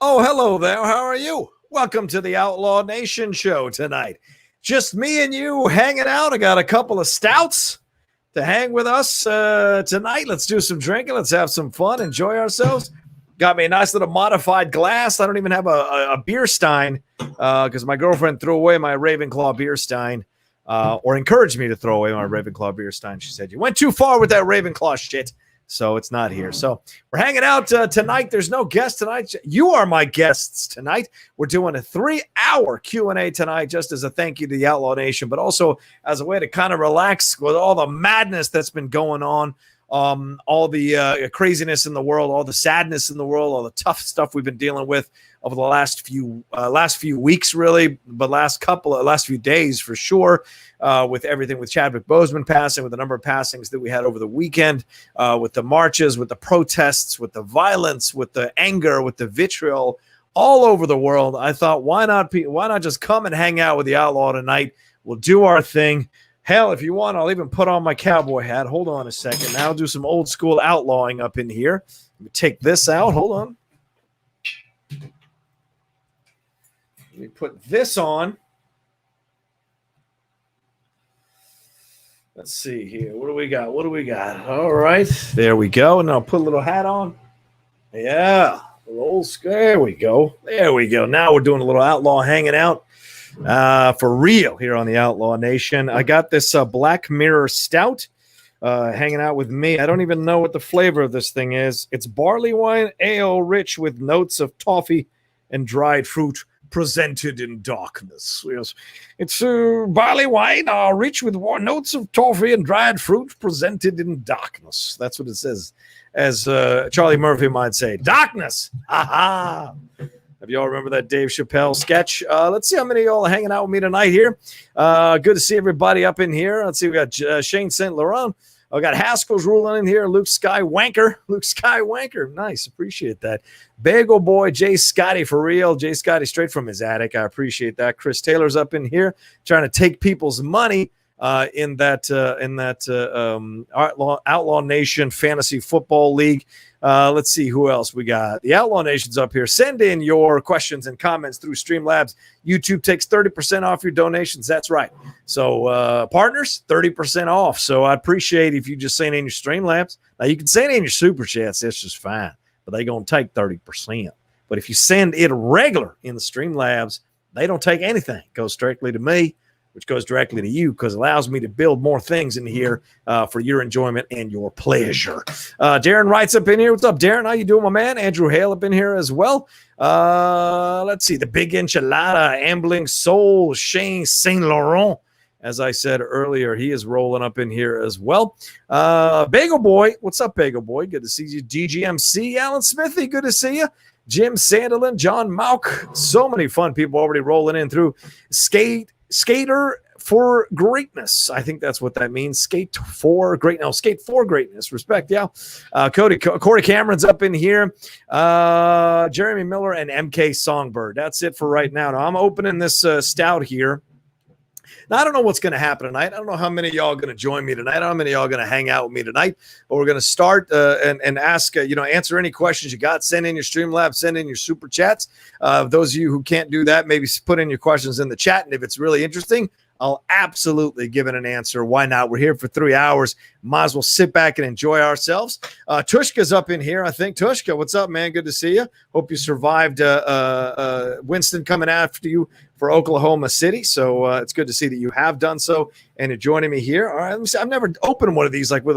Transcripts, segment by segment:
Oh, hello there. How are you? Welcome to the Outlaw Nation show tonight. Just me and you hanging out. I got a couple of stouts to hang with us tonight. Let's do some drinking. Let's have some fun. Enjoy ourselves. Got me a nice little modified glass. I don't even have a beer stein because my girlfriend threw away my Ravenclaw beer stein or encouraged me to throw away my Ravenclaw beer stein. She said, you went too far with that Ravenclaw shit. So it's not here. So we're hanging out tonight. There's no guest tonight. You are my guests tonight. We're doing a 3-hour Q&A tonight just as a thank you to the Outlaw Nation, but also as a way to kind of relax with all the madness that's been going on, all the craziness in the world, all the sadness in the world, all the tough stuff we've been dealing with over the last few weeks, really, but last few days for sure. With everything with Chadwick Boseman passing, with the number of passings that we had over the weekend, with the marches, with the protests, with the violence, with the anger, with the vitriol all over the world, I thought, why not just come and hang out with the Outlaw tonight? We'll do our thing. Hell, if you want, I'll even put on my cowboy hat. Hold on a second. Now I'll do some old school outlawing up in here. Let me take this out. Hold on. Let me put this on. Let's see here. What do we got? All right. There we go. And I'll put a little hat on. Yeah. There we go. Now we're doing a little outlaw hanging out for real here on the Outlaw Nation. I got this Black Mirror Stout hanging out with me. I don't even know what the flavor of this thing is. It's barley wine ale rich with notes of toffee and dried fruit, presented in darkness. Yes, it's barley wine, rich with notes of toffee and dried fruit, presented in darkness. That's what it says, as Charlie Murphy might say. Darkness. Ha ha. Have y'all remember that Dave Chappelle sketch? Let's see how many of y'all are hanging out with me tonight here. Good to see everybody up in here. Let's see. We got Shane St. Laurent. I got Haskell's ruling in here. Luke Skywalker. Nice. Appreciate that. Bagel Boy, Jay Scotty for real. Jay Scotty straight from his attic. I appreciate that. Chris Taylor's up in here trying to take people's money in that Outlaw Nation Fantasy Football League. Let's see who else we got. The Outlaw Nation's up here. Send in your questions and comments through Streamlabs. YouTube takes 30% off your donations. That's right. So partners, 30% off. So I appreciate if you just send in your Streamlabs. Now you can send in your Super Chats. That's just fine. But they're going to take 30%. But if you send it regular in the Streamlabs, they don't take anything. It goes strictly to me, which goes directly to you because it allows me to build more things in here for your enjoyment and your pleasure. Darren Wright's up in here. What's up, Darren? How you doing, my man? Andrew Hale up in here as well. Let's see. The Big Enchilada, Ambling Soul, Shane St. Laurent. As I said earlier, he is rolling up in here as well. Bagel Boy. What's up, Bagel Boy? Good to see you. DGMC, Alan Smithy. Good to see you. Jim Sandelin, John Mauk. So many fun people already rolling in through Skater for Greatness. I think that's what that means. Skate for greatness. Respect, yeah. Corey Cameron's up in here. Jeremy Miller and MK Songbird. That's it for right now. Now I'm opening this stout here. Now, I don't know what's going to happen tonight. I don't know how many of y'all are going to join me tonight. I don't know how many of y'all are going to hang out with me tonight. But we're going to start and ask, answer any questions you got. Send in your Streamlabs. Send in your Super Chats. Those of you who can't do that, maybe put in your questions in the chat. And if it's really interesting, I'll absolutely give it an answer. Why not? We're here for 3 hours. Might as well sit back and enjoy ourselves. Tushka's up in here, I think. Tushka, what's up, man? Good to see you. Hope you survived Winston coming after you for Oklahoma City. So it's good to see that you have done so and you're joining me here. All right, let me see. I've never opened one of these like with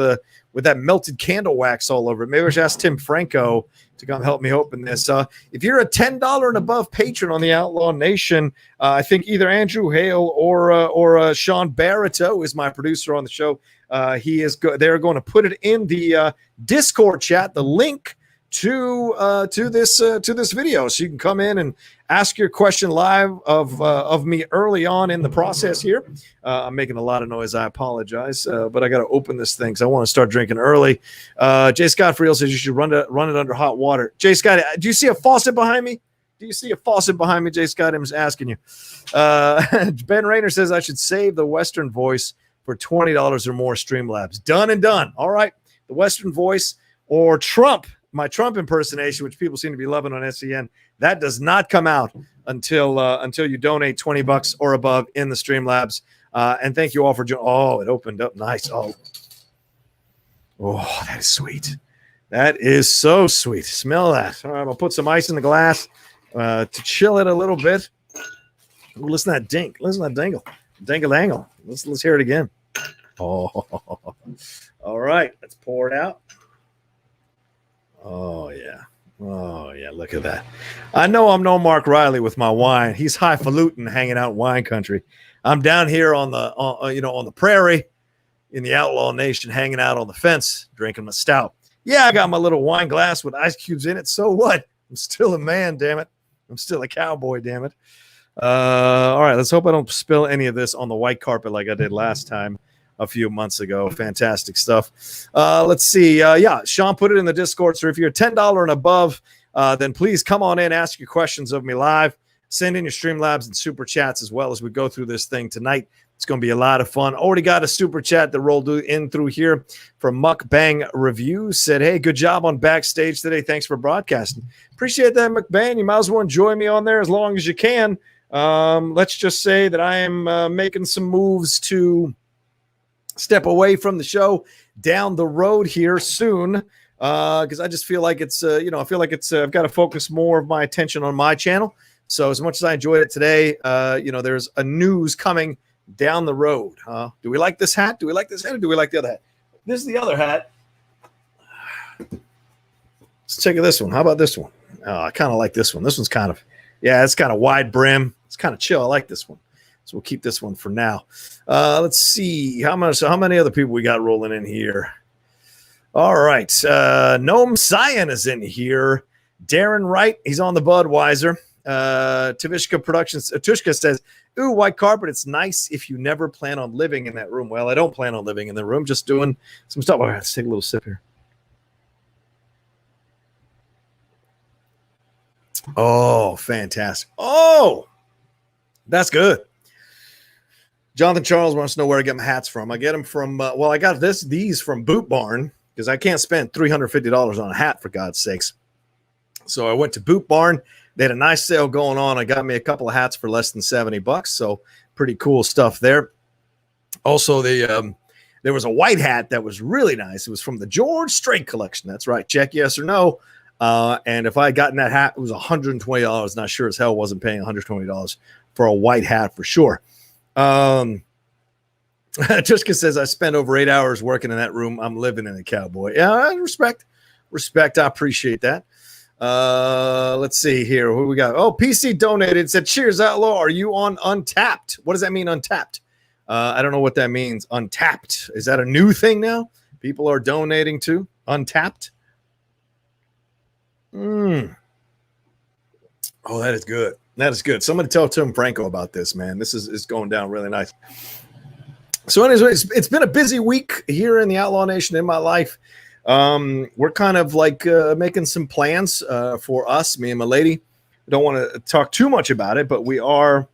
that melted candle wax all over it. Maybe I should ask Tim Franco to come help me open this. If you're a $10 and above patron on the Outlaw Nation, I think either Andrew Hale or Sean Barreto is my producer on the show. They're going to put it in the Discord chat, the link to this video, so you can come in and ask your question live of me early on in the process here. I'm making a lot of noise. I apologize, but I got to open this thing because I want to start drinking early. Jay Scott Friel says you should run it under hot water. Jay Scott, do you see a faucet behind me? Do you see a faucet behind me, Jay Scott? I'm just asking you. Ben Rayner says I should save the Western Voice for $20 or more Streamlabs. Done and done. All right, the Western Voice or Trump. My Trump impersonation, which people seem to be loving on SEN, That does not come out until you donate $20 or above in the Streamlabs. And thank you all for joining. Oh, it opened up nice. Oh, that is sweet. That is so sweet. Smell that. All right, I'll put some ice in the glass to chill it a little bit. Ooh, listen to that dink. Listen to that dingle. Dingle-dangle. Let's hear it again. Oh, all right. Let's pour it out. Oh, yeah. Oh, yeah. Look at that. I know I'm no Mark Riley with my wine. He's highfalutin hanging out in wine country. I'm down here on the prairie in the Outlaw Nation, hanging out on the fence, drinking my stout. Yeah, I got my little wine glass with ice cubes in it. So what? I'm still a man, damn it. I'm still a cowboy, damn it. All right, let's hope I don't spill any of this on the white carpet like I did last time a few months ago. Fantastic stuff. Let's see. Sean put it in the Discord. So if you're $10 and above, then please come on in, ask your questions of me live. Send in your Streamlabs and Super Chats as well as we go through this thing tonight. It's going to be a lot of fun. Already got a Super Chat that rolled in through here from Mukbang Review. Said, hey, good job on Backstage today. Thanks for broadcasting. Appreciate that, Mukbang. You might as well enjoy me on there as long as you can. Let's just say that I am making some moves to step away from the show down the road here soon because I just feel like it's, I've got to focus more of my attention on my channel. So as much as I enjoyed it today, there's a news coming down the road. Do we like this hat? Do we like this hat or do we like the other hat? This is the other hat. Let's take this one. How about this one? I kind of like this one. This one's it's kind of wide brim. It's kind of chill. I like this one. So we'll keep this one for now. Let's see how many other people we got rolling in here. All right. Gnome Cyan is in here. Darren Wright, he's on the Budweiser. Tavishka Productions. Tushka says, ooh, white carpet. It's nice if you never plan on living in that room. Well, I don't plan on living in the room, just doing some stuff. All right, let's take a little sip here. Oh, fantastic. Oh, that's good. Jonathan Charles wants to know where I get my hats from. I get them from, I got these from Boot Barn because I can't spend $350 on a hat, for God's sakes. So I went to Boot Barn. They had a nice sale going on. I got me a couple of hats for less than $70. So pretty cool stuff there. Also, there was a white hat that was really nice. It was from the George Strait collection. That's right. Check yes or no. And if I had gotten that hat, it was $120. Not sure as hell wasn't paying $120 for a white hat for sure. Tushka says, I spent over 8 hours working in that room. I'm living in a cowboy. Yeah, respect. I appreciate that. Let's see here. Who we got? Oh, PC donated, said, cheers, Outlaw. Are you on Untapped? What does that mean, Untapped? I don't know what that means. Untapped. Is that a new thing now? People are donating to Untapped? Oh, that is good. That is good. Somebody tell Tim Franco about this, man. This is going down really nice. So anyways, it's been a busy week here in the Outlaw Nation in my life. We're kind of like making some plans for us, me and my lady. I don't want to talk too much about it, but we are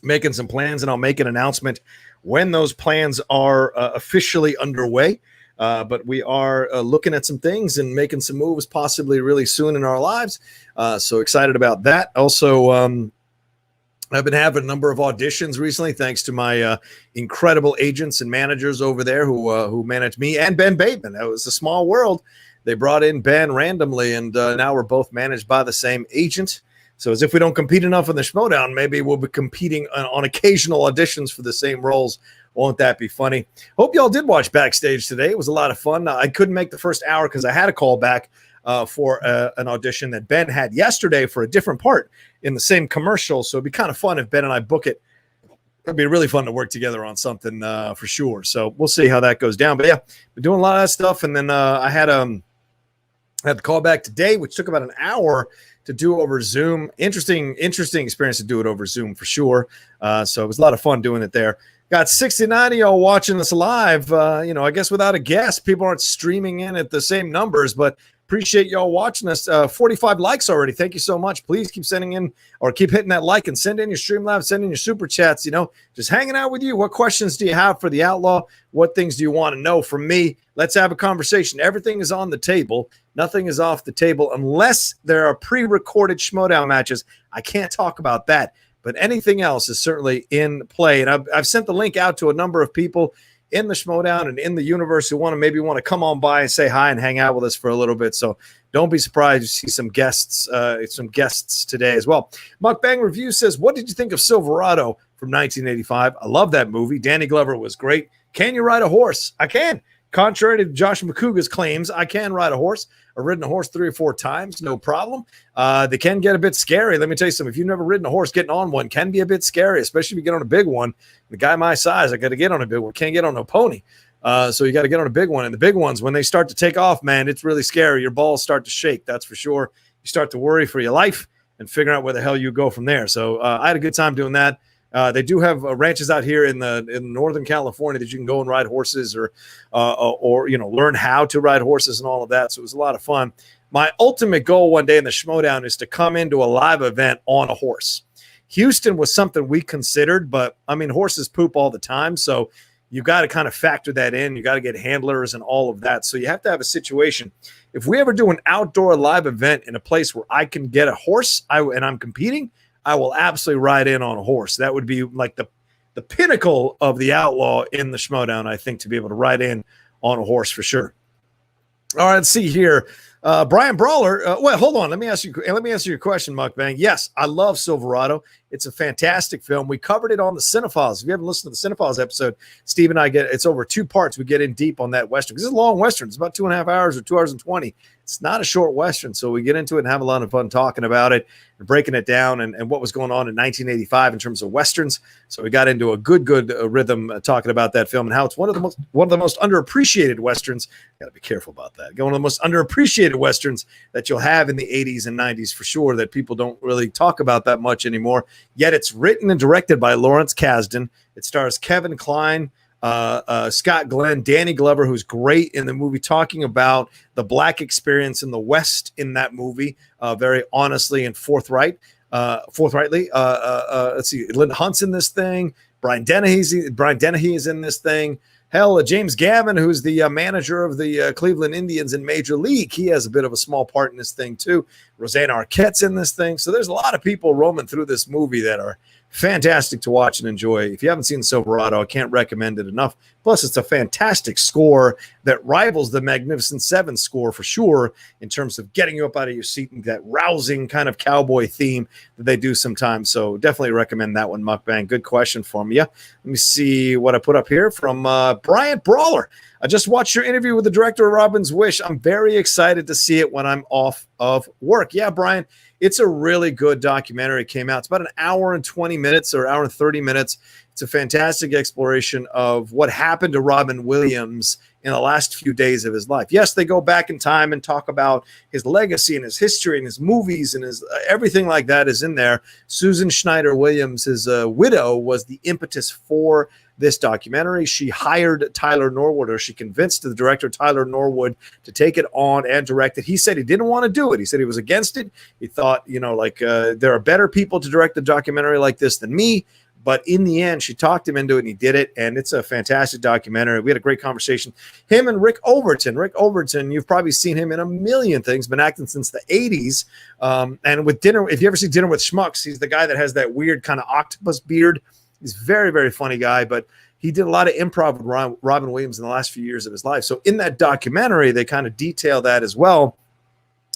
making some plans, and I'll make an announcement when those plans are officially underway. But we are looking at some things and making some moves possibly really soon in our lives. So excited about that. Also, I've been having a number of auditions recently, thanks to my incredible agents and managers over there who managed me and Ben Bateman. That was a small world. They brought in Ben randomly, and now we're both managed by the same agent. So as if we don't compete enough in the Schmodown, maybe we'll be competing on occasional auditions for the same roles. Won't that be funny? Hope y'all did watch Backstage today. It was a lot of fun. I couldn't make the first hour because I had a call back for an audition that Ben had yesterday for a different part in the same commercial. So it'd be kind of fun if Ben and I book it. It'd be really fun to work together on something for sure. So we'll see how that goes down. But yeah, been doing a lot of that stuff. And then I had the call back today, which took about an hour to do over Zoom. Interesting experience to do it over Zoom for sure. So it was a lot of fun doing it there. Got 69 of y'all watching us live. I guess without a guest, people aren't streaming in at the same numbers, but Appreciate y'all watching us. 45 likes already. Thank you so much. Please keep sending in or keep hitting that like and send in your Streamlabs, send in your super chats. Just hanging out with you. What questions do you have for the Outlaw? What things do you want to know from me? Let's have a conversation. Everything is on the table. Nothing is off the table unless there are pre-recorded Schmodown matches. I can't talk about that, but anything else is certainly in play. And I've sent the link out to a number of people in the Schmodown and in the universe who want to come on by and say hi and hang out with us for a little bit. So don't be surprised to see some guests today as well. Mukbang Review says, what did you think of Silverado from 1985? I love that movie. Danny Glover was great. Can you ride a horse? I can. Contrary to Josh McCouga's claims, I can ride a horse. I've ridden a horse 3 or 4 times, no problem. They can get a bit scary. Let me tell you something. If you've never ridden a horse, getting on one can be a bit scary, especially if you get on a big one. The guy my size, I got to get on a big one. Can't get on a pony. So you got to get on a big one. And the big ones, when they start to take off, man, it's really scary. Your balls start to shake, that's for sure. You start to worry for your life and figure out where the hell you go from there. So I had a good time doing that. They do have ranches out here in Northern California that you can go and ride horses or learn how to ride horses and all of that. So it was a lot of fun. My ultimate goal one day in the Schmodown is to come into a live event on a horse. Houston was something we considered, but I mean, horses poop all the time. So you've got to kind of factor that in. You got to get handlers and all of that. So you have to have a situation. If we ever do an outdoor live event in a place where I can get a horse and I'm competing, I will absolutely ride in on a horse. That would be like the pinnacle of the Outlaw in the Schmodown, I think, to be able to ride in on a horse for sure. All right, let's see here. Brian Brawler. Well, hold on. Let me answer your question, Mukbang. Yes, I love Silverado. It's a fantastic film. We covered it on the Cinephiles. If you haven't listened to the Cinephiles episode, Steve and I it's over 2 parts. We get in deep on that Western. Because it's a long Western. It's about 2.5 hours or 2 hours and 20. It's not a short Western. So we get into it and have a lot of fun talking about it and breaking it down and what was going on in 1985 in terms of Westerns. So we got into a good rhythm talking about that film and how it's one of the most underappreciated Westerns. Got to be careful about that. One of the most underappreciated Westerns that you'll have in the 80s and 90s for sure that people don't really talk about that much anymore. Yet it's written and directed by Lawrence Kasdan. It stars Kevin Kline, Scott Glenn, Danny Glover, who's great in the movie, talking about the Black experience in the West in that movie, very honestly and forthrightly. Let's see, Linda Hunt's in this thing. Brian Dennehy is in this thing. Hell, James Gavin, who's the manager of the Cleveland Indians in Major League, he has a bit of a small part in this thing too. Roseanne Arquette's in this thing. So there's a lot of people roaming through this movie that are fantastic to watch and enjoy. If you haven't seen Silverado, I can't recommend it enough. Plus, it's a fantastic score that rivals the Magnificent Seven score for sure in terms of getting you up out of your seat and that rousing kind of cowboy theme that they do sometimes. So definitely recommend that one, Mukbang. Good question from you. Let me see what I put up here from Brian Brawler. I just watched your interview with the director of Robin's Wish. I'm very excited to see it when I'm off of work. Yeah, Brian, it's a really good documentary. It came out. It's about an hour and 20 minutes or hour and 30 minutes. It's a fantastic exploration of what happened to Robin Williams in the last few days of his life. Yes, they go back in time and talk about his legacy and his history and his movies and his everything like that is in there. Susan Schneider Williams, his widow, was the impetus for this documentary. She hired Tyler Norwood, or she convinced the director Tyler Norwood to take it on and direct it. He said he didn't want to do it. He said he was against it. He thought, there are better people to direct a documentary like this than me. But in the end, she talked him into it, and he did it. And it's a fantastic documentary. We had a great conversation. Him and Rick Overton. Rick Overton, you've probably seen him in a million things. Been acting since the 80s. And with Dinner, if you ever see Dinner with Schmucks, he's the guy that has that weird kind of octopus beard. He's a very, very funny guy, but he did a lot of improv with Robin Williams in the last few years of his life. So in that documentary, they kind of detail that as well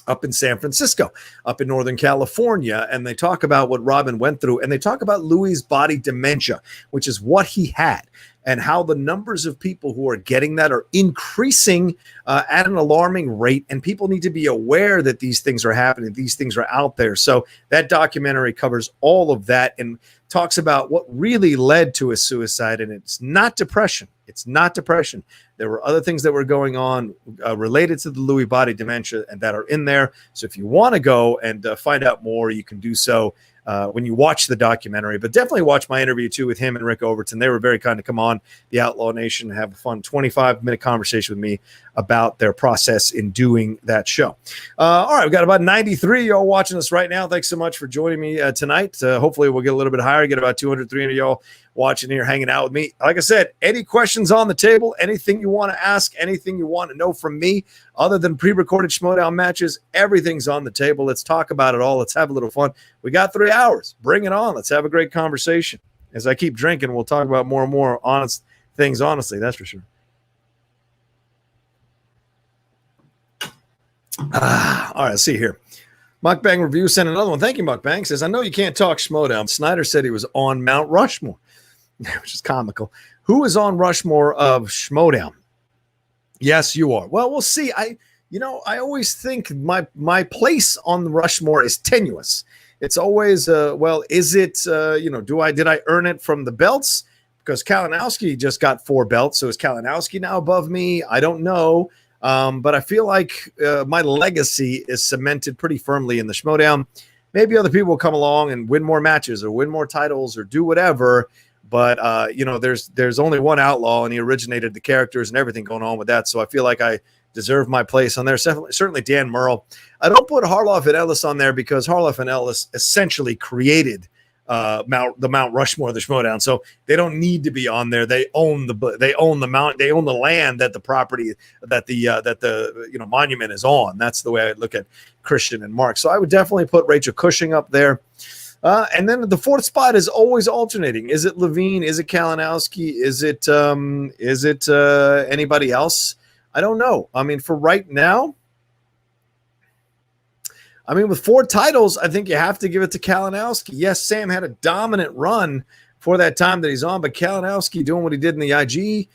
up in San Francisco, up in Northern California. And they talk about what Robin went through, and they talk about Lewy body dementia, which is what he had, and how the numbers of people who are getting that are increasing at an alarming rate. And people need to be aware that these things are happening. These things are out there. So that documentary covers all of that and talks about what really led to his suicide. And it's not depression. It's not depression. There were other things that were going on related to the Lewy body dementia and that are in there. So if you want to go and find out more, you can do so when you watch the documentary. But definitely watch my interview too with him and Rick Overton. They were very kind to come on the Outlaw Nation and have a fun 25-minute conversation with me about their process in doing that show. All right, we've got about 93 y'all watching us right now. Thanks so much for joining me tonight. Hopefully we'll get a little bit higher, get about 200, 300 y'all watching here, hanging out with me. Like I said, any questions on the table, anything you want to ask, anything you want to know from me other than pre-recorded Schmodown matches, everything's on the table. Let's talk about it all. Let's have a little fun. We got 3 hours. Bring it on. Let's have a great conversation. As I keep drinking, we'll talk about more and more honest things, honestly, that's for sure. All right, let's see here. Mukbang Review sent another one. Thank you, Mukbang. Says, I know you can't talk Schmodown. Snyder said he was on Mount Rushmore, which is comical. Who is on Rushmore of Schmodown? Yes, you are. Well, we'll see. I always think my place on Rushmore is tenuous. It's always, is it, did I earn it from the belts? Because Kalinowski just got 4 belts. So is Kalinowski now above me? I don't know. But I feel like my legacy is cemented pretty firmly in the Schmodown. Maybe other people will come along and win more matches or win more titles or do whatever. But, there's only one Outlaw, and he originated the characters and everything going on with that. So I feel like I deserve my place on there. Certainly Dan Murrell. I don't put Harloff and Ellis on there because Harloff and Ellis essentially created the Mount Rushmore of the Schmodown. So they don't need to be on there. They own the mount. They own the land that the property that the monument is on. That's the way I look at Christian and Mark. So I would definitely put Rachel Cushing up there. And then the 4th spot is always alternating. Is it Levine? Is it Kalinowski? Is it anybody else? I don't know. I mean, for right now, with 4 titles, I think you have to give it to Kalinowski. Yes, Sam had a dominant run for that time that he's on, but Kalinowski doing what he did in the IG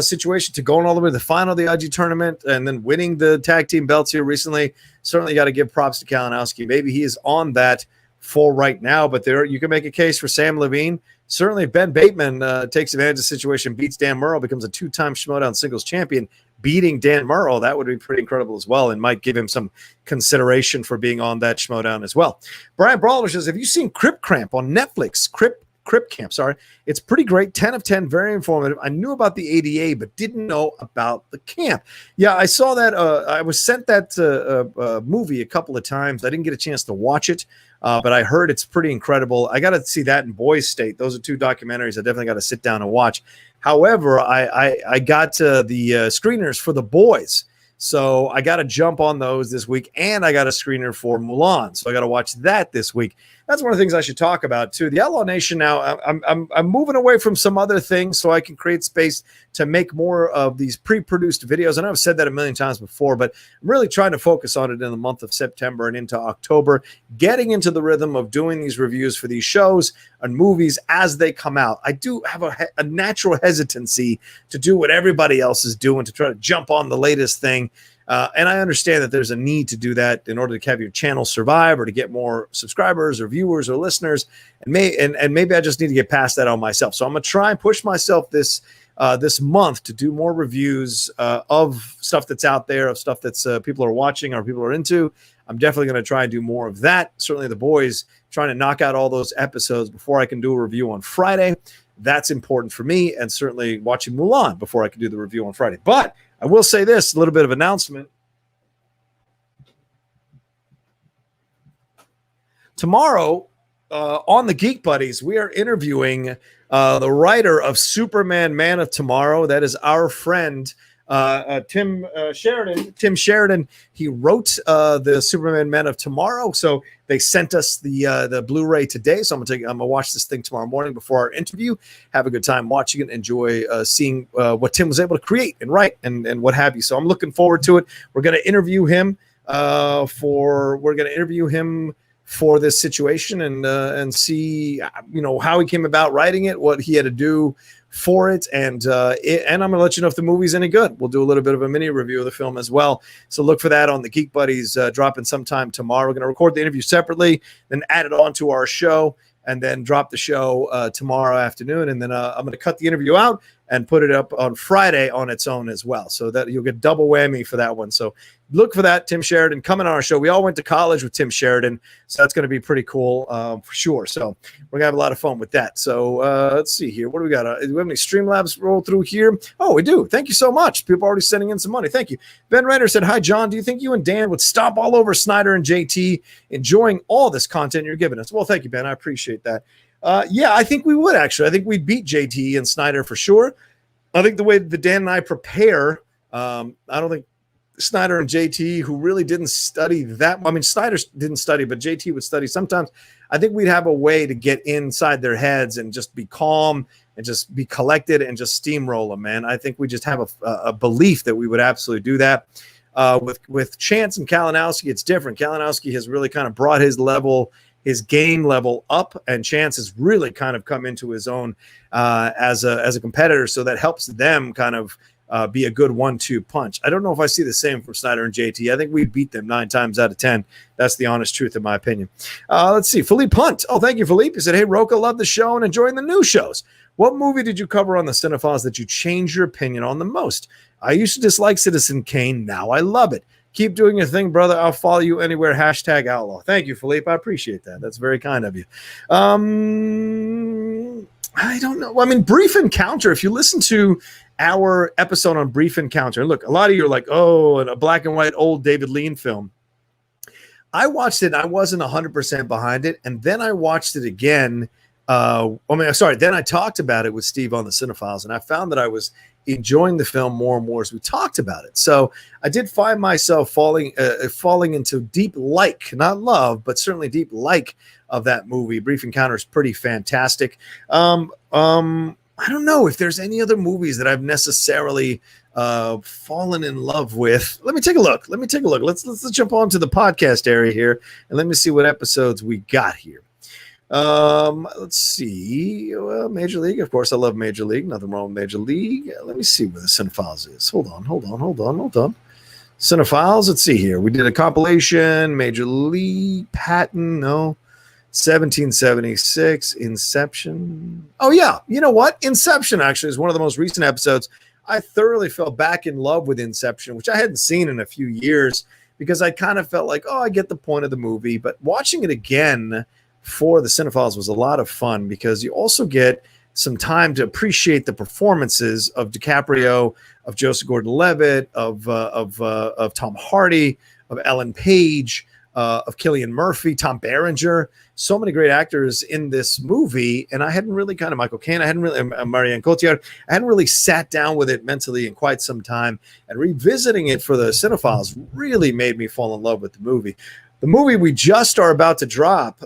situation to going all the way to the final of the IG tournament and then winning the tag team belts here recently, certainly got to give props to Kalinowski. Maybe he is on that for right now, but there you can make a case for Sam Levine. Certainly, if Ben Bateman takes advantage of the situation, beats Dan Murrell, becomes a 2-time Schmodown singles champion, beating Dan Murrell, that would be pretty incredible as well, and might give him some consideration for being on that Schmodown as well. Brian Brawler says, have you seen Crip Camp on Netflix? Crip Camp, sorry. It's pretty great, 10 of 10, very informative. I knew about the ADA, but didn't know about the camp. Yeah, I saw that. I was sent that movie a couple of times. I didn't get a chance to watch it. But I heard it's pretty incredible. I got to see that in Boys State. Those are 2 documentaries I definitely got to sit down and watch. However, I got the screeners for The Boys. So I got to jump on those this week, and I got a screener for Mulan. So I got to watch that this week. That's one of the things I should talk about too. The Outlaw Nation now, I'm moving away from some other things so I can create space to make more of these pre-produced videos. I know I've said that a million times before, but I'm really trying to focus on it in the month of September and into October, getting into the rhythm of doing these reviews for these shows and movies as they come out. I do have a natural hesitancy to do what everybody else is doing, to try to jump on the latest thing. And I understand that there's a need to do that in order to have your channel survive or to get more subscribers or viewers or listeners. And maybe I just need to get past that on myself. So I'm going to try and push myself this month to do more reviews of stuff that's out there, of stuff that's people are watching or people are into. I'm definitely going to try and do more of that. Certainly The Boys, trying to knock out all those episodes before I can do a review on Friday. That's important for me, and certainly watching Mulan before I can do the review on Friday. But I will say this, a little bit of announcement. Tomorrow on the Geek Buddies, we are interviewing the writer of Superman Man of Tomorrow. That is our friend, Tim Sheridan. Tim Sheridan, he wrote the Superman Man of Tomorrow. So they sent us the Blu-ray today. So I'm gonna watch this thing tomorrow morning before our interview. Have a good time watching it. Enjoy seeing what Tim was able to create and write and what have you. So I'm looking forward to it. We're gonna interview him for this situation and see how he came about writing it, what he had to do for it, and I'm going to let you know if the movie's any good. We'll do a little bit of a mini review of the film as well. So look for that on the Geek Buddies dropping sometime tomorrow. We're going to record the interview separately, then add it on to our show. and then drop the show tomorrow afternoon. And then I'm going to cut the interview out and put it up on Friday on its own as well. So that you'll get double whammy for that one. So look for that. Tim Sheridan coming on our show. We all went to college with Tim Sheridan. So that's going to be pretty cool for sure. So we're going to have a lot of fun with that. So let's see here. What do we got? Do we have any Streamlabs roll through here? Oh, we do. Thank you so much. People are already sending in some money. Thank you. Ben Ryder said, hi, John. Do you think you and Dan would stomp all over Snyder and JT enjoying all this content you're giving us? Well, thank you, Ben. I appreciate that. Yeah, I think we would actually. I think we'd beat JT and Snyder for sure. I think the way that Dan and I prepare, I don't think Snyder and JT, who really didn't study that. I mean, Snyder didn't study, but JT would study sometimes. I think we'd have a way to get inside their heads and just be calm and just be collected and just steamroll them, man. I think we just have a belief that we would absolutely do that. With Chance and Kalinowski, it's different. Kalinowski has really kind of brought his game level up, and Chance has really kind of come into his own as a competitor. So that helps them kind of be a good 1-2 punch. I don't know if I see the same from Snyder and JT. I think we beat them 9 times out of 10. That's the honest truth, in my opinion. Let's see. Philippe Hunt. Oh, thank you, Philippe. He said, hey, Rocha, love the show and enjoying the new shows. What movie did you cover on the Cinephiles that you changed your opinion on the most? I used to dislike Citizen Kane. Now I love it. Keep doing your thing, brother. I'll follow you anywhere. # Outlaw. Thank you, Philippe. I appreciate that. That's very kind of you. I don't know. I mean, Brief Encounter, if you listen to our episode on Brief Encounter, look, a lot of you are like, oh, a black and white old David Lean film. I watched it. And I wasn't 100% behind it. And then I watched it again. Then I talked about it with Steve on the Cinephiles, and I found that I was enjoying the film more and more as we talked about it. So I did find myself falling into deep like, not love, but certainly deep like of that movie. Brief Encounter is pretty fantastic. I don't know if there's any other movies that I've necessarily fallen in love with. Let me take a look. Let's jump on to the podcast area here, and let me see what episodes we got here. Let's see. Well, Major League, of course, I love Major League. Nothing wrong with Major League. Let me see where the Cinephiles is. Hold on. Cinephiles. Let's see here. We did a compilation. Major League, Patton. No. 1776. Inception. Oh yeah. You know what? Inception actually is one of the most recent episodes. I thoroughly fell back in love with Inception, which I hadn't seen in a few years because I kind of felt like, oh, I get the point of the movie, but watching it again for the Cinephiles was a lot of fun because you also get some time to appreciate the performances of DiCaprio, of Joseph Gordon-Levitt, of Tom Hardy, of Ellen Page, of Cillian Murphy, Tom Berenger. So many great actors in this movie, and I hadn't really kind of Michael Caine. I hadn't really Marianne Cotillard. I hadn't really sat down with it mentally in quite some time, and revisiting it for the Cinephiles really made me fall in love with the movie. The movie we just are about to drop,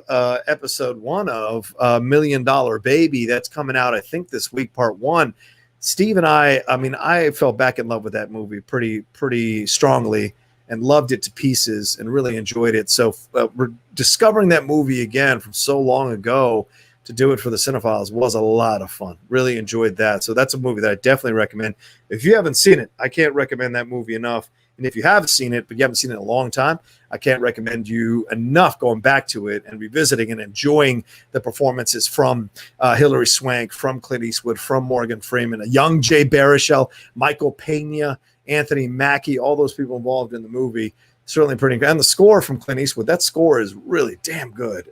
episode 1 of $1 Million Baby, that's coming out, I think, this week, part 1. Steve and I fell back in love with that movie pretty strongly and loved it to pieces and really enjoyed it. So we're discovering that movie again from so long ago to do it for the Cinephiles was a lot of fun. Really enjoyed that. So that's a movie that I definitely recommend. If you haven't seen it, I can't recommend that movie enough. And if you have seen it, but you haven't seen it in a long time, I can't recommend you enough going back to it and revisiting and enjoying the performances from Hilary Swank, from Clint Eastwood, from Morgan Freeman, a young Jay Baruchel, Michael Pena, Anthony Mackie, all those people involved in the movie. Certainly pretty good. And the score from Clint Eastwood, that score is really damn good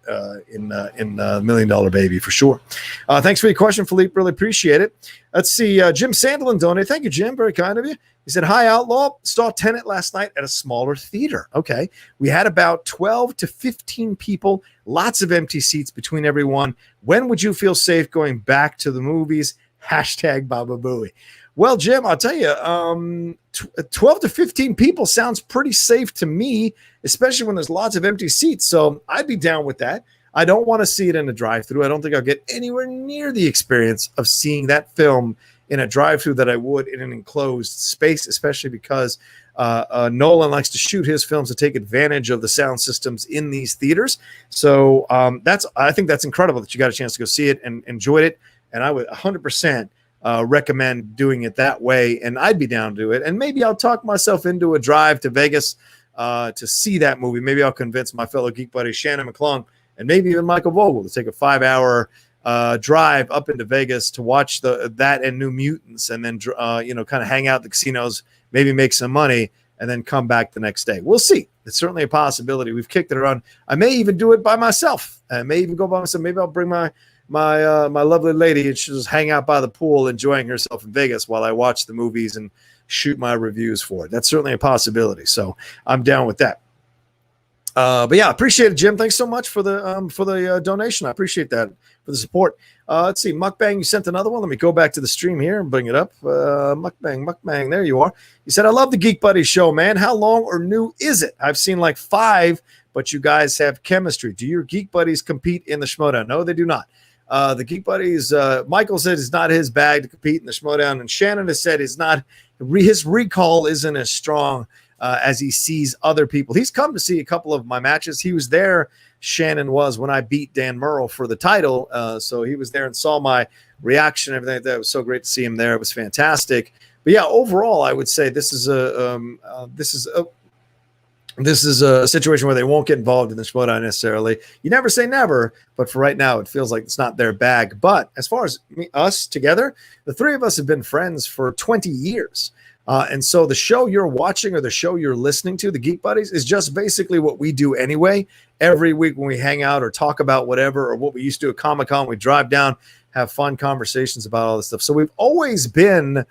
in $1 Million Baby for sure. Thanks for your question, Philippe. Really appreciate it. Let's see. Jim Sandelin donated. Thank you, Jim. Very kind of you. He said, hi, Outlaw. Saw Tenet last night at a smaller theater. Okay. We had about 12 to 15 people, lots of empty seats between everyone. When would you feel safe going back to the movies? # Baba Booey. Well, Jim, I'll tell you, 12 to 15 people sounds pretty safe to me, especially when there's lots of empty seats. So I'd be down with that. I don't want to see it in a drive-thru. I don't think I'll get anywhere near the experience of seeing that film in a drive-thru that I would in an enclosed space, especially because Nolan likes to shoot his films to take advantage of the sound systems in these theaters. So I think that's incredible that you got a chance to go see it and enjoyed it. And I would 100% recommend doing it that way, and I'd be down to do it. And maybe I'll talk myself into a drive to Vegas to see that movie. Maybe I'll convince my fellow geek buddy Shannon McClung and maybe even Michael Vogel to take a 5-hour drive up into Vegas to watch that and New Mutants, and then kind of hang out at the casinos, maybe make some money, and then come back the next day. We'll see. It's certainly a possibility. We've kicked it around. I may even do it by myself. I may even go by myself. Maybe I'll bring my lovely lady, and she'll just hang out by the pool enjoying herself in Vegas while I watch the movies and shoot my reviews for it. That's certainly a possibility. So I'm down with that. But yeah, appreciate it, Jim. Thanks so much for the donation. I appreciate that, for the support. Let's see, Mukbang, you sent another one. Let me go back to the stream here and bring it up. Mukbang, there you are. You said, I love the Geek Buddies show, man. How long or new is it? I've seen like 5, but you guys have chemistry. Do your Geek Buddies compete in the Schmodown? No, they do not. The Geek Buddies, Michael said it's not his bag to compete in the Schmodown, and Shannon has said his recall isn't as strong as he sees other people. He's come to see a couple of my matches. He was there, Shannon was, when I beat Dan Murrow for the title. So he was there and saw my reaction and everything like that. It was so great to see him there. It was fantastic. But yeah, overall, I would say this is a situation where they won't get involved in the Schmodown necessarily. You never say never, but for right now, it feels like it's not their bag. But as far as us together, the 3 of us have been friends for 20 years. And so the show you're watching or the show you're listening to, the Geek Buddies, is just basically what we do anyway. Every week when we hang out or talk about whatever, or what we used to do at Comic-Con, we drive down, have fun conversations about all this stuff. So we've always been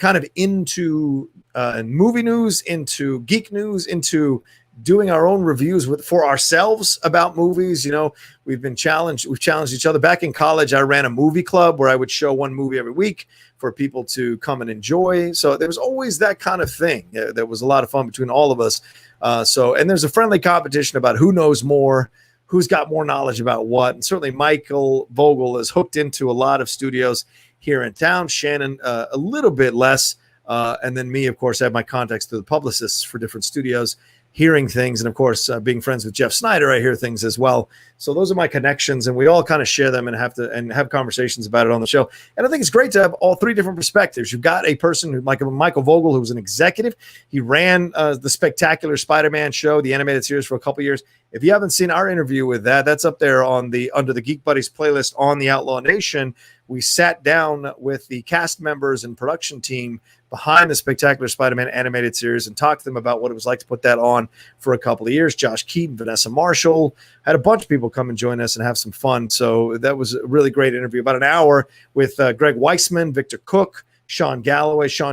kind of into movie news, into geek news, into doing our own reviews for ourselves about movies. You know, we've challenged each other. Back in college, I ran a movie club where I would show one movie every week for people to come and enjoy. So there was always that kind of thing. There was a lot of fun between all of us. And there's a friendly competition about who knows more, who's got more knowledge about what. And certainly Michael Vogel is hooked into a lot of studios here in town. Shannon, a little bit less. And then me, of course, I have my contacts through the publicists for different studios, hearing things. And of course, being friends with Jeff Snyder, I hear things as well. So those are my connections, and we all kind of share them and have conversations about it on the show. And I think it's great to have all 3 different perspectives. You've got a person who, like Michael Vogel, who was an executive. He ran the Spectacular Spider-Man show, the animated series, for a couple years. If you haven't seen our interview with that's up there under the Geek Buddies playlist on the Outlaw Nation. We sat down with the cast members and production team behind the Spectacular Spider-Man animated series and talked to them about what it was like to put that on for a couple of years. Josh Keaton, Vanessa Marshall, had a bunch of people come and join us and have some fun. So that was a really great interview, about an hour, with Greg Weissman, Victor Cook, Sean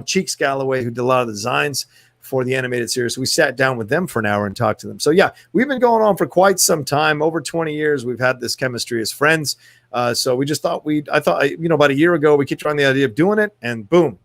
Cheeks Galloway, who did a lot of the designs for the animated series. So we sat down with them for an hour and talked to them. So yeah, we've been going on for quite some time, over 20 years. We've had this chemistry as friends. So we just thought about a year ago, we kicked around the idea of doing it, and boom,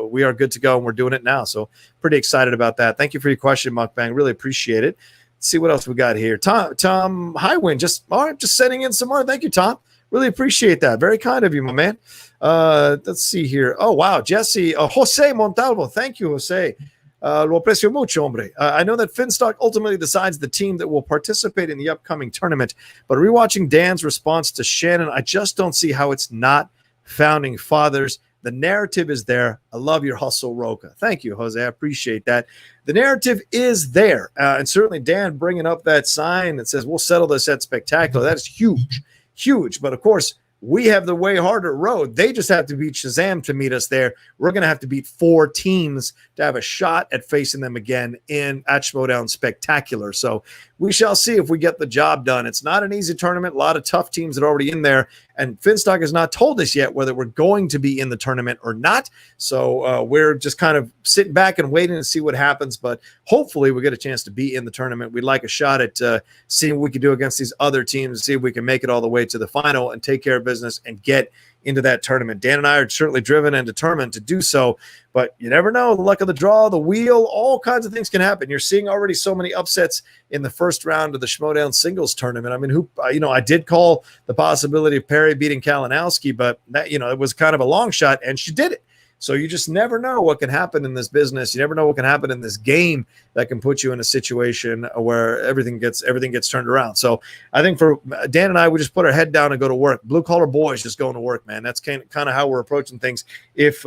we are good to go, and we're doing it now. So pretty excited about that. Thank you for your question, Mukbang. Really appreciate it. Let's see what else we got here. Tom Highwind, just sending in some more. Thank you, Tom. Really appreciate that. Very kind of you, my man. Let's see here. Oh, wow. Jesse, Jose Montalvo. Thank you, Jose. Lo aprecio mucho, hombre. I know that Finstock ultimately decides the team that will participate in the upcoming tournament, but rewatching Dan's response to Shannon, I just don't see how it's not Founding Fathers. The narrative is there. I love your hustle, Rocha. Thank you, Jose. I appreciate that. The narrative is there. And certainly Dan bringing up that sign that says, we'll settle this at Spectacular. That is huge, huge. But of course, we have the way harder road. They just have to beat Shazam to meet us there. We're going to have to beat 4 teams to have a shot at facing them again at Schmodown Spectacular. So we shall see if we get the job done. It's not an easy tournament. A lot of tough teams that are already in there. And Finstock has not told us yet whether we're going to be in the tournament or not. So we're just kind of sitting back and waiting to see what happens. But hopefully we get a chance to be in the tournament. We'd like a shot at seeing what we can do against these other teams, and see if we can make it all the way to the final and take care of business and get into that tournament. Dan and I are certainly driven and determined to do so, but you never know. The luck of the draw, the wheel, all kinds of things can happen. You're seeing already so many upsets in the first round of the Schmodown singles tournament. I mean, I did call the possibility of Perry beating Kalinowski, but that, it was kind of a long shot, and she did it. So you just never know what can happen in this business. You never know what can happen in this game that can put you in a situation where everything gets turned around. So I think for Dan and I, we just put our head down and go to work. Blue collar boys just going to work, man. That's kind of how we're approaching things. If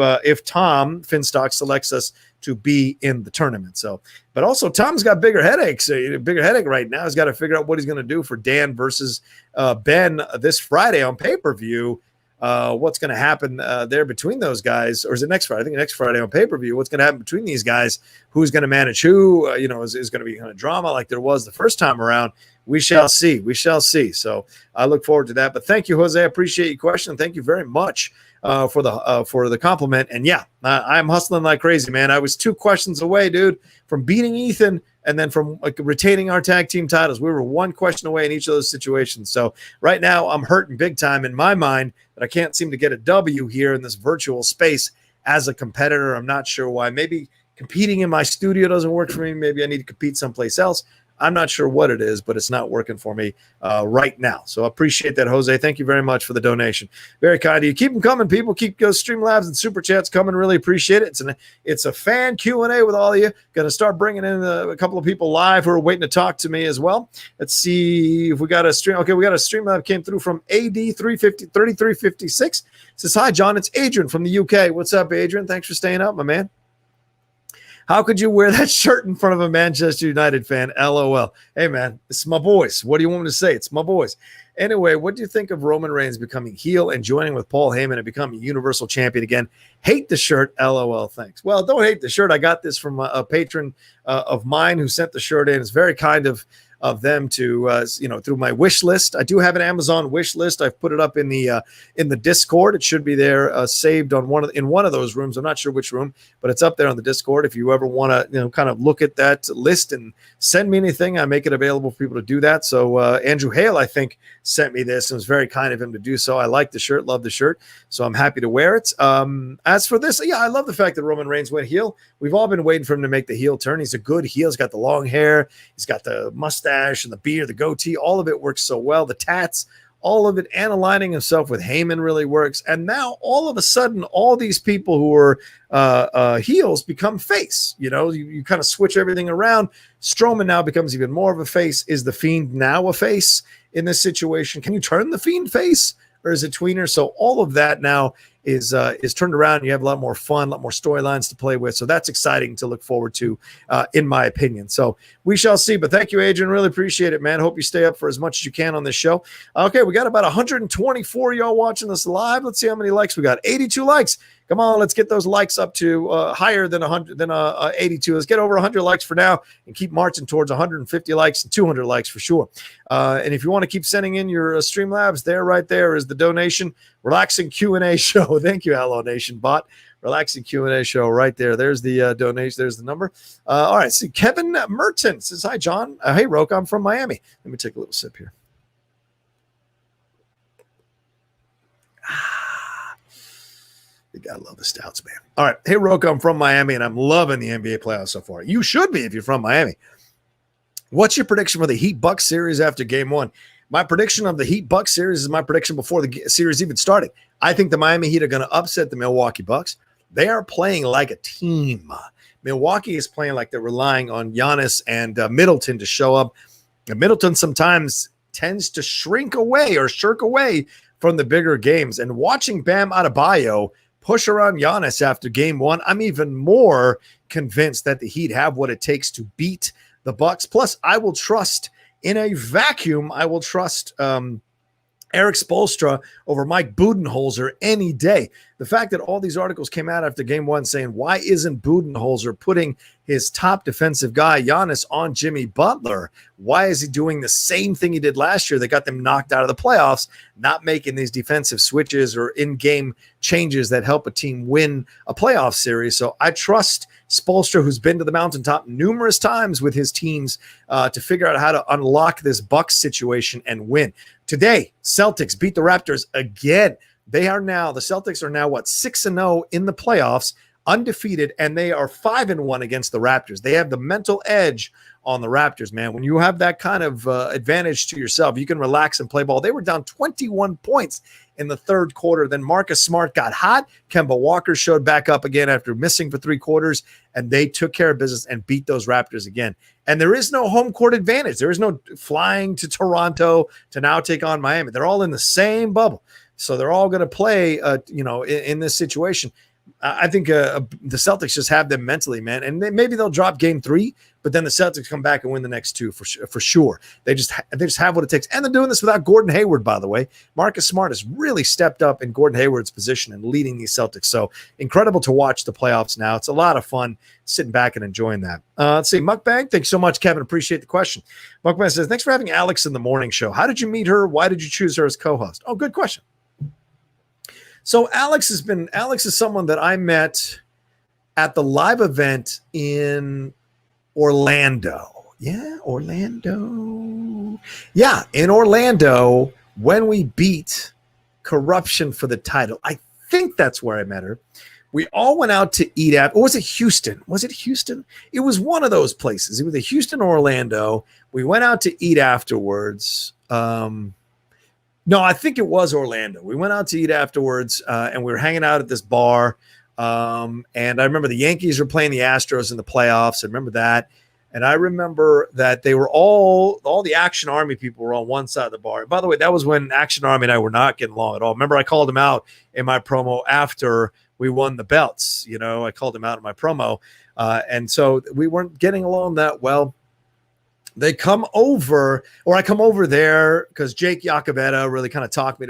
Tom Finstock selects us to be in the tournament. So, but also Tom's got bigger headaches, a bigger headache right now. He's got to figure out what he's going to do for Dan versus Ben this Friday on pay-per-view. What's going to happen there between those guys, or is it next Friday? I think next Friday on pay-per-view. What's going to happen between these guys? Who's going to manage who? Is going to be kind of drama like there was the first time around. We shall see. We shall see. So I look forward to that. But thank you, Jose. I appreciate your question. Thank you very much for the compliment. And yeah, I'm hustling like crazy, man. I was 2 questions away, dude, from beating Ethan and then from retaining our tag team titles. We were 1 question away in each of those situations. So right now I'm hurting big time in my mind that I can't seem to get a W here in this virtual space as a competitor. I'm not sure why. Maybe competing in my studio doesn't work for me. Maybe I need to compete someplace else. I'm not sure what it is, but it's not working for me right now. So I appreciate that, Jose. Thank you very much for the donation. Very kind of you. Keep them coming, people. Keep those Streamlabs and Super Chats coming. Really appreciate it. It's a fan Q&A with all of you. Going to start bringing in a couple of people live who are waiting to talk to me as well. Let's see if we got a stream. Okay, we got a Streamlab came through from AD 3356. Says, hi, John. It's Adrian from the UK. What's up, Adrian? Thanks for staying up, my man. How could you wear that shirt in front of a Manchester United fan? LOL. Hey, man, it's my boys. What do you want me to say? It's my boys. Anyway, what do you think of Roman Reigns becoming heel and joining with Paul Heyman and becoming Universal Champion again? Hate the shirt. LOL. Thanks. Well, don't hate the shirt. I got this from a patron of mine who sent the shirt in. It's very kind of them to through my wish list. I do have an Amazon wish list. I've put it up in the Discord. It should be there saved on one of those rooms. I'm not sure which room, but it's up there on the Discord. If you ever want to kind of look at that list and send me anything, I make it available for people to do that. So Andrew Hale, I think, sent me this, and it was very kind of him to do so. I like the shirt, love the shirt, so I'm happy to wear it. As for this, yeah, I love the fact that Roman Reigns went heel. We've all been waiting for him to make the heel turn. He's a good heel. He's got the long hair. He's got the mustache and the beard, the goatee. All of it works so well. The tats, all of it, and aligning himself with Heyman really works. And now all of a sudden, all these people who are heels become face. You kind of switch everything around. Strowman now becomes even more of a face. Is the Fiend now a face in this situation? Can you turn the Fiend face, or is it tweener? So all of that now is turned around. You have a lot more fun, a lot more storylines to play with. So that's exciting to look forward to, in my opinion. So we shall see. But thank you, Adrian. Really appreciate it, man. Hope you stay up for as much as you can on this show. Okay, we got about 124 y'all watching this live. Let's see how many likes we got. 82 likes. Come on, let's get those likes up to higher than 82. Let's get over 100 likes for now and keep marching towards 150 likes and 200 likes for sure. And if you want to keep sending in your Streamlabs, right there is the donation. Relaxing Q&A show. Thank you, Outlaw Nation bot. Relaxing Q&A show right there. There's the donation. There's the number. All right. See, Kevin Merton says, hi, John. Hey, Rocha, I'm from Miami. Let me take a little sip here. You gotta love the stouts, man. All right. Hey, Rocha, I'm from Miami, and I'm loving the NBA playoffs so far. You should be if you're from Miami. What's your prediction for the Heat-Bucks series after Game 1? My prediction of the Heat-Bucks series is my prediction before the series even started. I think the Miami Heat are going to upset the Milwaukee Bucks. They are playing like a team. Milwaukee is playing like they're relying on Giannis and Middleton to show up. And Middleton sometimes tends to shirk away from the bigger games. And watching Bam Adebayo push around Giannis after Game 1, I'm even more convinced that the Heat have what it takes to beat the Bucks. Plus, I will trust in a vacuum. I will trust Eric Spoelstra over Mike Budenholzer any day. The fact that all these articles came out after Game 1 saying, why isn't Budenholzer putting his top defensive guy, Giannis, on Jimmy Butler? Why is he doing the same thing he did last year that got them knocked out of the playoffs, not making these defensive switches or in-game changes that help a team win a playoff series? So I trust Spoelstra, who's been to the mountaintop numerous times with his teams, to figure out how to unlock this Bucks situation and win. Today, Celtics beat the Raptors again. The Celtics are now 6-0 in the playoffs, undefeated, and they are 5-1 against the Raptors. They have the mental edge on the Raptors, man. When you have that kind of advantage to yourself, you can relax and play ball. They were down 21 points in the third quarter. Then Marcus Smart got hot. Kemba Walker showed back up again after missing for 3 quarters, and they took care of business and beat those Raptors again. And there is no home court advantage. There is no flying to Toronto to now take on Miami. They're all in the same bubble. So they're all going to play, in this situation. I think the Celtics just have them mentally, man, and maybe they'll drop game 3, but then the Celtics come back and win the next 2 for sure. They just have what it takes, and they're doing this without Gordon Hayward, by the way. Marcus Smart has really stepped up in Gordon Hayward's position and leading these Celtics. So incredible to watch the playoffs now. It's a lot of fun sitting back and enjoying that. Let's see, Mukbang. Thanks so much, Kevin. Appreciate the question. Mukbang says, thanks for having Alex in the morning show. How did you meet her? Why did you choose her as co-host? Oh, good question. So Alex is someone that I met at the live event in Orlando. Yeah, Orlando. Yeah, in Orlando when we beat Corruption for the title. I think that's where I met her. We all went out to eat at, or was it Houston? Was it Houston? It was one of those places. It was a Houston or Orlando. We went out to eat afterwards. No, I think it was Orlando. We went out to eat afterwards, and we were hanging out at this bar. And I remember the Yankees were playing the Astros in the playoffs. I remember that. And I remember that they were all the Action Army people were on one side of the bar. And by the way, that was when Action Army and I were not getting along at all. Remember, I called him out in my promo after we won the belts. You know, I called him out in my promo. And so we weren't getting along that well. They come over, or I come over there because Jake Iacobetta really kind of talked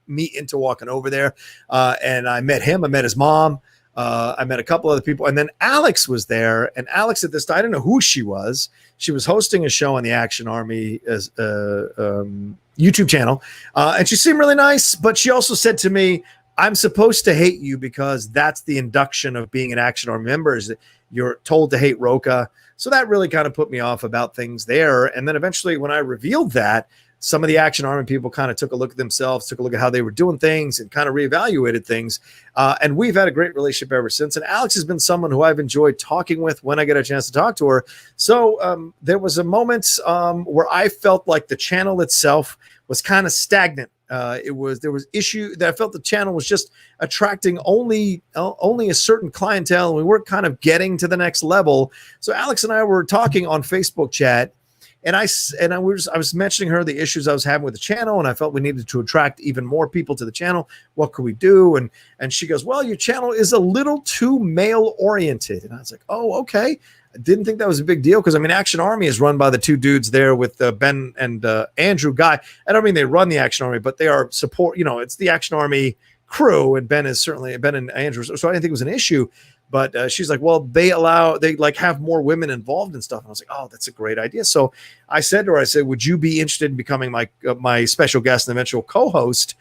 me into walking over there. And I met him. I met his mom. I met a couple other people. And then Alex was there. And Alex at this time, I didn't know who she was. She was hosting a show on the Action Army YouTube channel. And she seemed really nice. But she also said to me, I'm supposed to hate you because that's the induction of being an Action Army member, is that you're told to hate Rocha. So that really kind of put me off about things there. And then eventually when I revealed that, some of the Action Army people kind of took a look at themselves, took a look at how they were doing things, and kind of reevaluated things. And we've had a great relationship ever since. And Alex has been someone who I've enjoyed talking with when I get a chance to talk to her. So there was a moment where I felt like the channel itself was kind of stagnant. There was issue that I felt the channel was just attracting only a certain clientele, and we weren't kind of getting to the next level. So Alex and I were talking on Facebook chat, and I was mentioning her the issues I was having with the channel, and I felt we needed to attract even more people to the channel. What could we do? And she goes, well, your channel is a little too male oriented. And I was like, oh, okay. I didn't think that was a big deal because, I mean, Action Army is run by the two dudes there with Ben and Andrew Guy. I don't mean they run the Action Army, but they are support. You know, it's the Action Army crew, and Ben and Andrew. So I didn't think it was an issue. But she's like, well, they have more women involved and stuff. And I was like, oh, that's a great idea. So I said to her, would you be interested in becoming my special guest and eventual co-host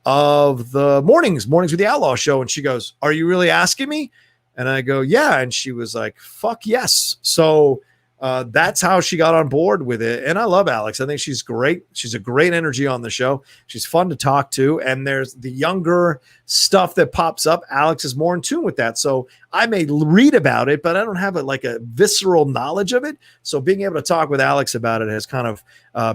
of the Mornings with the Outlaw show? And she goes, are you really asking me? And I go, yeah. And she was like, fuck yes. So that's how she got on board with it. And I love Alex. I think she's great. She's a great energy on the show. She's fun to talk to. And there's the younger stuff that pops up. Alex is more in tune with that. So I may read about it, but I don't have a visceral knowledge of it. So being able to talk with Alex about it has kind of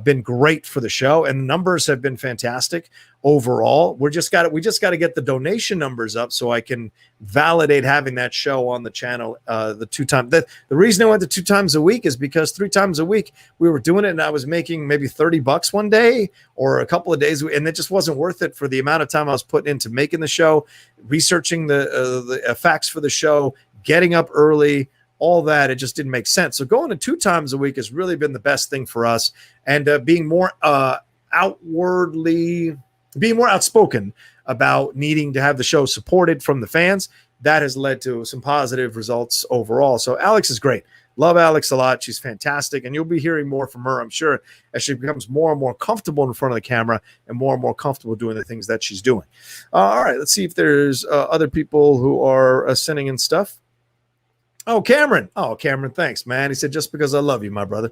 been great for the show. And the numbers have been fantastic overall. We just got to get the donation numbers up so I can validate having that show on the channel the 2 times. The reason I went to 2 times a week is because 3 times a week we were doing it, and I was making maybe $30 one day or a couple of days, and it just wasn't worth it for the amount of time I was putting into making the show, researching the facts for the show, getting up early, all that. It just didn't make sense. So going to 2 times a week has really been the best thing for us, and being more outspoken about needing to have the show supported from the fans, that has led to some positive results overall. So Alex is great. Love Alex a lot. She's fantastic. And you'll be hearing more from her, I'm sure, as she becomes more and more comfortable in front of the camera and more comfortable doing the things that she's doing. All right, let's see if there's other people who are sending in stuff. Oh, Cameron. Oh, Cameron, thanks, man. He said, just because I love you, my brother.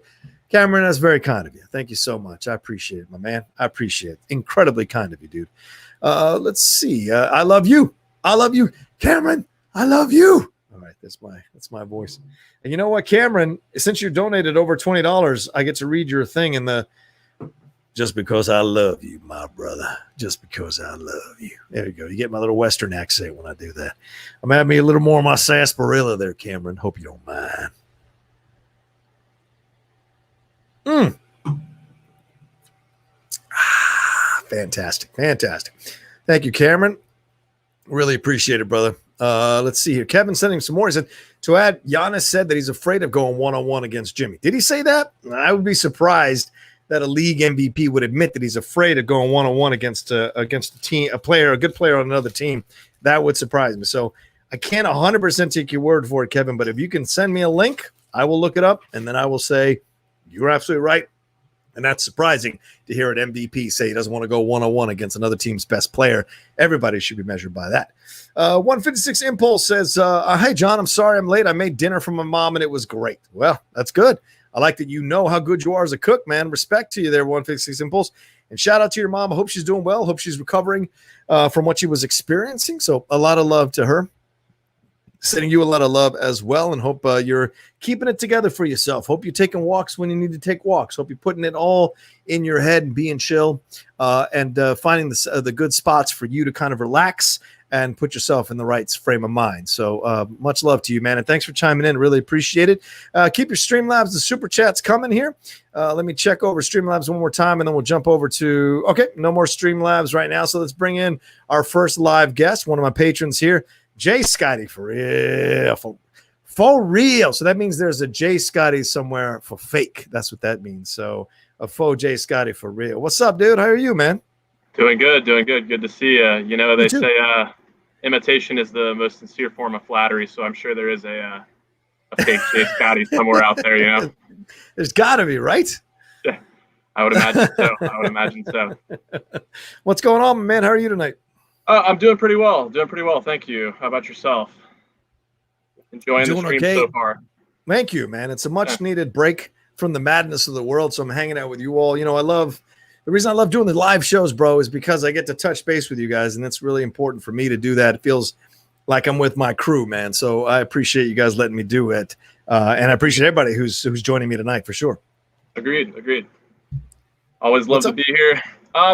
Cameron, that's very kind of you. Thank you so much. I appreciate it, my man. I appreciate it. Incredibly kind of you, dude. Let's see. I love you. I love you. Cameron, I love you. All right, that's my voice. And you know what, Cameron, since you donated over $20, I get to read your thing in the just because I love you, my brother. Just because I love you. There you go. You get my little Western accent when I do that. I'm having me a little more of my sarsaparilla there, Cameron. Hope you don't mind. Fantastic. Thank you, Cameron. Really appreciate it, brother. Let's see here. Kevin sending some more. He said, to add, Giannis said that he's afraid of going one-on-one against Jimmy. Did he say that? I would be surprised that a league MVP would admit that he's afraid of going one-on-one against a team, a good player on another team. That would surprise me. So I can't 100% take your word for it, Kevin, but if you can send me a link, I will look it up, and then I will say, you're absolutely right. And that's surprising to hear an MVP say he doesn't want to go one-on-one against another team's best player. Everybody should be measured by that. 156 Impulse says, hey, John, I'm sorry I'm late. I made dinner for my mom, and it was great. Well, that's good. I like that you know how good you are as a cook, man. Respect to you there, 156 Impulse. And shout out to your mom. I hope she's doing well. Hope she's recovering from what she was experiencing. So a lot of love to her. Sending you a lot of love as well, and hope you're keeping it together for yourself. Hope you're taking walks when you need to take walks. Hope you're putting it all in your head and being chill and finding the good spots for you to kind of relax and put yourself in the right frame of mind. So much love to you, man, and thanks for chiming in. Really appreciate it. Keep your Streamlabs, the Super Chats coming here. Let me check over Streamlabs one more time, and then we'll jump over to, okay, no more Streamlabs right now. So let's bring in our first live guest, one of my patrons here, Jay Scotty, for real. For real. So that means there's a Jay Scotty somewhere for fake. That's what that means. So a faux Jay Scotty for real. What's up, dude? How are you, man? Doing good. Good to see you. You know, they say imitation is the most sincere form of flattery, so I'm sure there is a fake Jay Scotty somewhere out there, you know? There's got to be, right? Yeah, I would imagine so. What's going on, man? How are you tonight? I'm doing pretty well. Thank you. How about yourself? Enjoying the stream so far. Thank you, man. It's a much needed break from the madness of the world. So I'm hanging out with you all. You know, the reason I love doing the live shows, bro, is because I get to touch base with you guys. And it's really important for me to do that. It feels like I'm with my crew, man. So I appreciate you guys letting me do it. And I appreciate everybody who's joining me tonight for sure. Agreed. Always love to be here.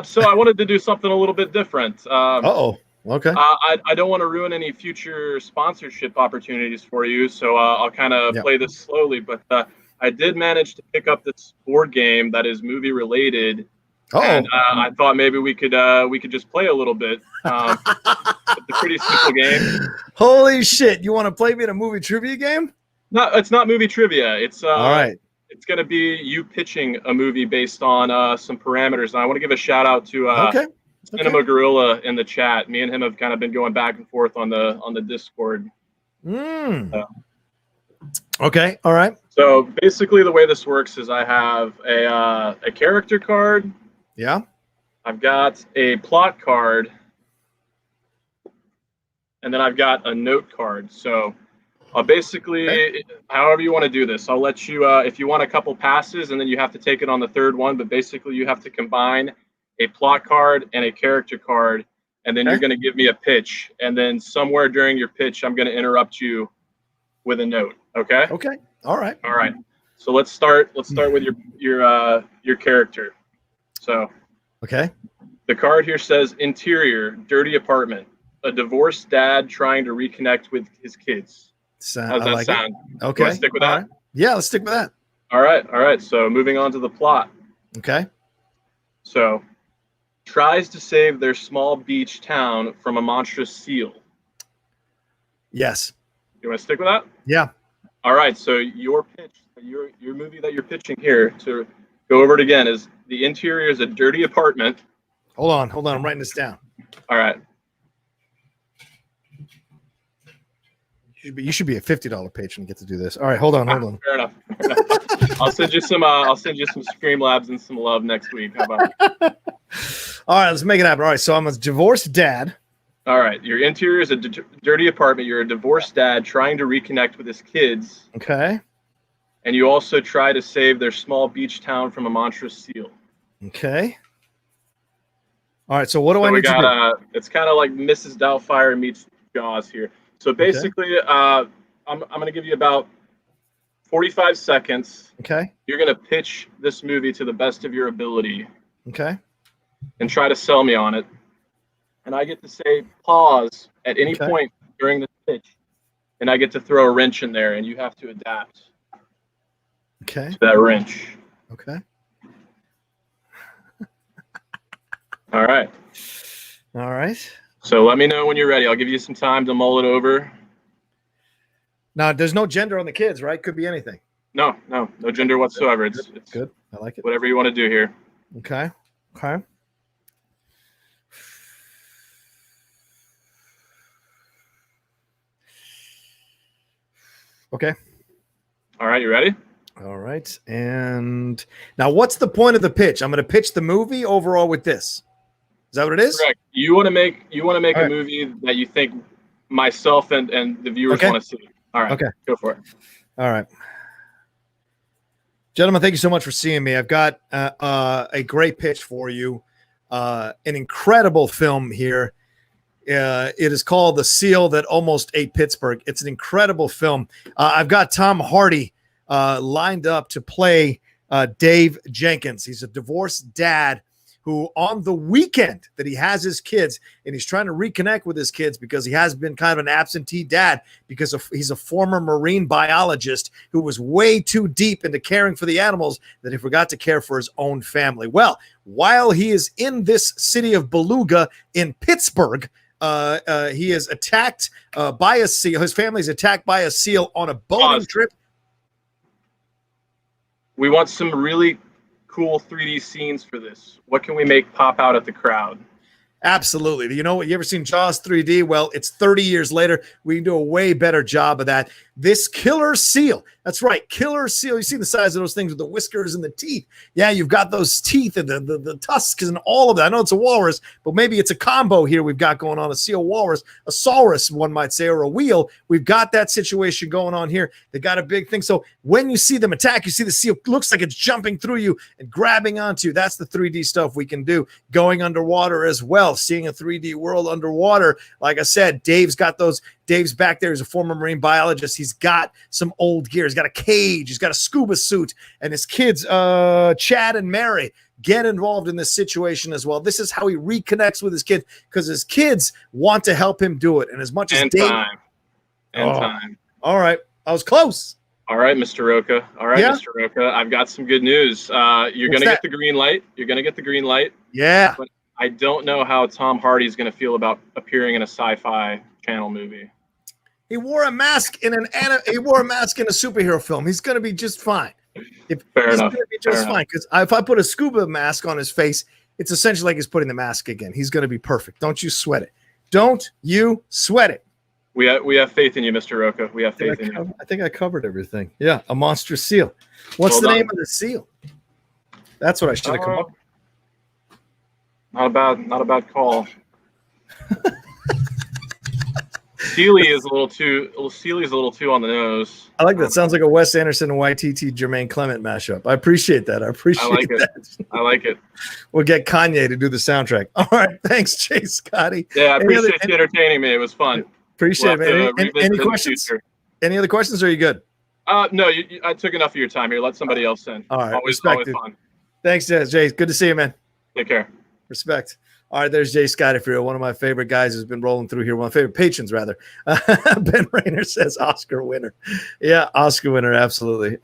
So I wanted to do something a little bit different. Okay. I don't want to ruin any future sponsorship opportunities for you, so I'll kind of play this slowly. But I did manage to pick up this board game that is movie related, and I thought maybe we could just play a little bit. It's a pretty simple game. Holy shit! You want to play me in a movie trivia game? No, it's not movie trivia. It's all right. It's going to be you pitching a movie based on some parameters. And I want to give a shout out to Cinema Gorilla in the chat. Me and him have kind of been going back and forth on the Discord. Okay. All right. So basically the way this works is I have a character card. Yeah. I've got a plot card. And then I've got a note card. So basically, however you want to do this, I'll let you, if you want a couple passes, and then you have to take it on the third one, but basically you have to combine a plot card and a character card, and then you're going to give me a pitch, and then somewhere during your pitch, I'm going to interrupt you with a note, okay? Okay, all right. So let's start with your character. So, okay. The card here says, interior, dirty apartment, a divorced dad trying to reconnect with his kids. How's that sound? Okay. You want to stick with that? Right. Yeah, let's stick with that. All right. So moving on to the plot. Okay. So tries to save their small beach town from a monstrous seal. Yes. You want to stick with that? Yeah. All right. So your pitch, your movie that you're pitching here, to go over it again, is the interior is a dirty apartment. Hold on. I'm writing this down. All right. You should be a $50 patron to get to do this. All right, hold on. Fair enough. I'll send you some Streamlabs and some love next week. How about it? All right, let's make it happen. All right, so I'm a divorced dad. All right, your interior is a dirty apartment. You're a divorced dad trying to reconnect with his kids. Okay. And you also try to save their small beach town from a monstrous seal. Okay. All right, so what do I need to do? It's kind of like Mrs. Doubtfire meets Jaws here. So basically, I'm going to give you about 45 seconds. Okay. You're going to pitch this movie to the best of your ability. Okay. And try to sell me on it. And I get to say pause at any point during the pitch. And I get to throw a wrench in there, and you have to adapt to that wrench. Okay. All right. So let me know when you're ready. I'll give you some time to mull it over. Now, there's no gender on the kids, right? Could be anything. No gender whatsoever. It's good. I like it. Whatever you want to do here. Okay. Okay. All right, you ready? All right. And now what's the point of the pitch? I'm going to pitch the movie overall with this. Is that what it is? Correct. You want to make a movie that you think myself and the viewers want to see. All right. Okay. Go for it. All right. Gentlemen, thank you so much for seeing me. I've got a great pitch for you. An incredible film here. It is called The Seal That Almost Ate Pittsburgh. It's an incredible film. I've got Tom Hardy lined up to play Dave Jenkins. He's a divorced dad who on the weekend that he has his kids and he's trying to reconnect with his kids because he has been kind of an absentee dad because he's a former marine biologist who was way too deep into caring for the animals that he forgot to care for his own family. Well, while he is in this city of Beluga in Pittsburgh, he is attacked by a seal. His family is attacked by a seal on a boating trip. We want some really cool 3D scenes for this. What can we make pop out at the crowd? Absolutely. You know what? You ever seen Jaws 3D? Well, it's 30 years later. We can do a way better job of that. This killer seal. That's right. Killer seal. You see the size of those things with the whiskers and the teeth. Yeah, you've got those teeth and the tusks and all of that. I know it's a walrus, but maybe it's a combo here we've got going on. A seal walrus, a saurus, one might say, or a wheel. We've got that situation going on here. They got a big thing. So when you see them attack, you see the seal looks like it's jumping through you and grabbing onto you. That's the 3D stuff we can do. Going underwater as well. Seeing a 3D world underwater. Like I said, Dave's got those. Dave's back there. He's a former marine biologist. He's got some old gear. He's got a cage. He's got a scuba suit. And his kids, Chad and Mary, get involved in this situation as well. This is how he reconnects with his kids because his kids want to help him do it. And as much as Dave. Time. All right. I was close. All right, Mr. Rocha. Mr. Rocha. I've got some good news. You're going to get the green light. Yeah. But I don't know how Tom Hardy is going to feel about appearing in a sci-fi channel movie. He wore a mask in a superhero film. He's going to be just fine. Fair enough. Going to be just fine because if I put a scuba mask on his face, it's essentially like he's putting the mask again. He's going to be perfect. Don't you sweat it. Don't you sweat it. We have faith in you, Mr. Rocha. We have faith in you. I think I covered everything. Yeah, a monster seal. What's the name of the seal? That's what I should have come up with. Not a bad call. Sealy is a little too on the nose. I like that. Sounds like a Wes Anderson and YTT Jermaine Clement mashup. I appreciate that. I like it. We'll get Kanye to do the soundtrack. All right. Thanks, Jay Scotty. Yeah, I appreciate you entertaining me. It was fun. Appreciate it, man. Any questions? Any other questions, or are you good? No, I took enough of your time here. Let somebody else in. All right. Always fun. Thanks, Jay. Good to see you, man. Take care. Respect. All right, there's Jay Scotty for you, one of my favorite guys who's been rolling through here. One of my favorite patrons, rather. Ben Rayner says Oscar winner. Yeah, Oscar winner. Absolutely.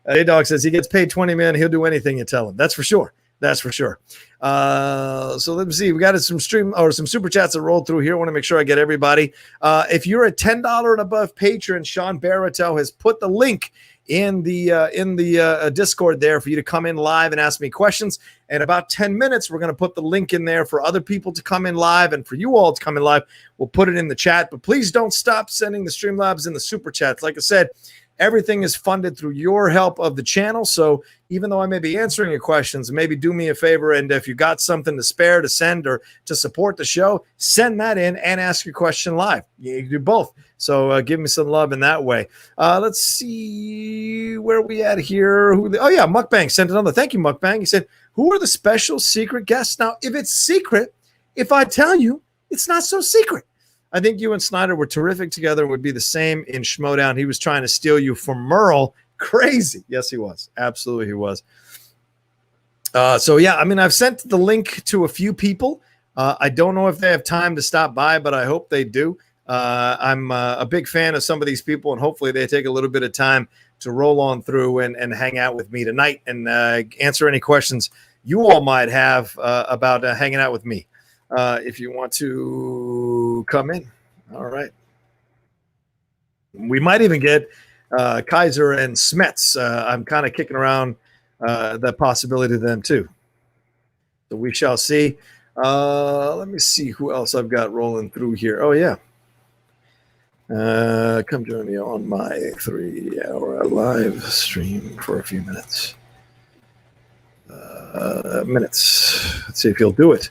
A-Dog says he gets paid $20 million. He'll do anything you tell him. That's for sure. So let me see. We got some super chats that rolled through here. I want to make sure I get everybody. If you're a $10 and above patron, Sean Baratow has put the link in the Discord there for you to come in live and ask me questions. In about 10 minutes, we're going to put the link in there for other people to come in live and for you all to come in live. We'll put it in the chat, but please don't stop sending the Streamlabs in the super chats. Like I said, everything is funded through your help of the channel. So even though I may be answering your questions, maybe do me a favor. And if you got something to spare to send or to support the show, send that in and ask your question live. You can do both. So give me some love in that way. Let's see where we at here. Mukbang sent another. Thank you, Mukbang. He said, who are the special secret guests? Now, if it's secret, if I tell you, it's not so secret. I think you and Snyder were terrific together. Would be the same in Schmodown. He was trying to steal you from Merle. Crazy. Yes, he was. Absolutely, he was. I've sent the link to a few people. I don't know if they have time to stop by, but I hope they do. I'm a big fan of some of these people, and hopefully they take a little bit of time to roll on through and hang out with me tonight and answer any questions you all might have about hanging out with me. if you want to come in. All right. We might even get Kaiser and Smets. I'm kind of kicking around that possibility to them too. So we shall see. Let me see who else I've got rolling through here. Oh, yeah. Come join me on my 3-hour live stream for a few minutes. Let's see if he'll do it.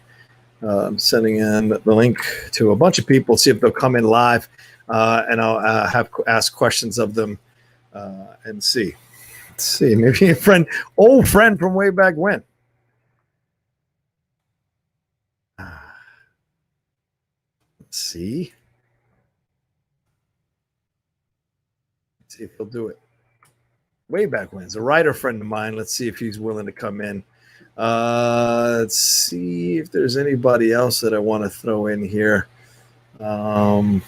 I'm sending in the link to a bunch of people, see if they'll come in live, and I'll ask questions of them and see. Let's see, maybe a old friend from way back when. Let's see. Let's see if he'll do it. Way back when. It's a writer friend of mine. Let's see if he's willing to come in. Let's see if there's anybody else that I want to throw in here who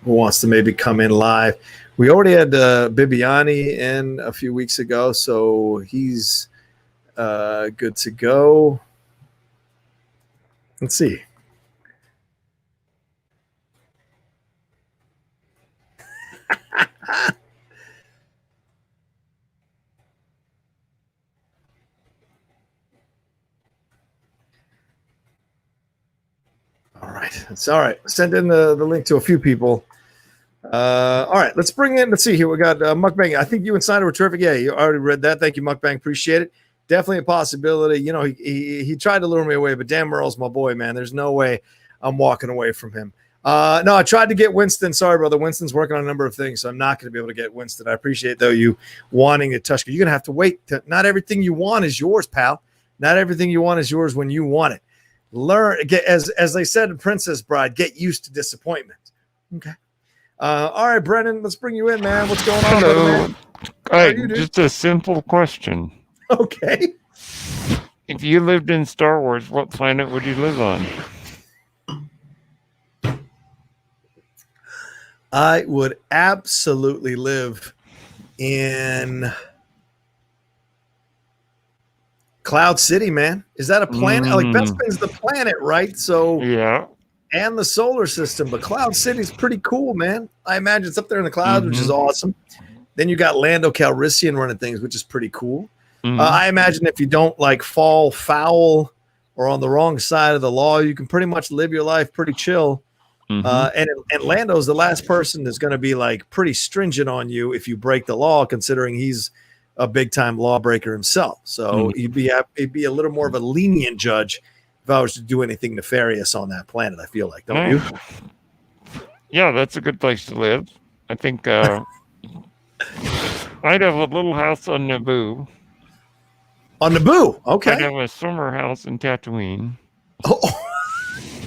wants to maybe come in live. We already had Bibiani in a few weeks ago, so he's good to go. Let's see. All right. It's all right. Send in the link to a few people. All right. Let's bring in. Let's see here. We got Mukbang. I think you and Snyder were terrific. Yeah, you already read that. Thank you, Mukbang. Appreciate it. Definitely a possibility. You know, he tried to lure me away, but Dan Merle's my boy, man. There's no way I'm walking away from him. No, I tried to get Winston. Sorry, brother. Winston's working on a number of things, so I'm not going to be able to get Winston. I appreciate, though, you wanting to touch. You're going to have to wait. Not everything you want is yours, pal. Not everything you want is yours when you want it. Learn, as they said in Princess Bride, get used to disappointment. Okay. All right, Brennan, let's bring you in, man. What's going on? Hello. Man? All right, just a simple question. Okay. If you lived in Star Wars, what planet would you live on? I would absolutely live in Cloud City, man. Is that a planet? Like Bespin's the planet, right? So yeah, and the solar system, but Cloud City's pretty cool, man. I imagine it's up there in the clouds, which is awesome. Then you got Lando Calrissian running things, which is pretty cool. I imagine if you don't like fall foul or on the wrong side of the law, you can pretty much live your life pretty chill. And Lando's the last person that's going to be like pretty stringent on you if you break the law, considering he's a big time lawbreaker himself. So he'd be a little more of a lenient judge if I was to do anything nefarious on that planet. I feel like, don't you? Yeah, that's a good place to live. I think I'd have a little house on Naboo. On Naboo, okay. I'd have a summer house in Tatooine. Oh,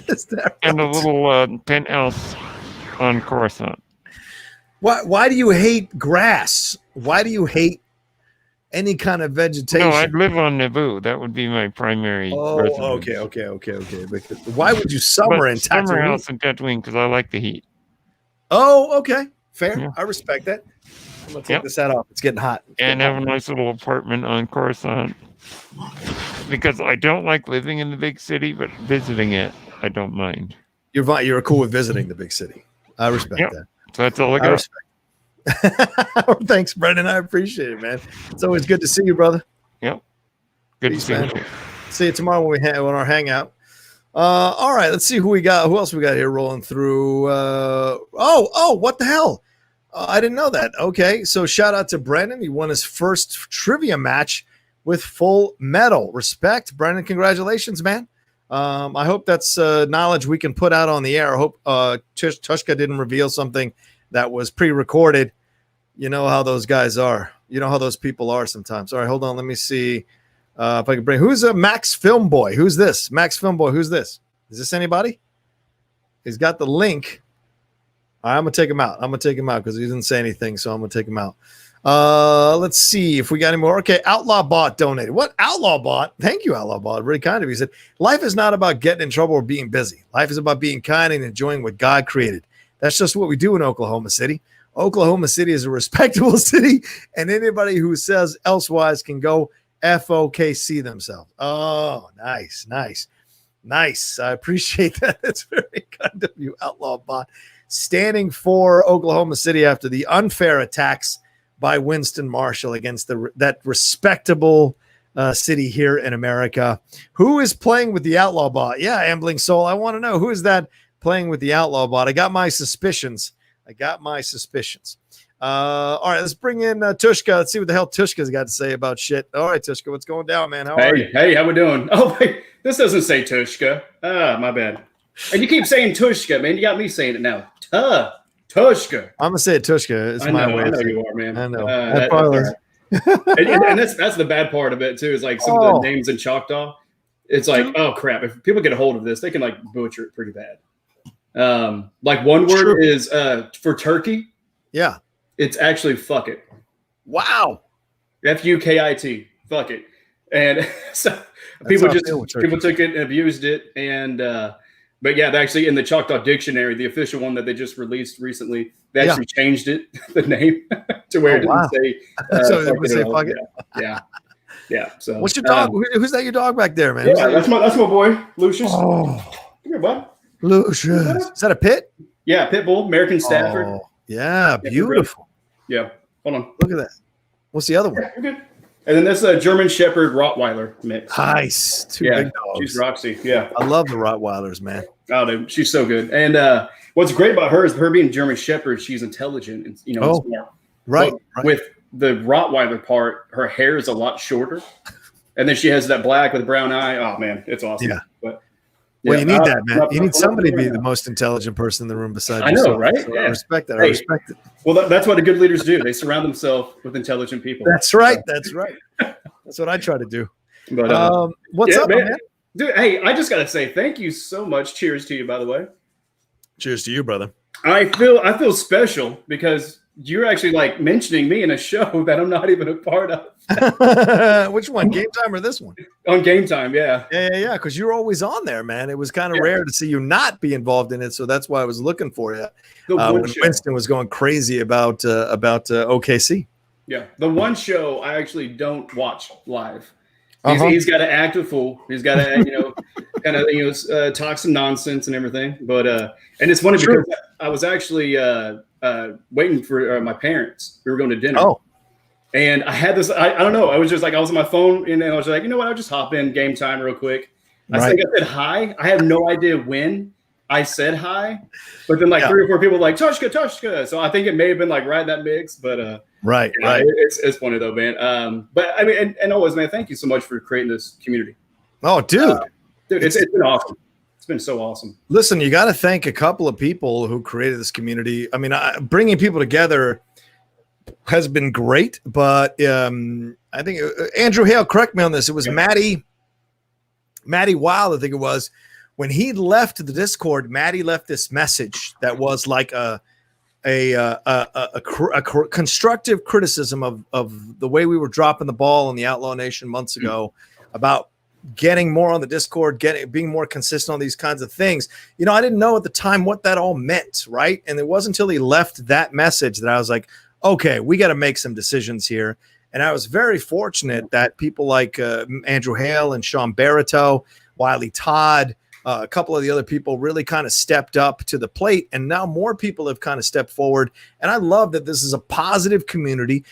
is that right? And a little penthouse on Coruscant. Why do you hate grass? Why do you hate any kind of vegetation? No, I'd live on Naboo. That would be my primary residence. Okay. Because why would you summer in Tatooine? Summer house in Tatooine because I like the heat. Oh, okay. Fair. Yeah. I respect that. I'm going to take this hat off. It's getting hot. And have a nice little apartment on Coruscant. Because I don't like living in the big city, but visiting it, I don't mind. You're cool with visiting the big city. I respect that. So that's all I got. Thanks, Brendan. I appreciate it, man. It's always good to see you, brother. Yep. Good to see you. See you tomorrow when we on our hangout. All right, let's see who we got. Who else we got here rolling through? What the hell? I didn't know that. Okay, so shout out to Brendan. He won his first trivia match with Full Metal. Respect, Brendan. Congratulations, man. I hope that's knowledge we can put out on the air. I hope Tushka didn't reveal something that was pre-recorded. You know how those guys are. You know how those people are sometimes. All right, hold on. Let me see if I can bring. Who's a Max Film Boy? Who's this? Max Film Boy. Who's this? Is this anybody? He's got the link. All right, I'm going to take him out. Because he didn't say anything, so I'm going to take him out. Let's see if we got any more. Okay, Outlaw Bot donated. What? Outlaw Bot? Thank you, Outlaw Bot. Really kind of you. He said, life is not about getting in trouble or being busy. Life is about being kind and enjoying what God created. That's just what we do in Oklahoma City. Oklahoma City is a respectable city, and anybody who says elsewise can go FOKC themselves. Oh, nice. Nice. I appreciate that. It's very kind of you, Outlaw Bot. Standing for Oklahoma City after the unfair attacks by Winston Marshall against that respectable city here in America. Who is playing with the Outlaw Bot? Yeah, Ambling Soul. I want to know, who is that playing with the Outlaw Bot? I got my suspicions. All right, let's bring in Tushka. Let's see what the hell Tushka's got to say about shit. All right, Tushka, what's going down, man? How are you? Hey, how we doing? Oh, wait, this doesn't say Tushka. My bad. And you keep saying Tushka, man. You got me saying it now. Tushka. I'm gonna say it, Tushka. It's my way. I know you are, man. I know. That's all right. and that's the bad part of it too. Is like some of the names in Choctaw. It's like, oh crap! If people get a hold of this, they can like butcher it pretty bad. Like one word is for turkey. Yeah. It's actually fuck it. Wow. F-U-K-I-T. Fuck it. And so people took it and abused it. And but yeah, actually in the Choctaw Dictionary, the official one that they just released recently, they actually changed it, the name, to where it didn't say so it would say fuck it. Yeah. So what's your dog? Who's that your dog back there, man? Yeah, that's my boy, Lucius. Oh. Come here, bud. Lucius. Is that a pit? Yeah, pit bull, American Stafford. Oh, yeah, beautiful. Yeah. Hold on. Look at that. What's the other one? Yeah, you're good. And then that's a German Shepherd Rottweiler mix. Nice. Two big dogs. She's Roxy. Yeah. I love the Rottweilers, man. Oh, dude, she's so good. And what's great about her is her being German Shepherd, she's intelligent and smart. Right. With the Rottweiler part, her hair is a lot shorter. And then she has that black with brown eye. Oh man, it's awesome. Yeah. But well, you need that, man. You need somebody to be the most intelligent person in the room besides you. I know, right? So I respect that. I respect it. Well, that's what the good leaders do. They surround themselves with intelligent people. That's right. That's right. That's what I try to do. But what's up, man? Dude, hey, I just got to say thank you so much. Cheers to you, by the way. Cheers to you, brother. I feel special because you're actually like mentioning me in a show that I'm not even a part of. Which one? Game Time or this one? On Game Time, yeah. Yeah. Because you're always on there, man. It was kind of rare to see you not be involved in it, so that's why I was looking for you. When Winston was going crazy about OKC. Yeah, the one show I actually don't watch live. He's got to act a fool. He's got to, kind of, talk some nonsense and everything. But and it's funny because I was actually waiting for my parents. We were going to dinner. Oh. And I had this, I don't know. I was just like, I was on my phone and I was like, you know what? I'll just hop in Game Time real quick. I think I said hi. I have no idea when I said hi, but then 3 or 4 people were like, Toshka. So I think it may have been like right in that mix, but right. It's funny though, man. But I mean, and always, man, thank you so much for creating this community. Oh, dude, it's been awesome. It's been so awesome. Listen, you got to thank a couple of people who created this community. I mean, bringing people together has been great, but I think Andrew Hale, correct me on this. It was Matty Wild, I think it was. When he left the Discord, Matty left this message that was like a constructive criticism of the way we were dropping the ball in the Outlaw Nation months ago about getting more on the Discord, being more consistent on these kinds of things. I didn't know at the time what that all meant, right? And it wasn't until he left that message that I was like, okay, we got to make some decisions here. And I was very fortunate that people like Andrew Hale and Sean Barreto, Wiley Todd, a couple of the other people really kind of stepped up to the plate, and now more people have kind of stepped forward. And I love that this is a positive community.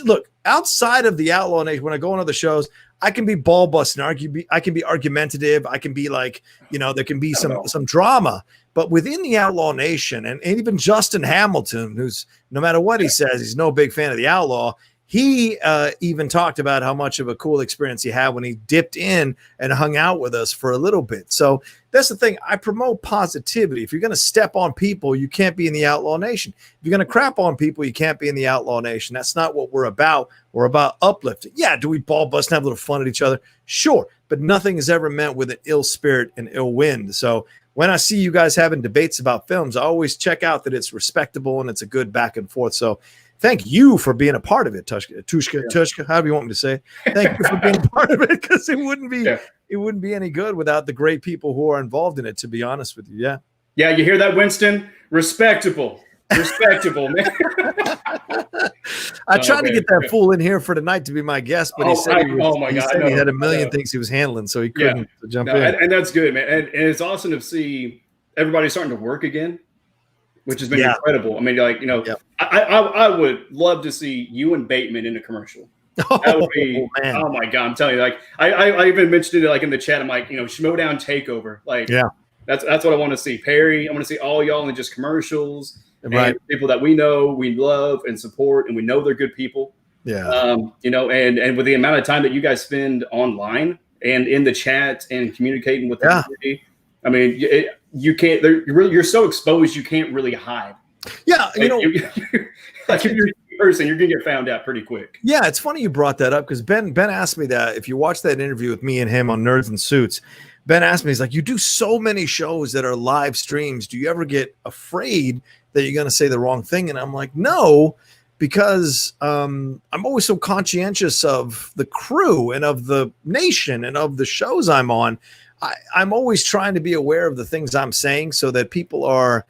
Look, outside of the Outlaw Nation, when I go on other shows, I can be ball busting, I can be argumentative, I can be like, there can be some drama. But within the Outlaw Nation, and even Justin Hamilton, who's no matter what he says, he's no big fan of the Outlaw. He even talked about how much of a cool experience he had when he dipped in and hung out with us for a little bit. So that's the thing. I promote positivity. If you're going to step on people, you can't be in the Outlaw Nation. If you're going to crap on people, you can't be in the Outlaw Nation. That's not what we're about. We're about uplifting. Yeah, do we ball bust and have a little fun at each other? Sure, but nothing is ever meant with an ill spirit and ill wind. So when I see you guys having debates about films, I always check out that it's respectable and it's a good back and forth. So thank you for being a part of it, Tushka, however you want me to say. Thank you for being a part of it, because it wouldn't be any good without the great people who are involved in it, to be honest with you. Yeah. Yeah, you hear that, Winston? Respectable, man. I tried to get that fool in here for tonight to be my guest, but he said he had a million things he was handling, so he couldn't jump in. And that's good, man. And it's awesome to see everybody starting to work again, which has been incredible. I mean, like, you know, I would love to see you and Bateman in a commercial. That would be, oh my God, I'm telling you, like, I even mentioned it like in the chat. I'm like, you know, Schmodown Takeover. Like, that's what I want to see. Perry, I want to see all y'all in just commercials. And people that we know, we love and support, and we know they're good people. Yeah. You know, and with the amount of time that you guys spend online and in the chat and communicating with the community, I mean, you can't. You're so exposed, you can't really hide. Yeah, you know, like if you're a person, you're gonna get found out pretty quick. Yeah, it's funny you brought that up because Ben asked me that. If you watch that interview with me and him on Nerds and Suits, Ben asked me, he's like, you do so many shows that are live streams. Do you ever get afraid that you're going to say the wrong thing? And I'm like, no, because I'm always so conscientious of the crew and of the nation and of the shows I'm on. I'm always trying to be aware of the things I'm saying so that people are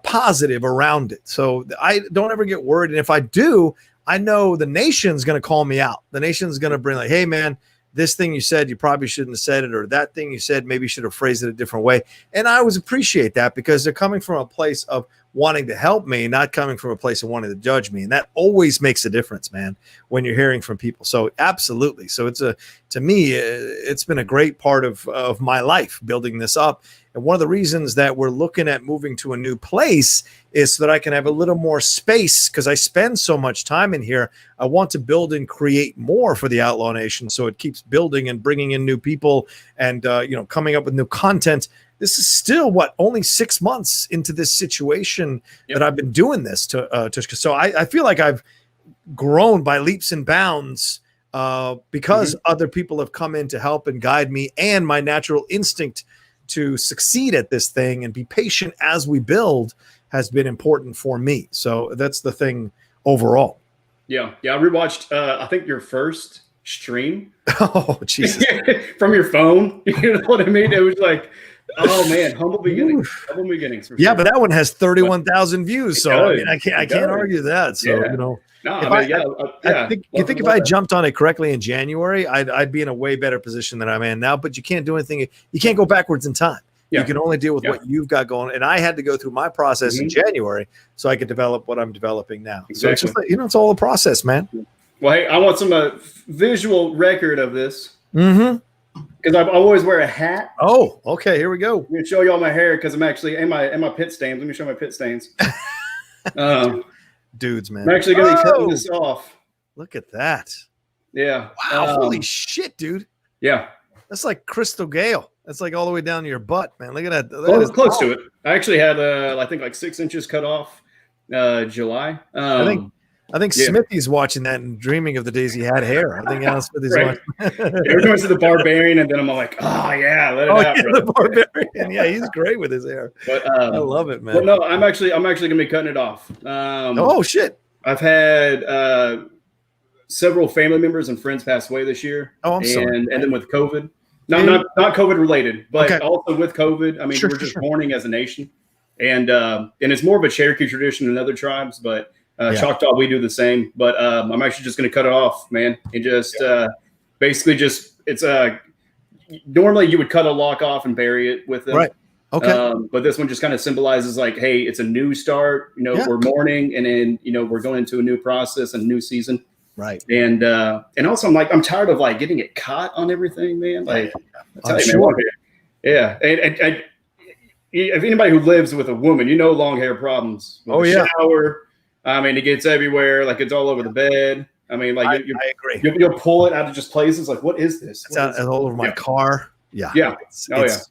positive around it. So I don't ever get worried. And if I do, I know the nation's going to call me out. The nation's going to bring like, hey, man, this thing you said, you probably shouldn't have said it, or that thing you said, maybe you should have phrased it a different way. And I always appreciate that because they're coming from a place of wanting to help me, not coming from a place of wanting to judge me. And that always makes a difference, man, when you're hearing from people. So absolutely. So to me, it's been a great part of my life building this up. And one of the reasons that we're looking at moving to a new place is so that I can have a little more space because I spend so much time in here. I want to build and create more for the Outlaw Nation. So it keeps building and bringing in new people and, coming up with new content. This is still only 6 months into this situation that I've been doing this so I feel like I've grown by leaps and bounds because other people have come in to help and guide me, and my natural instinct to succeed at this thing and be patient as we build has been important for me. So that's the thing overall. Yeah. I rewatched, I think your first stream. Oh, Jesus. From your phone. You know what I mean? It was like, oh man, humble beginnings. Humble beginnings. For sure. But that one has 31,000 views. So I mean, I can't argue that. So, you know, I think if I jumped on it correctly in January, I'd be in a way better position than I'm in now. But you can't do anything. You can't go backwards in time. Yeah. You can only deal with what you've got going. And I had to go through my process in January so I could develop what I'm developing now. Exactly. So it's just like, it's all a process, man. Well, hey, I want some visual record of this. Mm-hmm. Because I always wear a hat. Oh, okay. Here we go. I'm gonna show y'all my hair because I'm actually in my pit stains. Let me show my pit stains. Dudes, man. I'm actually gonna be cutting this off. Look at that. Yeah. Wow. Holy shit, dude. Yeah. That's like Crystal Gale. That's like all the way down to your butt, man. Look at that. Well, close to it. I actually had I think like 6 inches cut off July. I think Smithy's watching that and dreaming of the days he had hair. I think Alan Smithy's watching. We're going to the Barbarian, and then I'm like, oh yeah, let it out. Yeah, the Barbarian. Yeah, he's great with his hair. But I love it, man. Well, no, I'm actually gonna be cutting it off. Oh shit! I've had several family members and friends pass away this year. Oh, I'm sorry. And then with COVID, not COVID related, but also with COVID. I mean, we're just mourning as a nation, and it's more of a Cherokee tradition than other tribes, but. Choctaw, we do the same, but I'm actually just going to cut it off, man, and just basically it's normally you would cut a lock off and bury it with them, right? Okay, but this one just kind of symbolizes like, hey, it's a new start. We're mourning, and then we're going into a new process and a new season, right? And also I'm tired of like getting it caught on everything, man. Like, I'm sure. Yeah, and if anybody who lives with a woman, long hair problems. With shower. I mean, it gets everywhere. Like it's all over the bed. I mean, like I agree. You'll pull it out of just places. Like, what is this? It's all over my car. Yeah. Yeah.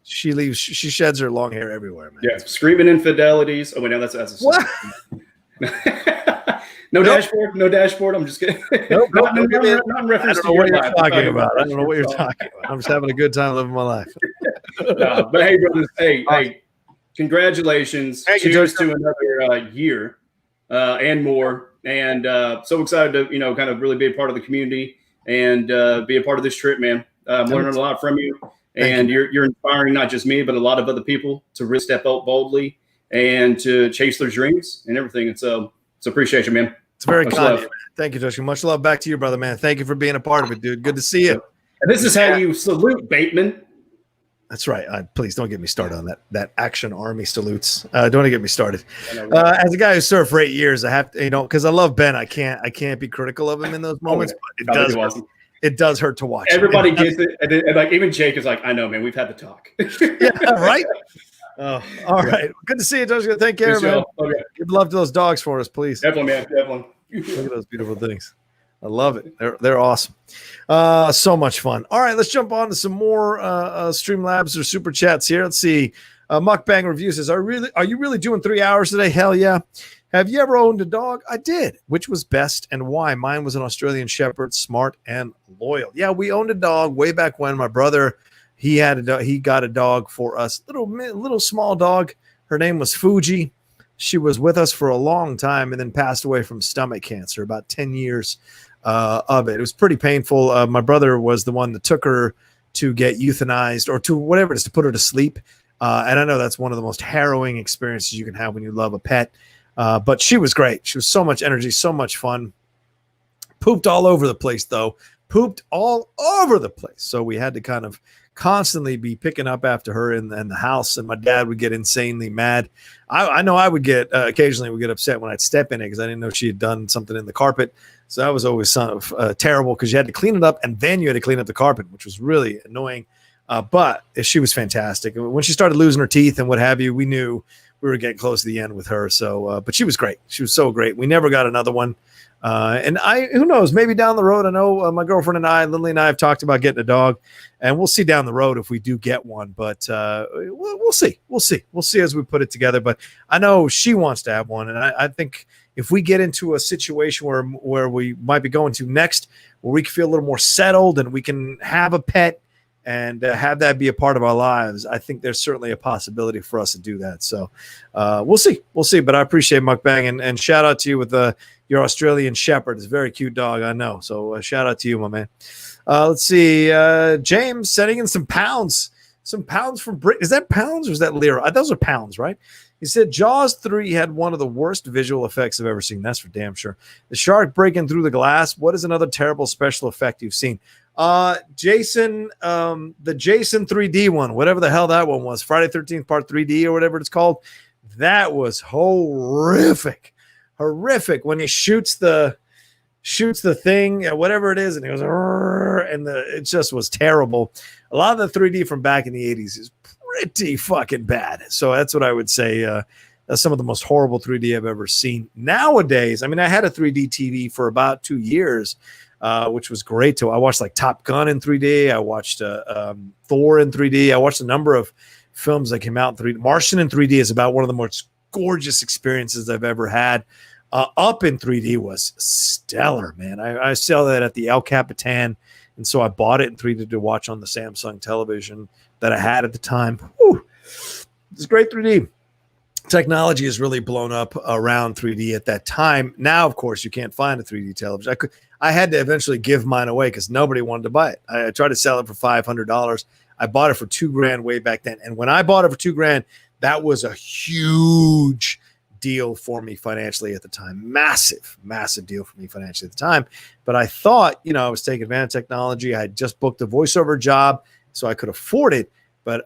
She sheds her long hair everywhere, man. Yeah. Screaming infidelities. Oh, wait, no, that's what? No dashboard. I'm just kidding. Nope. I don't know what you're talking about. I don't know what you're talking about. I'm just having a good time living my life. But hey, brothers, hey, congratulations. Cheers to another year. And more, and so excited to kind of really be a part of the community and be a part of this trip, man. I'm learning a lot from you, and you're inspiring not just me but a lot of other people to really step out boldly and to chase their dreams and everything. And so appreciate you, man. It's very Much kind love. of you, man. Thank you, Joshua. Much love back to you, brother, man. Thank you for being a part of it, dude. Good to see you. And this is how you salute, Bateman. That's right. Please don't get me started on that Action Army salutes. Don't get me started. As a guy who served for 8 years, I have to, because I love Ben. I can't be critical of him in those moments. But it does. Awesome. It does hurt to watch. Everybody gets it, and like even Jake is like, I know, man. We've had the talk. Yeah, right. All right. Good to see you, Joshua. Take care, man. Okay. Give love to those dogs for us, please. Definitely, man. Definitely. Look at those beautiful things. I love it. They're awesome. So much fun. All right, let's jump on to some more Streamlabs or super chats here. Let's see. Mukbang Review says, are you really doing 3 hours today? Hell yeah. Have you ever owned a dog? I did. Which was best and why? Mine was an Australian Shepherd, smart and loyal. Yeah, we owned a dog way back when. My brother, he got a dog for us. Little small dog. Her name was Fuji. She was with us for a long time and then passed away from stomach cancer, about 10 years of it. It was pretty painful. My brother was the one that took her to get euthanized or to whatever it is, to put her to sleep. And I know that's one of the most harrowing experiences you can have when you love a pet. But she was great. She was so much energy, so much fun. Pooped all over the place, though. Pooped all over the place. So we had to kind of constantly be picking up after her in the house, and my dad would get insanely mad. I know I would get occasionally would get upset when I'd step in it because I didn't know she had done something in the carpet. So that was always terrible because you had to clean it up and then you had to clean up the carpet, which was really annoying. But she was fantastic. When she started losing her teeth and what have you, we knew we were getting close to the end with her. So, but she was great. She was so great. We never got another one. And who knows, maybe down the road, I know my girlfriend and I, Lindley and I have talked about getting a dog, and we'll see down the road if we do get one, but we'll see as we put it together. But I know she wants to have one. And I think if we get into a situation where we might be going to next, where we can feel a little more settled and we can have a pet and have that be a part of our lives, I think there's certainly a possibility for us to do that. So we'll see. But I appreciate Mukbang and shout out to you with your Australian Shepherd. It's a very cute dog, I know. So shout out to you, my man. Let's see. James sending in some pounds from Britain. Is that pounds or is that lira? Those are pounds, right? He said Jaws 3 had one of the worst visual effects I've ever seen. That's for damn sure. The shark breaking through the glass. What is another terrible special effect you've seen? Jason, the Jason 3D one, whatever the hell that one was, Friday 13th Part 3D or whatever it's called. That was horrific when he shoots the thing, whatever it is, and he goes, and it just was terrible. A lot of the 3D from back in the 80s is pretty fucking bad. So that's what I would say. That's some of the most horrible 3D I've ever seen. Nowadays, I mean, I had a 3D TV for about 2 years, which was great. I watched like Top Gun in 3D. I watched Thor in 3D. I watched a number of films that came out in 3D. Martian in 3D is about one of the most gorgeous experiences I've ever had. Up in 3D was stellar, man. I saw that at the El Capitan, and so I bought it in 3D to watch on the Samsung television that I had at the time. Whew. It's great 3D. Technology has really blown up around 3D at that time. Now, of course, you can't find a 3D television. I had to eventually give mine away because nobody wanted to buy it. I tried to sell it for $500. I bought it for $2,000 way back then. And when I bought it for $2,000, that was a huge deal for me financially at the time. Massive deal for me financially at the time. But I thought, I was taking advantage of technology. I had just booked a voiceover job, so I could afford it. But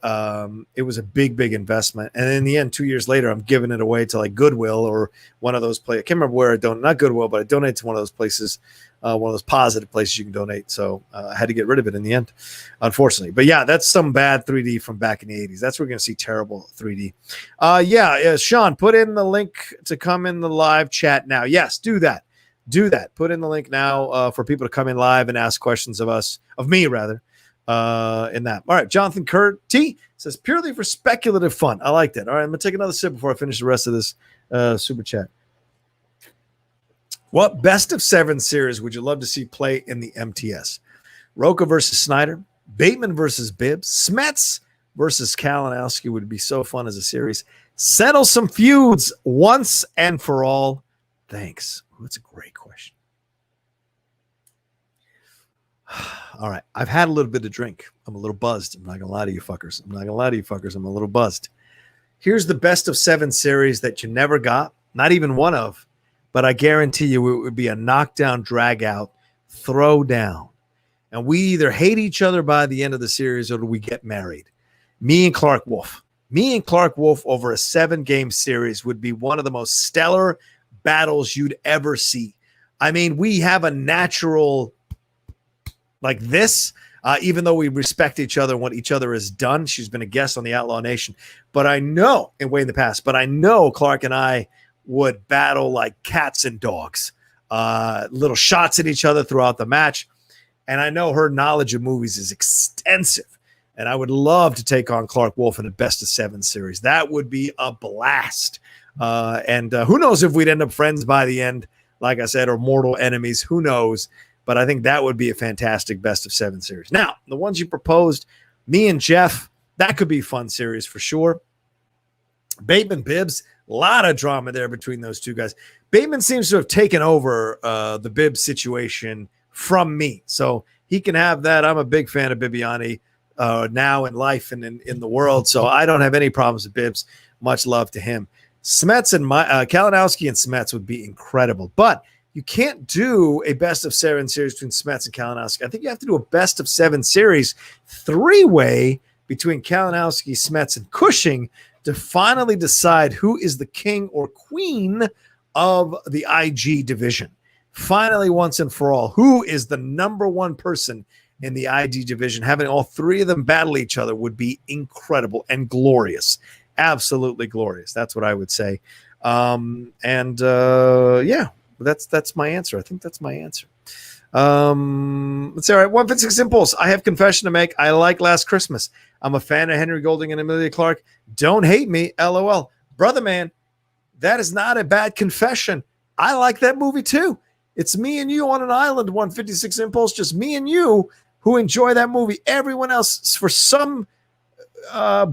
it was a big investment. And in the end, 2 years later, I'm giving it away to like Goodwill or one of those places. I can't remember where I donate, not Goodwill, but I donate to one of those places, one of those positive places you can donate. So I had to get rid of it in the end, unfortunately. But yeah, that's some bad 3D from back in the 80s. That's where we're going to see terrible 3D. Sean, put in the link to come in the live chat now. Yes, do that. Put in the link now for people to come in live and ask questions of me. In that. All right. Jonathan Kurt T says purely for speculative fun. I like that. All right. I'm going to take another sip before I finish the rest of this super chat. What best of 7 series would you love to see play in the MTS? Rocha versus Snyder, Bateman versus Bibbs, Smets versus Kalinowski would be so fun as a series. Settle some feuds once and for all. Thanks. Ooh, that's a great question. All right. I've had a little bit of drink. I'm a little buzzed. I'm not going to lie to you fuckers. I'm a little buzzed. Here's the best of 7 series that you never got. Not even one of, but I guarantee you it would be a knockdown, drag out, throw down. And we either hate each other by the end of the series or we get married. Me and Clark Wolf. Me and Clark Wolf over a 7-game series would be one of the most stellar battles you'd ever see. I mean, we have a natural like this, even though we respect each other and what each other has done. She's been a guest on the Outlaw Nation. But I know, and way in the past, but I know Clark and I would battle like cats and dogs, little shots at each other throughout the match. And I know her knowledge of movies is extensive. And I would love to take on Clark Wolf in a best-of-7 series. That would be a blast. And who knows if we'd end up friends by the end, like I said, or mortal enemies. Who knows? But I think that would be a fantastic best-of-7 series. Now, the ones you proposed, me and Jeff, that could be a fun series for sure. Bateman Bibbs, a lot of drama there between those two guys. Bateman seems to have taken over the Bibbs situation from me. So he can have that. I'm a big fan of Bibiani now in life and in the world. So I don't have any problems with Bibbs. Much love to him. Smets and Kalinowski and Smets would be incredible. But you can't do a best-of-7 series between Smets and Kalinowski. I think you have to do a best-of-7 series 3-way between Kalinowski, Smets, and Cushing to finally decide who is the king or queen of the IG division. Finally, once and for all, who is the number one person in the IG division? Having all 3 of them battle each other would be incredible and glorious. Absolutely glorious. That's what I would say. Yeah, that's my answer. I think that's my answer. Let's say, all right, 156 Impulse. I have confession to make. I like Last Christmas. I'm a fan of Henry Golding and Emilia Clarke. Don't hate me, LOL. Brother man, that is not a bad confession. I like that movie too. It's me and you on an island, 156 Impulse, just me and you who enjoy that movie. Everyone else, for some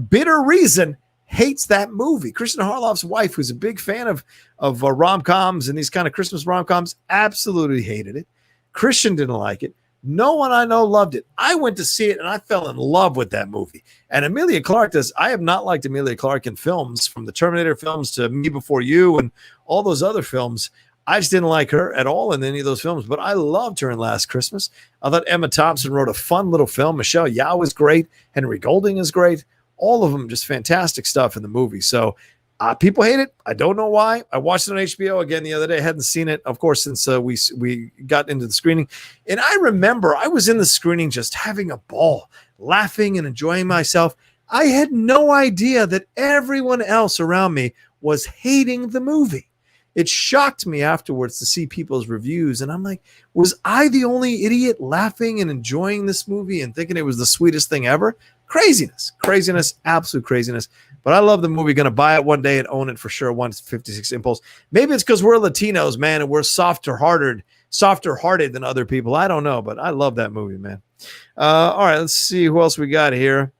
bitter reason, hates that movie. Christian Harloff's wife, who's a big fan of rom-coms and these kind of Christmas rom-coms, absolutely hated it. Christian didn't like it. No one I know loved it. I went to see it, and I fell in love with that movie. And Emilia Clarke does. I have not liked Emilia Clarke in films, from the Terminator films to Me Before You and all those other films. I just didn't like her at all in any of those films, but I loved her in Last Christmas. I thought Emma Thompson wrote a fun little film. Michelle Yeoh is great. Henry Golding is great. All of them just fantastic stuff in the movie. So people hate it. I don't know why. I watched it on HBO again the other day. I hadn't seen it, of course, since we got into the screening. And I remember I was in the screening just having a ball, laughing and enjoying myself. I had no idea that everyone else around me was hating the movie. It shocked me afterwards to see people's reviews. And I'm like, was I the only idiot laughing and enjoying this movie and thinking it was the sweetest thing ever? Craziness, absolute craziness. But I love the movie. Going to buy it one day and own it for sure. 156 Impulse. Maybe it's because we're Latinos, man, and we're softer hearted than other people. I don't know, but I love that movie, man. All right, let's see who else we got here.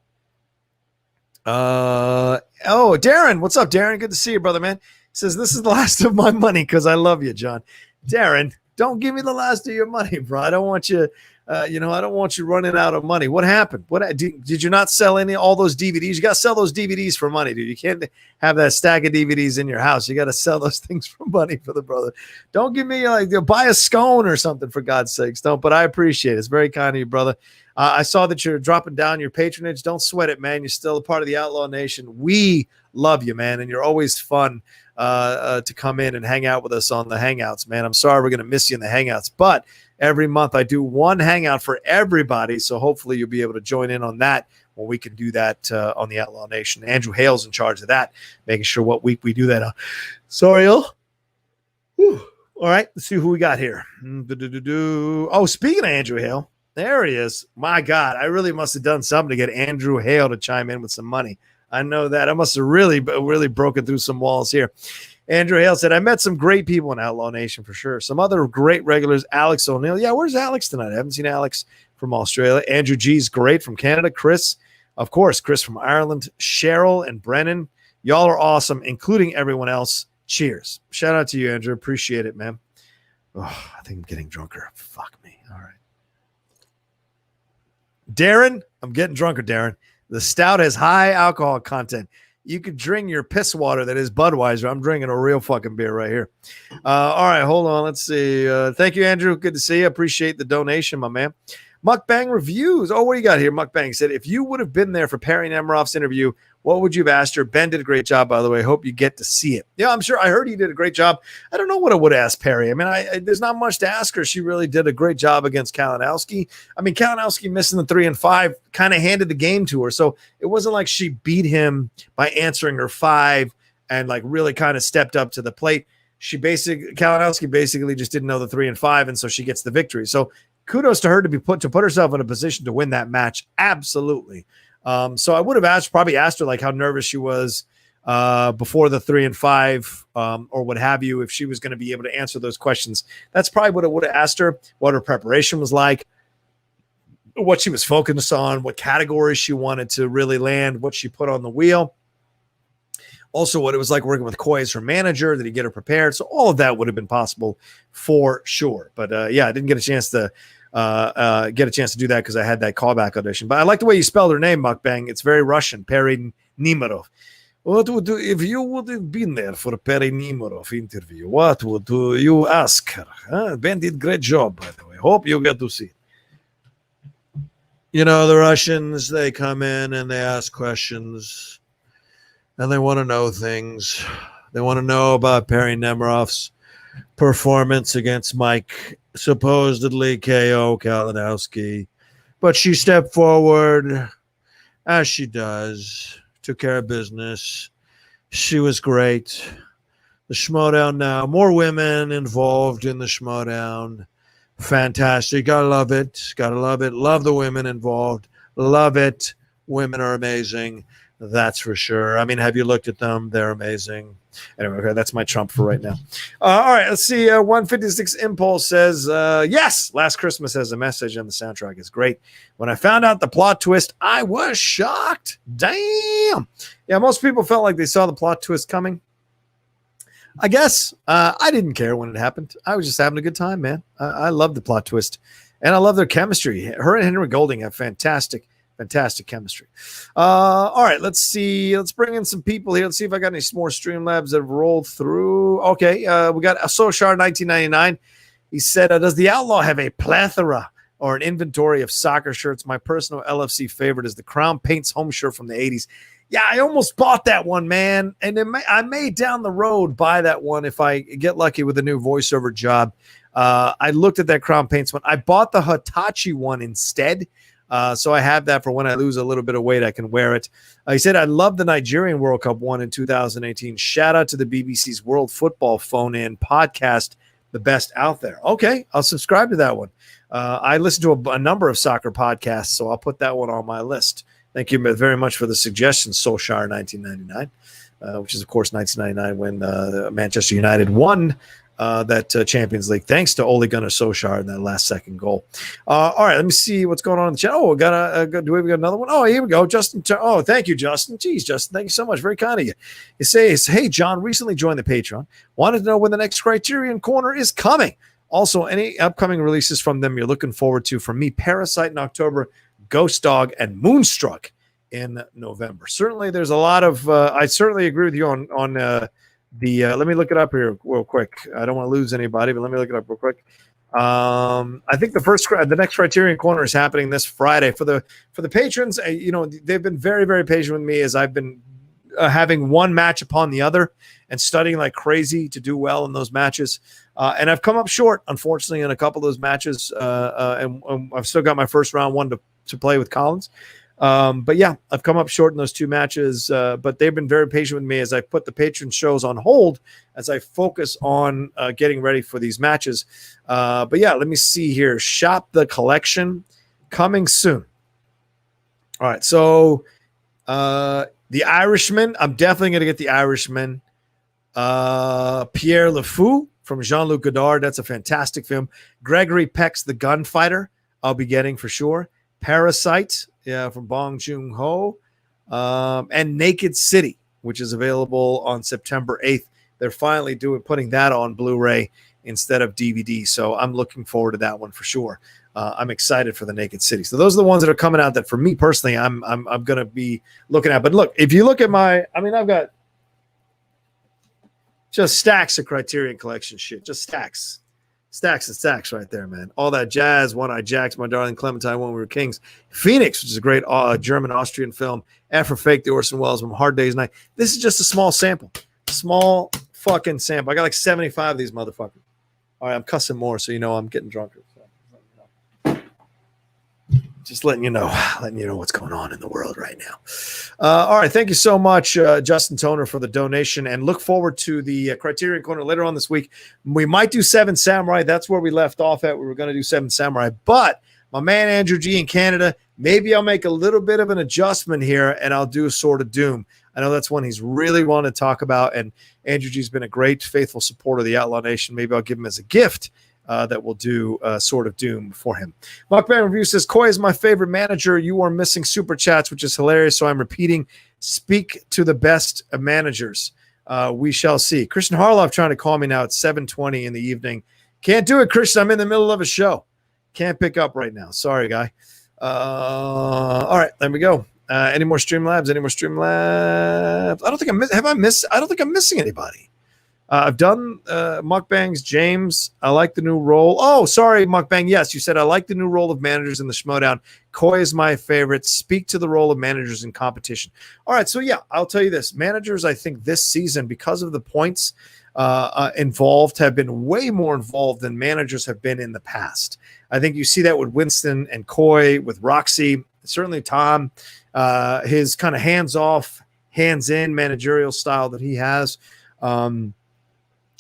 Darren, what's up, Darren? Good to see you, brother, man. He says, this is the last of my money because I love you, John. Darren, don't give me the last of your money, bro. I don't want you, I don't want you running out of money. What happened? Did you not sell all those DVDs? You got to sell those DVDs for money, dude. You can't have that stack of DVDs in your house. You got to sell those things for money for the brother. Don't give me buy a scone or something, for God's sakes. Don't, but I appreciate it. It's very kind of you, brother. I saw that you're dropping down your patronage. Don't sweat it, man. You're still a part of the Outlaw Nation. We love you, man, and you're always fun to come in and hang out with us on the Hangouts, man. I'm sorry we're going to miss you in the Hangouts, but every month I do one Hangout for everybody, so hopefully you'll be able to join in on that when we can do that on the Outlaw Nation. Andrew Hale's in charge of that, making sure what week we do that on. Sorry, all right, let's see who we got here. Oh, speaking of Andrew Hale, there he is. My God, I really must have done something to get Andrew Hale to chime in with some money. I know that. I must have really broken through some walls here. Andrew Hale said, I met some great people in Outlaw Nation for sure. Some other great regulars, Alex O'Neill. Yeah, where's Alex tonight? I haven't seen Alex from Australia. Andrew G's great from Canada. Chris, of course, Chris from Ireland. Cheryl and Brennan. Y'all are awesome, including everyone else. Cheers. Shout out to you, Andrew. Appreciate it, man. Oh, I think I'm getting drunker. Fuck me. All right. Darren, I'm getting drunker, Darren. The stout has high alcohol content. you could drink your piss water that is Budweiser. I'm drinking a real fucking beer right here. All right, hold on. Let's see. Thank you, Andrew. Good to see you. Appreciate the donation, my man. Mukbang reviews. Oh, what do you got here? Mukbang said, if you would have been there for Perry Nemiroff's interview, what would you have asked her? Ben did a great job, by the way. Hope you get to see it. Yeah, I'm sure. I heard he did a great job. I don't know what I would ask Perry. I mean, there's not much to ask her. She really did a great job against Kalinowski. I mean, Kalinowski missing the 3 and 5 kind of handed the game to her. So it wasn't like she beat him by answering her 5 and like really kind of stepped up to the plate. Kalinowski basically just didn't know the 3 and 5, and so she gets the victory. So kudos to her to put herself in a position to win that match. Absolutely. So I would have probably asked her like how nervous she was before the 3 and 5 or what have you, if she was going to be able to answer those questions. That's probably what I would have asked her, what her preparation was like, what she was focused on, what categories she wanted to really land, what she put on the wheel. Also, what it was like working with Coy as her manager. Did he get her prepared? So all of that would have been possible for sure. But yeah, I didn't get a chance to do that because I had that callback audition. But I like the way you spelled her name, Mukbang. It's very Russian. Perry Nemiroff. What would you, if you would have been there for a Perry Nemiroff interview? What would you ask her? Ben did a great job, by the way. Hope you get to see it. You know, the Russians, they come in and they ask questions. And they want to know things. They want to know about Perry Nemiroff's performance against Mike, supposedly KO Kalinowski. But she stepped forward, as she does, took care of business. She was great. The Schmodown now, more women involved in the Schmodown. Fantastic. Gotta love it. Gotta love it. Love the women involved. Love it. Women are amazing. That's for sure. I mean, have you looked at them? They're amazing. Anyway, okay, that's my Trump for right now. All right, let's see. 156 Impulse says, yes, Last Christmas has a message and the soundtrack is great. When I found out the plot twist, I was shocked. Damn. Yeah, most people felt like they saw the plot twist coming. I guess I didn't care when it happened. I was just having a good time, man. I love the plot twist, and I love their chemistry. Her and Henry Golding have fantastic chemistry. All right, let's see. Let's bring in some people here. Let's see if I got any more Streamlabs that have rolled through. Okay, we got Soshar 1999. He said, does the Outlaw have a plethora or an inventory of soccer shirts? My personal LFC favorite is the Crown Paints home shirt from the 80s. Yeah, I almost bought that one, man. And I may down the road buy that one if I get lucky with a new voiceover job. I looked at that Crown Paints one. I bought the Hitachi one instead. So I have that for when I lose a little bit of weight, I can wear it. He said, I love the Nigerian World Cup one in 2018. Shout out to the BBC's World Football Phone-In podcast, the best out there. Okay, I'll subscribe to that one. I listen to a number of soccer podcasts, so I'll put that one on my list. Thank you very much for the suggestion, Solskjaer 1999, which is, of course, 1999 when Manchester United won that Champions League, thanks to Ole Gunnar Solskjaer in that last second goal. All right, let me see what's going on in the chat. Oh, we got another one? Oh, here we go. Justin. Oh, thank you, Justin. Jeez, Justin, thank you so much. Very kind of you. It says, hey, John, recently joined the Patreon. Wanted to know when the next Criterion Corner is coming. Also, any upcoming releases from them you're looking forward to. For me, Parasite in October, Ghost Dog, and Moonstruck in November. Certainly, there's a lot of I certainly agree with you on let me look it up here real quick. I don't want to lose anybody, but let me look it up real quick. I think the next Criterion Corner is happening this Friday for the patrons. They've been very, very patient with me as I've been having one match upon the other and studying like crazy to do well in those matches. And I've come up short, unfortunately, in a couple of those matches. And I've still got my first round one to play with Collins. But yeah, I've come up short in those two matches, but they've been very patient with me as I put the patron shows on hold as I focus on getting ready for these matches. But yeah, let me see here. Shop the Collection coming soon. All right. So The Irishman, I'm definitely going to get The Irishman. Pierre Le Fou from Jean-Luc Godard. That's a fantastic film. Gregory Peck's The Gunfighter, I'll be getting for sure. Parasite, yeah, from Bong Joon-ho, and Naked City, which is available on September 8th. They're finally putting that on Blu-ray instead of DVD, so I'm looking forward to that one for sure. I'm excited for the Naked City. So those are the ones that are coming out that for me personally, I'm going to be looking at. But look, if you look at I've got just stacks of Criterion Collection shit, just stacks and stacks right there, man. All that jazz, One Eye Jacks, My Darling Clementine, When We Were Kings, Phoenix, which is a great German-Austrian film, F for Fake, the Orson Welles film, Hard Day's Night. This is just a small sample. Small fucking sample. I got like 75 of these motherfuckers. All right, I'm cussing more, so you know I'm getting drunker. Just letting you know what's going on in the world right now. All right, thank you so much, Justin Toner, for the donation, and look forward to the Criterion Corner later on this week. We might do Seven Samurai. That's where we left off at. We were going to do Seven Samurai, but my man Andrew G in Canada, maybe I'll make a little bit of an adjustment here, and I'll do Sword of Doom. I know that's one he's really wanted to talk about, and Andrew G's been a great, faithful supporter of the Outlaw Nation. Maybe I'll give him as a gift that will do Sword of Doom for him. Mockman Review says, Coy is my favorite manager. You are missing super chats, which is hilarious. So I'm repeating, speak to the best of managers. We shall see. Christian Harloff trying to call me now at 7:20 in the evening. Can't do it, Christian. I'm in the middle of a show. Can't pick up right now. Sorry, guy. All right, there we go. Any more Streamlabs? I don't think I'm missing anybody. I've done Mukbangs. James, I like the new role. Oh, sorry, Mukbang. Yes, you said I like the new role of managers in the Schmodown. Koi is my favorite. Speak to the role of managers in competition. All right, so yeah, I'll tell you this. Managers, I think this season, because of the points involved, have been way more involved than managers have been in the past. I think you see that with Winston and Koi, with Roxy, certainly Tom, his kind of hands-off, hands-in managerial style that he has.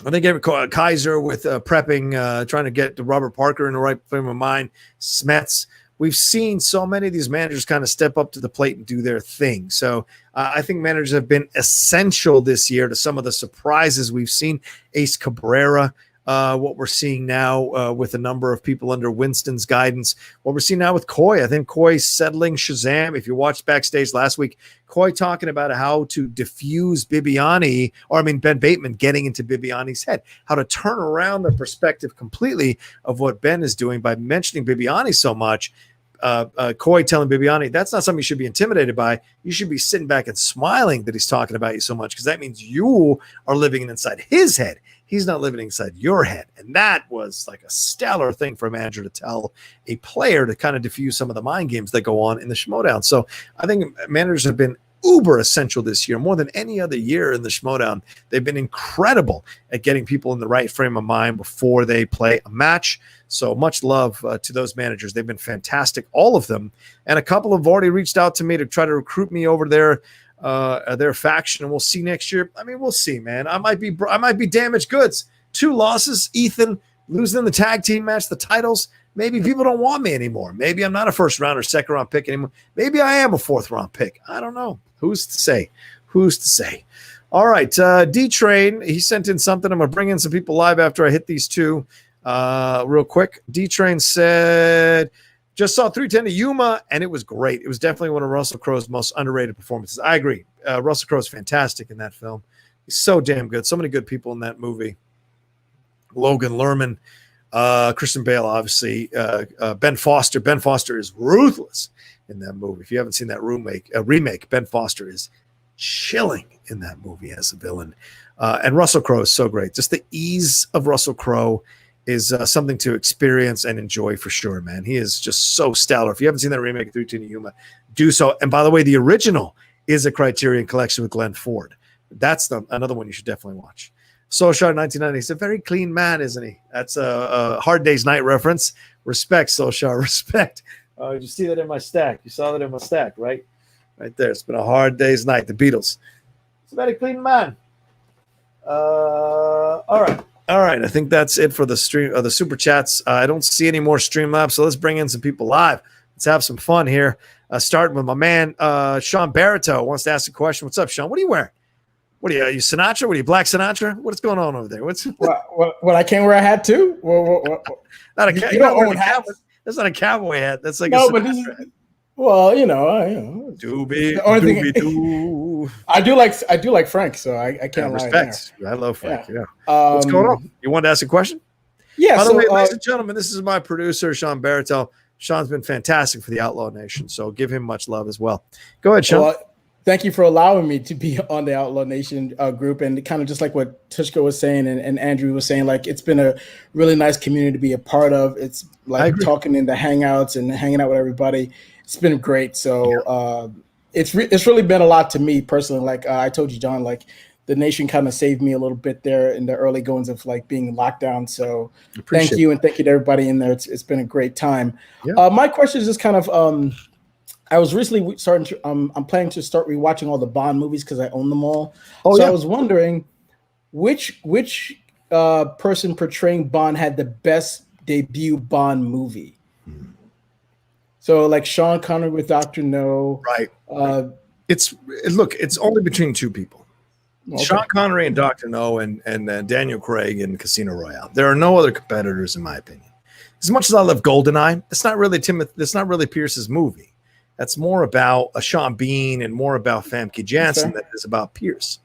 I think Kaiser with prepping, trying to get to Robert Parker in the right frame of mind, Smets. We've seen so many of these managers kind of step up to the plate and do their thing. So I think managers have been essential this year to some of the surprises we've seen. Ace Cabrera, what we're seeing now with a number of people under Winston's guidance. What we're seeing now with Koi, I think Koi settling Shazam. If you watched backstage last week, Koi talking about how to diffuse Ben Bateman getting into Bibiani's head, how to turn around the perspective completely of what Ben is doing by mentioning Bibiani so much. Koi telling Bibiani, that's not something you should be intimidated by. You should be sitting back and smiling that he's talking about you so much, because that means you are living inside his head. He's not living inside your head. And that was like a stellar thing for a manager to tell a player to kind of diffuse some of the mind games that go on in the Schmodown. So I think managers have been uber essential this year, more than any other year in the Schmodown. They've been incredible at getting people in the right frame of mind before they play a match. So much love to those managers. They've been fantastic, all of them. And a couple have already reached out to me to try to recruit me over their faction, and we'll see next year. I mean, we'll see, man. I might be damaged goods. 2 losses, Ethan losing in the tag team match, the titles. Maybe people don't want me anymore. Maybe I'm not a first round or second round pick anymore. Maybe I am a 4th round pick. I don't know. Who's to say? All right. D-Train, he sent in something. I'm going to bring in some people live after I hit these 2 real quick. D-Train said, just saw 310 to Yuma, and it was great. It was definitely one of Russell Crowe's most underrated performances. I agree. Russell Crowe's fantastic in that film. He's so damn good. So many good people in that movie. Logan Lerman, Christian Bale, obviously. Ben Foster. Ben Foster is ruthless in that movie. If you haven't seen that remake, Ben Foster is chilling in that movie as a villain. And Russell Crowe is so great. Just the ease of Russell Crowe is something to experience and enjoy for sure, man. He is just so stellar. If you haven't seen that remake of 310 to Yuma, do so. And by the way, the original is a Criterion Collection with Glenn Ford. That's another one you should definitely watch. Solskjaer 1990. He's a very clean man, isn't he? That's a Hard Day's Night reference. Respect, Solskjaer. Respect. Did you see that in my stack? You saw that in my stack, right? Right there. It's been a hard day's night. The Beatles. It's a very clean man. All right. I think that's it for the stream, the super chats. I don't see any more Streamlabs, so let's bring in some people live. Let's have some fun here. Starting with my man, Sean Barreto wants to ask a question. What's up, Sean? What are you wearing? What are you Sinatra? What are you, Black Sinatra? What's going on over there? What I can't wear a hat too? Not a you don't own hats. That's not a cowboy hat. That's like no, a but this is, well, Doobie. I do like Frank, so I can't lie. Respect. I love Frank. Yeah. What's going on? You wanted to ask a question? Yeah. By the So, way, ladies and gentlemen, this is my producer, Sean Barrettell. Sean's been fantastic for the Outlaw Nation, so give him much love as well. Go ahead, Sean. well, thank you for allowing me to be on the Outlaw Nation group, and kind of just like what Tushka was saying and Andrew was saying, like it's been a really nice community to be a part of. It's like talking in the hangouts and hanging out with everybody. It's been great. So it's really been a lot to me personally. Like I told you, John, like the Nation kind of saved me a little bit there in the early goings of like being locked down. So thank you, and thank you to everybody in there. It's been a great time. Yeah. My question is just kind of. I was recently starting to. I'm planning to start rewatching all the Bond movies because I own them all. I was wondering which person portraying Bond had the best debut Bond movie. So like Sean Connery with Dr. No. Right. It's only between two people. Okay. Sean Connery and Dr. No and Daniel Craig in Casino Royale. There are no other competitors in my opinion. As much as I love GoldenEye, it's not really Pierce's movie. That's more about a Sean Bean and more about Famke Janssen than it is about Pierce.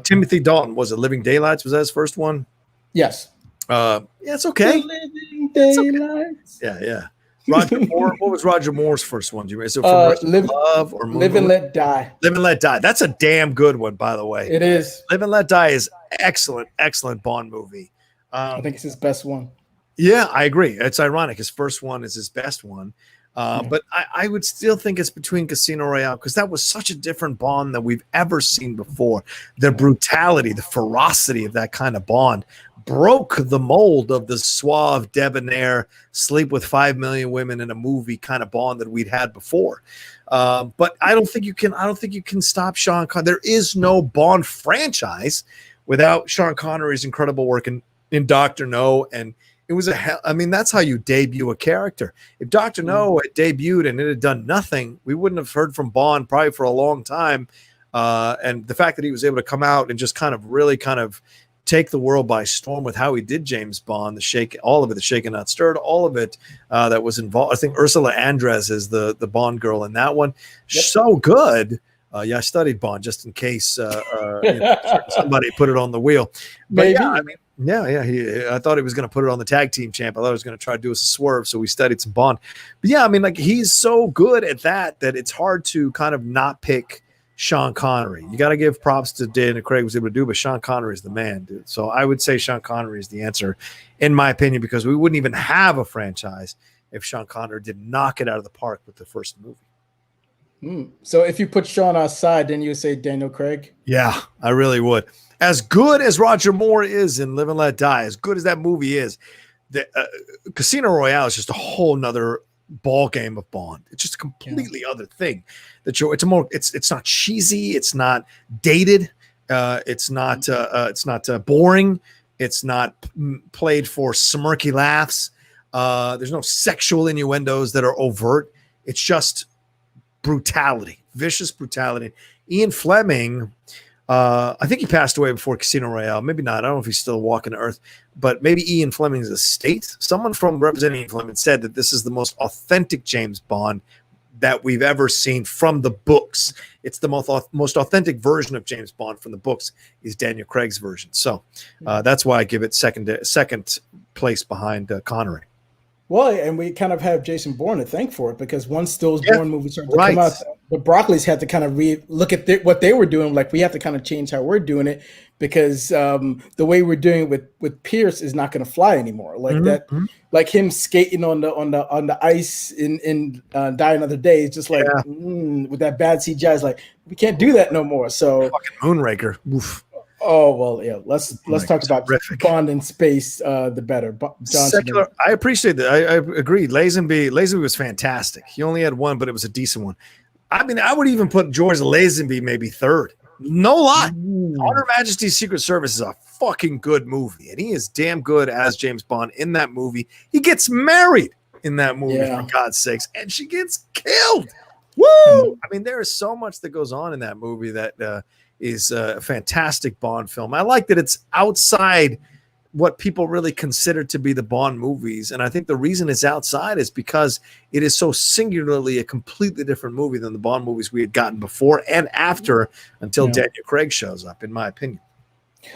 Timothy Dalton, was it Living Daylights? Was that his first one? Yes. Yeah, it's okay. Living Daylights. Okay. Yeah. Roger Moore. What was Roger Moore's first one? Do you remember? So Love or Live and Let Die. Live and Let Die. That's a damn good one, by the way. It is. Live and Let Die is excellent Bond movie. I think it's his best one. Yeah, I agree. It's ironic. His first one is his best one. But I would still think it's between Casino Royale because that was such a different Bond than we've ever seen before. The brutality, the ferocity of that kind of Bond broke the mold of the suave, debonair, sleep with 5 million women in a movie kind of Bond that we'd had before. But I don't think you can stop Sean Connery. There is no Bond franchise without Sean Connery's incredible work in Dr. No, and it was that's how you debut a character. If Dr. No had debuted and it had done nothing, we wouldn't have heard from Bond probably for a long time. And the fact that he was able to come out and just kind of take the world by storm with how he did James Bond, all of it, the shaken not stirred, all of it that was involved. I think Ursula Andress is the Bond girl in that one. Yep. So good. I studied Bond just in case somebody put it on the wheel. But maybe. I thought he was going to put it on the tag team champ. I thought he was going to try to do us a swerve, so we studied some Bond. But he's so good at that it's hard to kind of not pick Sean Connery. You got to give props to Daniel Craig was able to do, but Sean Connery is the man, dude. So I would say Sean Connery is the answer, in my opinion, because we wouldn't even have a franchise if Sean Connery did knock it out of the park with the first movie. So if you put Sean outside, then you would say Daniel Craig? Yeah, I really would. As good as Roger Moore is in Live and Let Die, as good as that movie is, the Casino Royale is just a whole nother ball game of Bond. It's just a completely other thing. It's not cheesy. It's not dated. It's not boring. It's not played for smirky laughs. There's no sexual innuendos that are overt. It's just brutality, vicious brutality. Ian Fleming, I think he passed away before Casino Royale. Maybe not. I don't know if he's still walking the earth, but maybe Ian Fleming's estate. Someone from representing Ian Fleming said that this is the most authentic James Bond that we've ever seen from the books. It's the most authentic version of James Bond from the books is Daniel Craig's version. So that's why I give it second place behind Connery. Well, and we kind of have Jason Bourne to thank for it because once those Bourne movies started to come out, the Broccoli's had to kind of look at what they were doing. Like we have to kind of change how we're doing it because the way we're doing it with Pierce is not going to fly anymore. Like like him skating on the ice in Die Another Day. It's just like with that bad CGI. It's like we can't do that no more. So fucking Moonraker. Oof. Oh well, yeah. Let's talk about Bond in space. The better. Secular. I appreciate that. I agree. Lazenby was fantastic. He only had one, but it was a decent one. I mean, I would even put George Lazenby maybe third. No lie. On Her Majesty's Secret Service is a fucking good movie, and he is damn good as James Bond in that movie. He gets married in that movie for God's sakes, and she gets killed. Woo! I mean, there is so much that goes on in that movie that. Is a fantastic Bond film. I like that it's outside what people really consider to be the Bond movies. And I think the reason it's outside is because it is so singularly a completely different movie than the Bond movies we had gotten before and after until Daniel Craig shows up, in my opinion.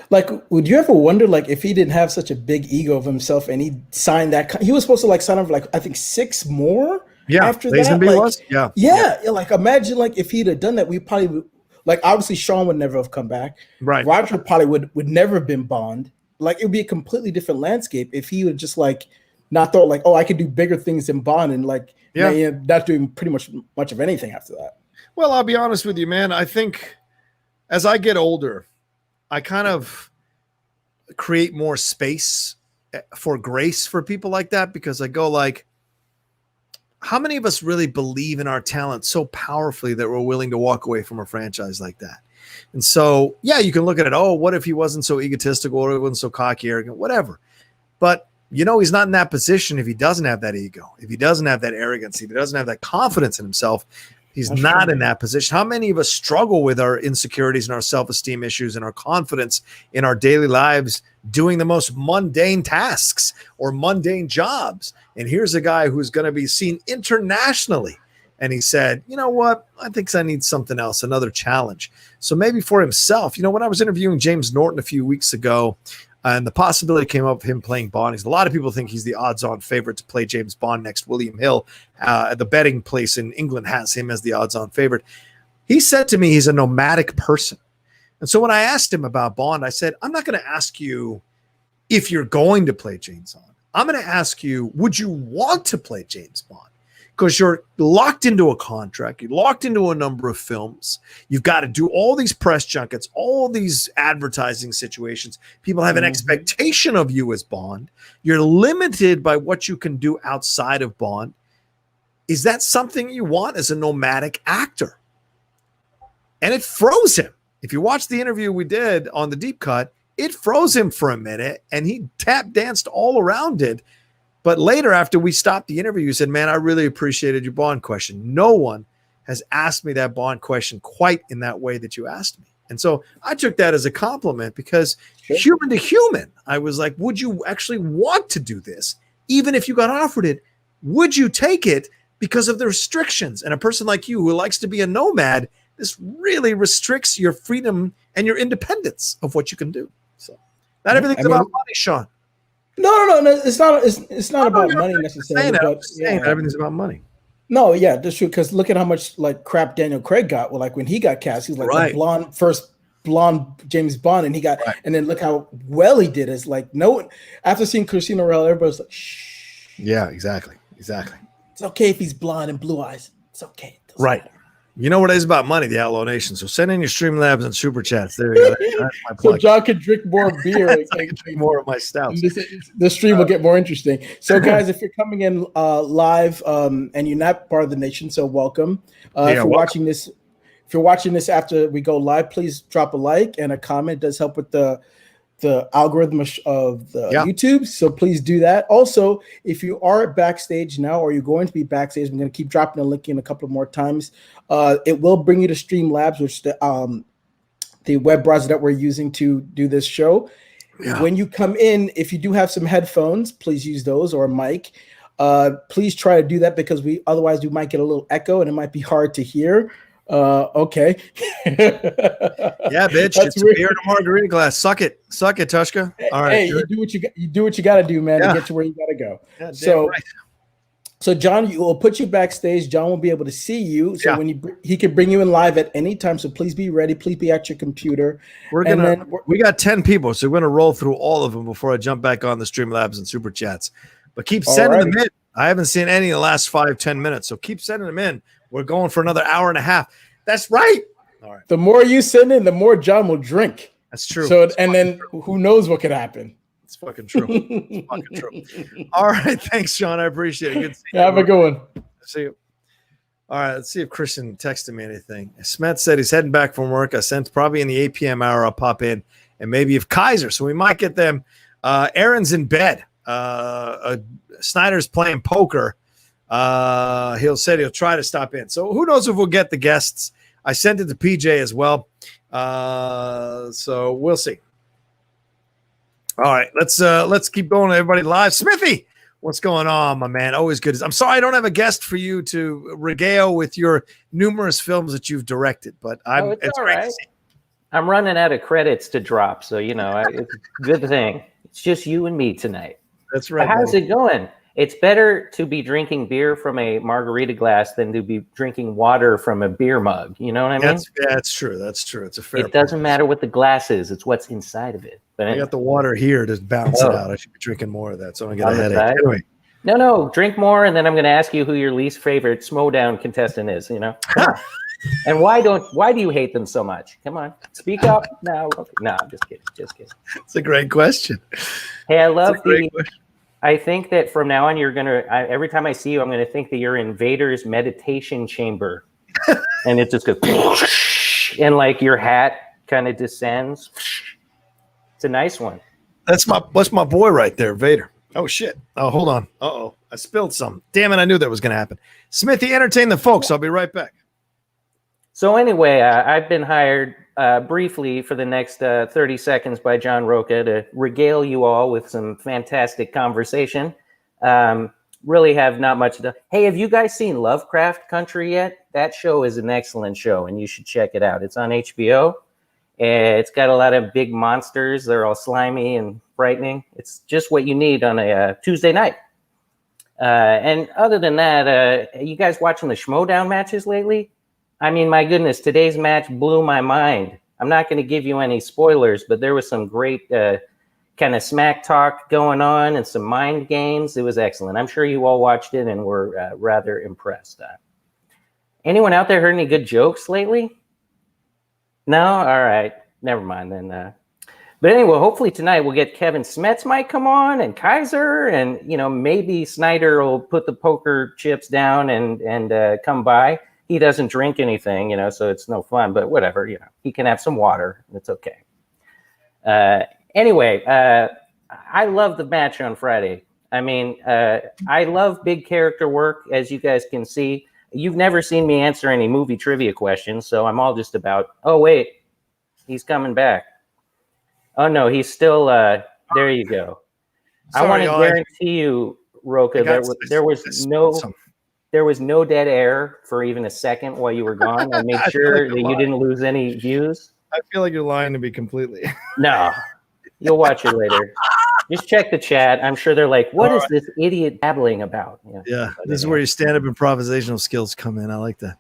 Like, would you ever wonder, like, if he didn't have such a big ego of himself and he signed that, he was supposed to like sign up for like I think 6 more. Yeah, after that, Lazenby like, was. Yeah. Like imagine like if he'd have done that, we probably would, like obviously Sean would never have come back. Right. Roger probably would never have been Bond. Like it would be a completely different landscape if he would just like not thought like, oh, I could do bigger things than Bond and like not doing pretty much of anything after that. Well, I'll be honest with you, man. I think as I get older, I kind of create more space for grace for people like that, because I go like, how many of us really believe in our talent so powerfully that we're willing to walk away from a franchise like that? And so, yeah, you can look at it. Oh, what if he wasn't so egotistical or he wasn't so cocky, arrogant, whatever. But, you know, he's not in that position if he doesn't have that ego, if he doesn't have that arrogance, if he doesn't have that confidence in himself. He's not in that position. How many of us struggle with our insecurities and our self-esteem issues and our confidence in our daily lives doing the most mundane tasks or mundane jobs? And here's a guy who's going to be seen internationally. And he said, you know what? I think I need something else, another challenge. So maybe for himself, you know, when I was interviewing James Norton a few weeks ago, and the possibility came up of him playing Bond. A lot of people think he's the odds-on favorite to play James Bond next. William Hill, the betting place in England, has him as the odds-on favorite. He said to me he's a nomadic person. And so when I asked him about Bond, I said, I'm not going to ask you if you're going to play James Bond. I'm going to ask you, would you want to play James Bond? Because you're locked into a contract. You're locked into a number of films. You've got to do all these press junkets, all these advertising situations. People have an expectation of you as Bond. You're limited by what you can do outside of Bond. Is that something you want as a nomadic actor? And it froze him. If you watch the interview we did on the Deep Cut, it froze him for a minute, and he tap danced all around it. But later, after we stopped the interview, he said, man, I really appreciated your Bond question. No one has asked me that Bond question quite in that way that you asked me. And so I took that as a compliment, because human to human, I was like, would you actually want to do this? Even if you got offered it, would you take it because of the restrictions? And a person like you who likes to be a nomad, this really restricts your freedom and your independence of what you can do. So not everything's about money, Sean. No. It's not. It's not about money necessarily. But everything's about money. No, yeah, that's true. Because look at how much like crap Daniel Craig got. Well, like when he got cast, he was like the first blonde James Bond, and he got. And then look how well he did. Is like no. After seeing Casino Royale, everybody's like, shh. Yeah, exactly. It's okay if he's blonde and blue eyes. It's okay. Right. You know what it is about money, the Outlaw Nation. So send in your Streamlabs and Super Chats. There you go. That's my plug. So John can drink more beer. I can drink more of my stouts. The stream will get more interesting. So guys, if you're coming in live and you're not part of the nation, so welcome. If you're watching this after we go live, please drop a like and a comment. It does help with the algorithm of the YouTube, so please do that. Also, if you are backstage now or you're going to be backstage, I'm going to keep dropping a link in a couple of more times. It will bring you to Streamlabs, which is the web browser that we're using to do this show. When you come in, if you do have some headphones, please use those, or a mic. Please try to do that, because otherwise we might get a little echo and it might be hard to hear. Okay. Yeah, bitch. It's a beer in a margarita glass. Suck it, Tushka. All right. Hey, you do what you got to do, man, to get to where you got to go. So John, we'll put you backstage. John will be able to see you. So when he can bring you in live at any time. So please be ready. Please be at your computer. We got 10 people, so we're gonna roll through all of them before I jump back on the Streamlabs and Super Chats. But keep sending them in. I haven't seen any in the last 5-10 minutes, so keep sending them in. We're going for another hour and a half. That's right. All right. The more you send in, the more John will drink. That's true. So then who knows what could happen? It's fucking true. It's fucking true. All right. Thanks, Sean. I appreciate it. Good to see you. Have a good one. See you. All right. Let's see if Christian texted me anything. Smet said he's heading back from work. I sent probably in the 8 p.m. hour. I'll pop in, and maybe if Kaiser. So we might get them. Aaron's in bed. Snyder's playing poker. He'll try to stop in. So who knows if we'll get the guests. I sent it to PJ as well. So we'll see. All right, let's keep going. Everybody live. Smithy, what's going on, my man? Always good. I'm sorry I don't have a guest for you to regale with your numerous films that you've directed, but it's great to see. I'm running out of credits to drop, so it's a good thing. It's just you and me tonight. That's right. But how's it going? It's better to be drinking beer from a margarita glass than to be drinking water from a beer mug. You know what I mean? That's true. That's true. It's a fair. It doesn't matter what the glass is; it's what's inside of it. But I got the water here to balance it out. I should be drinking more of that, so I get a headache. Anyway. No, drink more, and then I'm going to ask you who your least favorite Schmodown contestant is. And why do you hate them so much? Come on, speak up now. No, I'm just kidding. It's a great question. Hey, I love I think that from now on, every time I see you, I'm going to think that you're in Vader's meditation chamber. And it just goes, and like your hat kind of descends. It's a nice one. That's my boy right there, Vader. Oh, shit. Oh, hold on. Uh-oh. I spilled some. Damn it, I knew that was going to happen. Smithy, entertain the folks. I'll be right back. So anyway, I've been hired briefly for the next 30 seconds by John Rocha to regale you all with some fantastic conversation. Really have not much to. Hey, have you guys seen Lovecraft Country yet? That show is an excellent show, and you should check it out. It's on HBO. It's got a lot of big monsters. They're all slimy and frightening. It's just what you need on a Tuesday night. And other than that, you guys watching the Schmodown matches lately? I mean, my goodness, today's match blew my mind. I'm not going to give you any spoilers, but there was some great kind of smack talk going on and some mind games. It was excellent. I'm sure you all watched it and were rather impressed. Anyone out there heard any good jokes lately? No? All right. Never mind then. But anyway, hopefully tonight we'll get Kevin Smets might come on and Kaiser, and maybe Snyder will put the poker chips down and come by. He doesn't drink anything, so it's no fun, but whatever, he can have some water. It's okay. Anyway, I love the match on Friday. I mean, I love big character work, as you guys can see. You've never seen me answer any movie trivia questions, so I'm all just about, oh, wait, he's coming back. Oh, no, he's still, there you go. Sorry, I want to guarantee you, Rocha, there was no dead air for even a second while you were gone. I made sure that you didn't lose any views. I feel like you're lying to me completely. No, you'll watch it later. Just check the chat. I'm sure they're like, what is this idiot babbling about? Yeah, this is where your stand-up improvisational skills come in. I like that.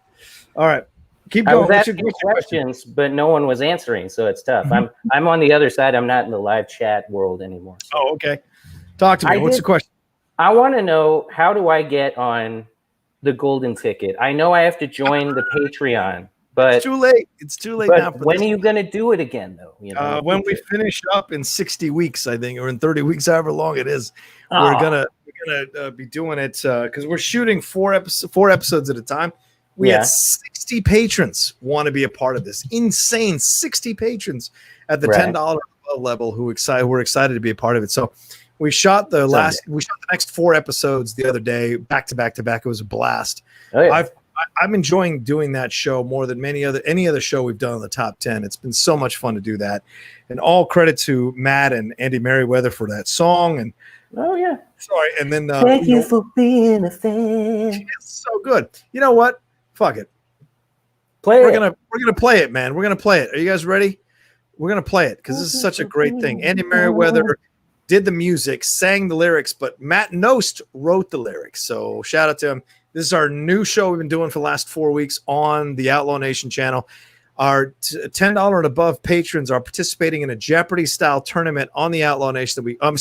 All right. Keep going. I was asking questions, but no one was answering, so it's tough. I'm on the other side. I'm not in the live chat world anymore. So. Oh, okay. Talk to me. What's the question? I want to know, how do I get on the golden ticket? I know I have to join the Patreon, but it's too late. It's too late now. When are you going to do it again, though? When we finish up in 60 weeks, I think, or in 30 weeks, however long it is, we're gonna be doing it because we're shooting four episodes at a time. We had 60 patrons want to be a part of this. Insane 60 patrons at the $10 level who were excited to be a part of it. So we shot the next 4 episodes the other day, back to back to back. It was a blast. Oh, yeah. I'm enjoying doing that show more than any other show we've done on the top 10. It's been so much fun to do that. And all credit to Matt and Andy Merriweather for that song. And sorry. And then thank you for being a fan. It's so good. You know what? Fuck it. We're gonna play it, man. We're gonna play it. Are you guys ready? We're gonna play it because this is such a great thing. Andy Merriweather did the music, sang the lyrics, but Matt Nost wrote the lyrics. So shout out to him. This is our new show we've been doing for the last 4 weeks on the Outlaw Nation channel. Our $10 and above patrons are participating in a Jeopardy-style tournament on the Outlaw Nation on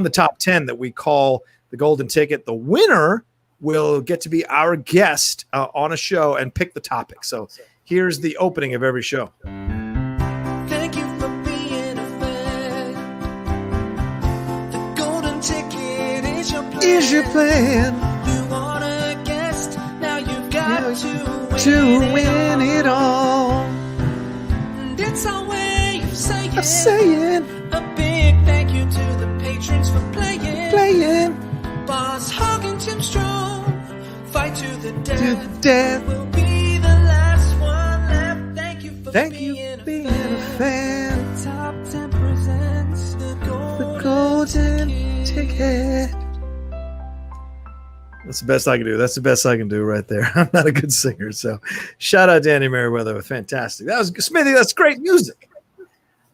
the top 10 that we call the Golden Ticket. The winner will get to be our guest on a show and pick the topic. So here's the opening of every show. Thank you for being a fan. The Golden Ticket is your plan. You want a guest, now you've got to win it all. And it's our way of saying a big thank you to the patrons for playing. Boss Hog and Tim Strong, fight to the death. We'll be the last one left. Thank you for being a fan. The top 10 presents the Golden Ticket. That's the best I can do. That's the best I can do right there. I'm not a good singer, so shout out Danny Merriweather. Fantastic. That was Smithy. That's great music.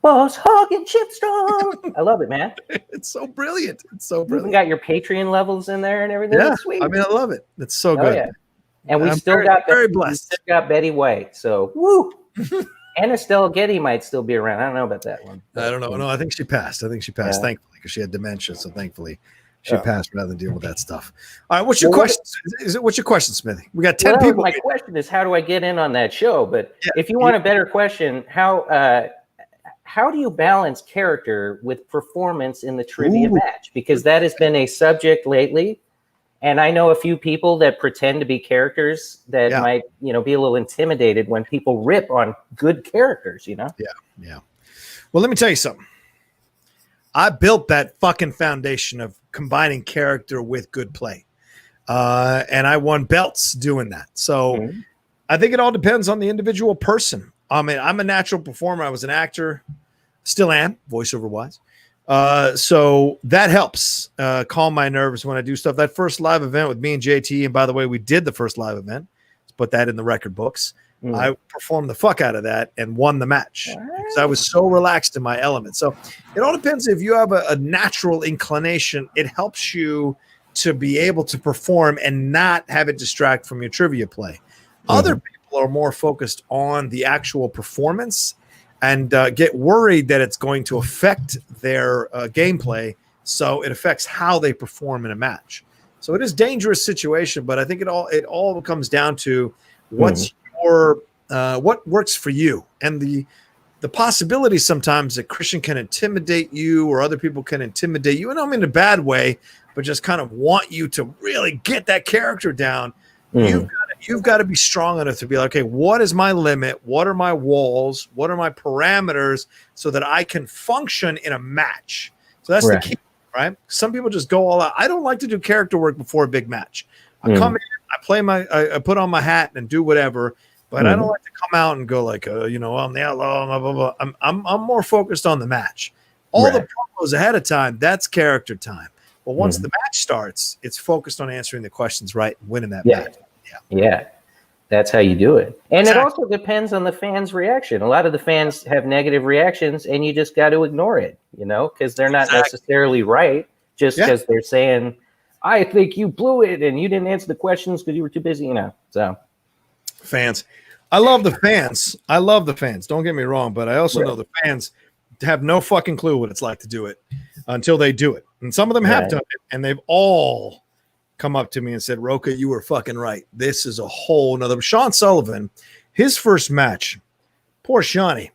Boss Hog and Chipstone. I love it, man. It's so brilliant. It's so You even brilliant. got your Patreon levels in there and everything. Yeah, It's sweet. I mean, I love it. It's so Oh, good. yeah. And we I'm still very, got very we blessed. still got Betty White. So woo. And Estelle Getty might still be around. I don't know about that one. I don't know. No, I think she passed. Yeah. Thankfully, because she had dementia. So thankfully, she Oh. passed rather than deal with that stuff. All right, what's your Well, question? What's your question, Smithy? We got 10 Well, people. my question is, how do I get in on that show? But Yeah. if you want a better question, how do you balance character with performance in the trivia Ooh. match? Because that has been a subject lately. And I know a few people that pretend to be characters that Yeah. might, be a little intimidated when people rip on good characters, Yeah. Well, let me tell you something. I built that fucking foundation of combining character with good play. And I won belts doing that. So I think it all depends on the individual person. I mean, I'm a natural performer. I was an actor, still am, voiceover wise. So that helps calm my nerves when I do stuff. That first live event with me and JT, and by the way, we did the first live event. Let's put that in the record books. I performed the fuck out of that and won the match because I was so relaxed in my element. So it all depends if you have a natural inclination. It helps you to be able to perform and not have it distract from your trivia play. Other people are more focused on the actual performance and get worried that it's going to affect their gameplay. So it affects how they perform in a match. So it is a dangerous situation, but I think it all comes down to what's what works for you, and the possibility sometimes that Christian can intimidate you or other people can intimidate you, and I don't mean in a bad way, but just kind of want you to really get that character down. You've got to be strong enough to be like, okay, what is my limit? What are my walls? What are my parameters so that I can function in a match? So that's the key, right? Some people just go all out. I don't like to do character work before a big match. I come in, I put on my hat and do whatever, but I don't like to come out and go like, I'm the outlaw, blah, blah, blah. I'm more focused on the match. All the promos ahead of time, that's character time. But once the match starts, it's focused on answering the questions right and winning that match. Yeah. That's how you do it. And it also depends on the fans' reaction. A lot of the fans have negative reactions, and you just got to ignore it, because they're not necessarily right, just because they're saying, I think you blew it and you didn't answer the questions because you were too busy, So fans. I love the fans. Don't get me wrong, but I also know the fans have no fucking clue what it's like to do it until they do it. And some of them have done it, and they've all come up to me and said, Rocha, you were fucking right. This is a whole nother. Sean Sullivan, his first match, poor Shawnee.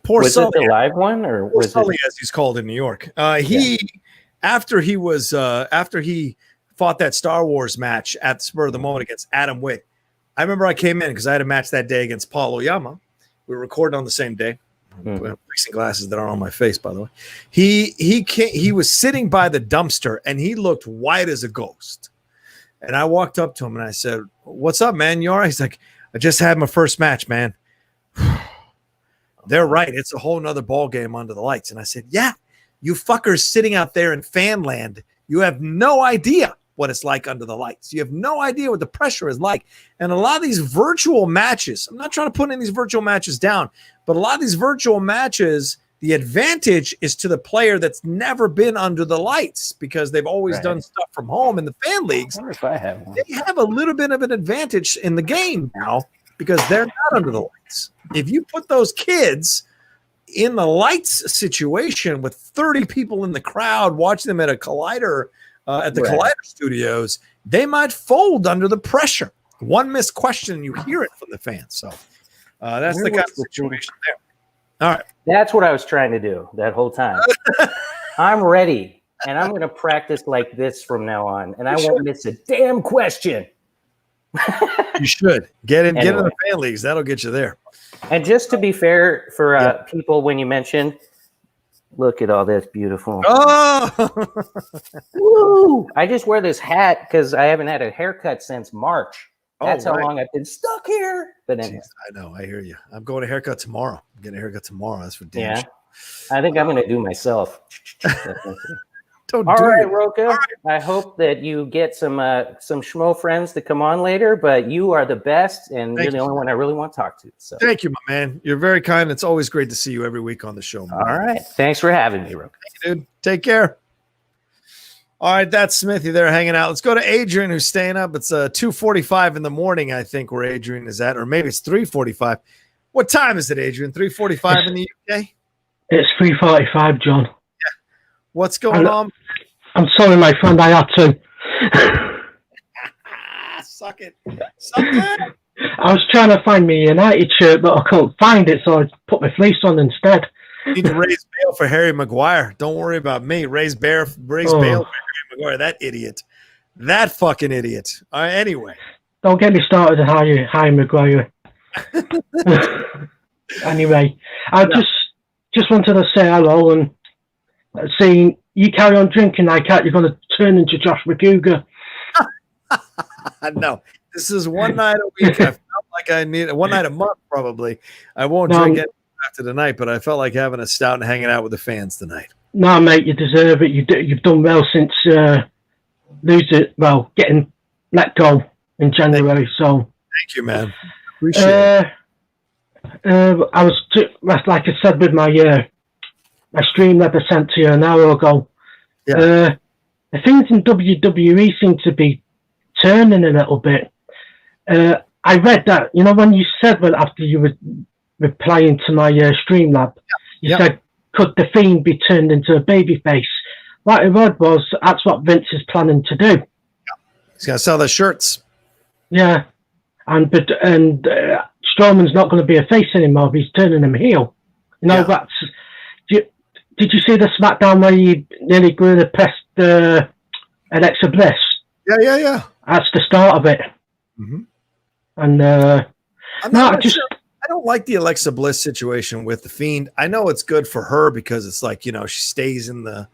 Poor was Sully. it the live one, or was Sully, it? as he's called in New York? After he fought that Star Wars match at the spur of the moment against Adam Witt, I remember I came in because I had a match that day against Paul Oyama. We were recording on the same day. Fixing glasses that aren't on my face, by the way. He was sitting by the dumpster and he looked white as a ghost. And I walked up to him and I said, "What's up, man? You all right?" He's like, "I just had my first match, man." They're right. It's a whole nother ball game under the lights. And I said, "Yeah, you fuckers sitting out there in fan land, you have no idea what it's like under the lights. You have no idea what the pressure is like." And a lot of these virtual matches, I'm not trying to put in these virtual matches down, but a lot of these virtual matches, the advantage is to the player that's never been under the lights because they've always done stuff from home in the fan leagues. I wonder if I have one. They have a little bit of an advantage in the game now because they're not under the lights. If you put those kids in the lights situation with 30 people in the crowd watching them at a Collider, at the Collider studios, they might fold under the pressure. One missed question, you hear it from the fans. So that's the kind of situation there. All right. That's what I was trying to do that whole time. I'm ready, and I'm going to practice like this from now on, and I won't miss a damn question. You should get in the fan leagues. That'll get you there. And just to be fair for people, when you mentioned, look at all this beautiful. Oh, Woo! I just wear this hat because I haven't had a haircut since March. That's how long I've been stuck here. But anyway. I know. I hear you. I'm going to haircut tomorrow. I'm getting a haircut tomorrow. That's for damn sure. I think I'm going to do myself. Don't All do right, it. Rocha. I hope that you get some schmo friends to come on later, but you are the best, and you're the only one I really want to talk to. So Thank you, my man. You're very kind. It's always great to see you every week on the show. Man. all right. Thanks for having me, Rocha. Thank you, dude. Take care. All right, that's Smithy there hanging out. Let's go to Adrian, who's staying up. It's 2:45 in the morning, I think, where Adrian is at, or maybe it's 3:45. What time is it, Adrian? 3:45 in the UK? It's 3:45, John. What's going on? I'm sorry, my friend. I had to. Suck it. Suck it. I was trying to find my United shirt, but I couldn't find it, so I put my fleece on instead. You need to raise bail for Harry Maguire. Don't worry about me. Raise bail for Harry Maguire. That idiot. That fucking idiot. All right, anyway. Don't get me started on Harry Maguire. Anyway, I just wanted to say hello and saying you carry on drinking like that, you're going to turn into Josh McCougar. No, this is one night a week. I felt like I need one night a month, probably. I won't drink it after tonight, but I felt like having a stout and hanging out with the fans tonight. No, mate, you deserve it. You've done well since getting let go in January. Thank you, man. Appreciate it. I was like I said with my stream that I sent to you an hour ago. Yeah. The things in WWE seem to be turning a little bit. I read that, when you said after you were replying to my Streamlab, you said, could the Fiend be turned into a babyface? What I read was that's what Vince is planning to do. Yeah. He's going to sell the shirts. Yeah. And Strowman's not going to be a face anymore. He's turning him heel. Did you see the SmackDown where he nearly grew the pest Alexa Bliss? Yeah. That's the start of it. Mm-hmm. And I don't like the Alexa Bliss situation with the Fiend. I know it's good for her because it's like, she stays in the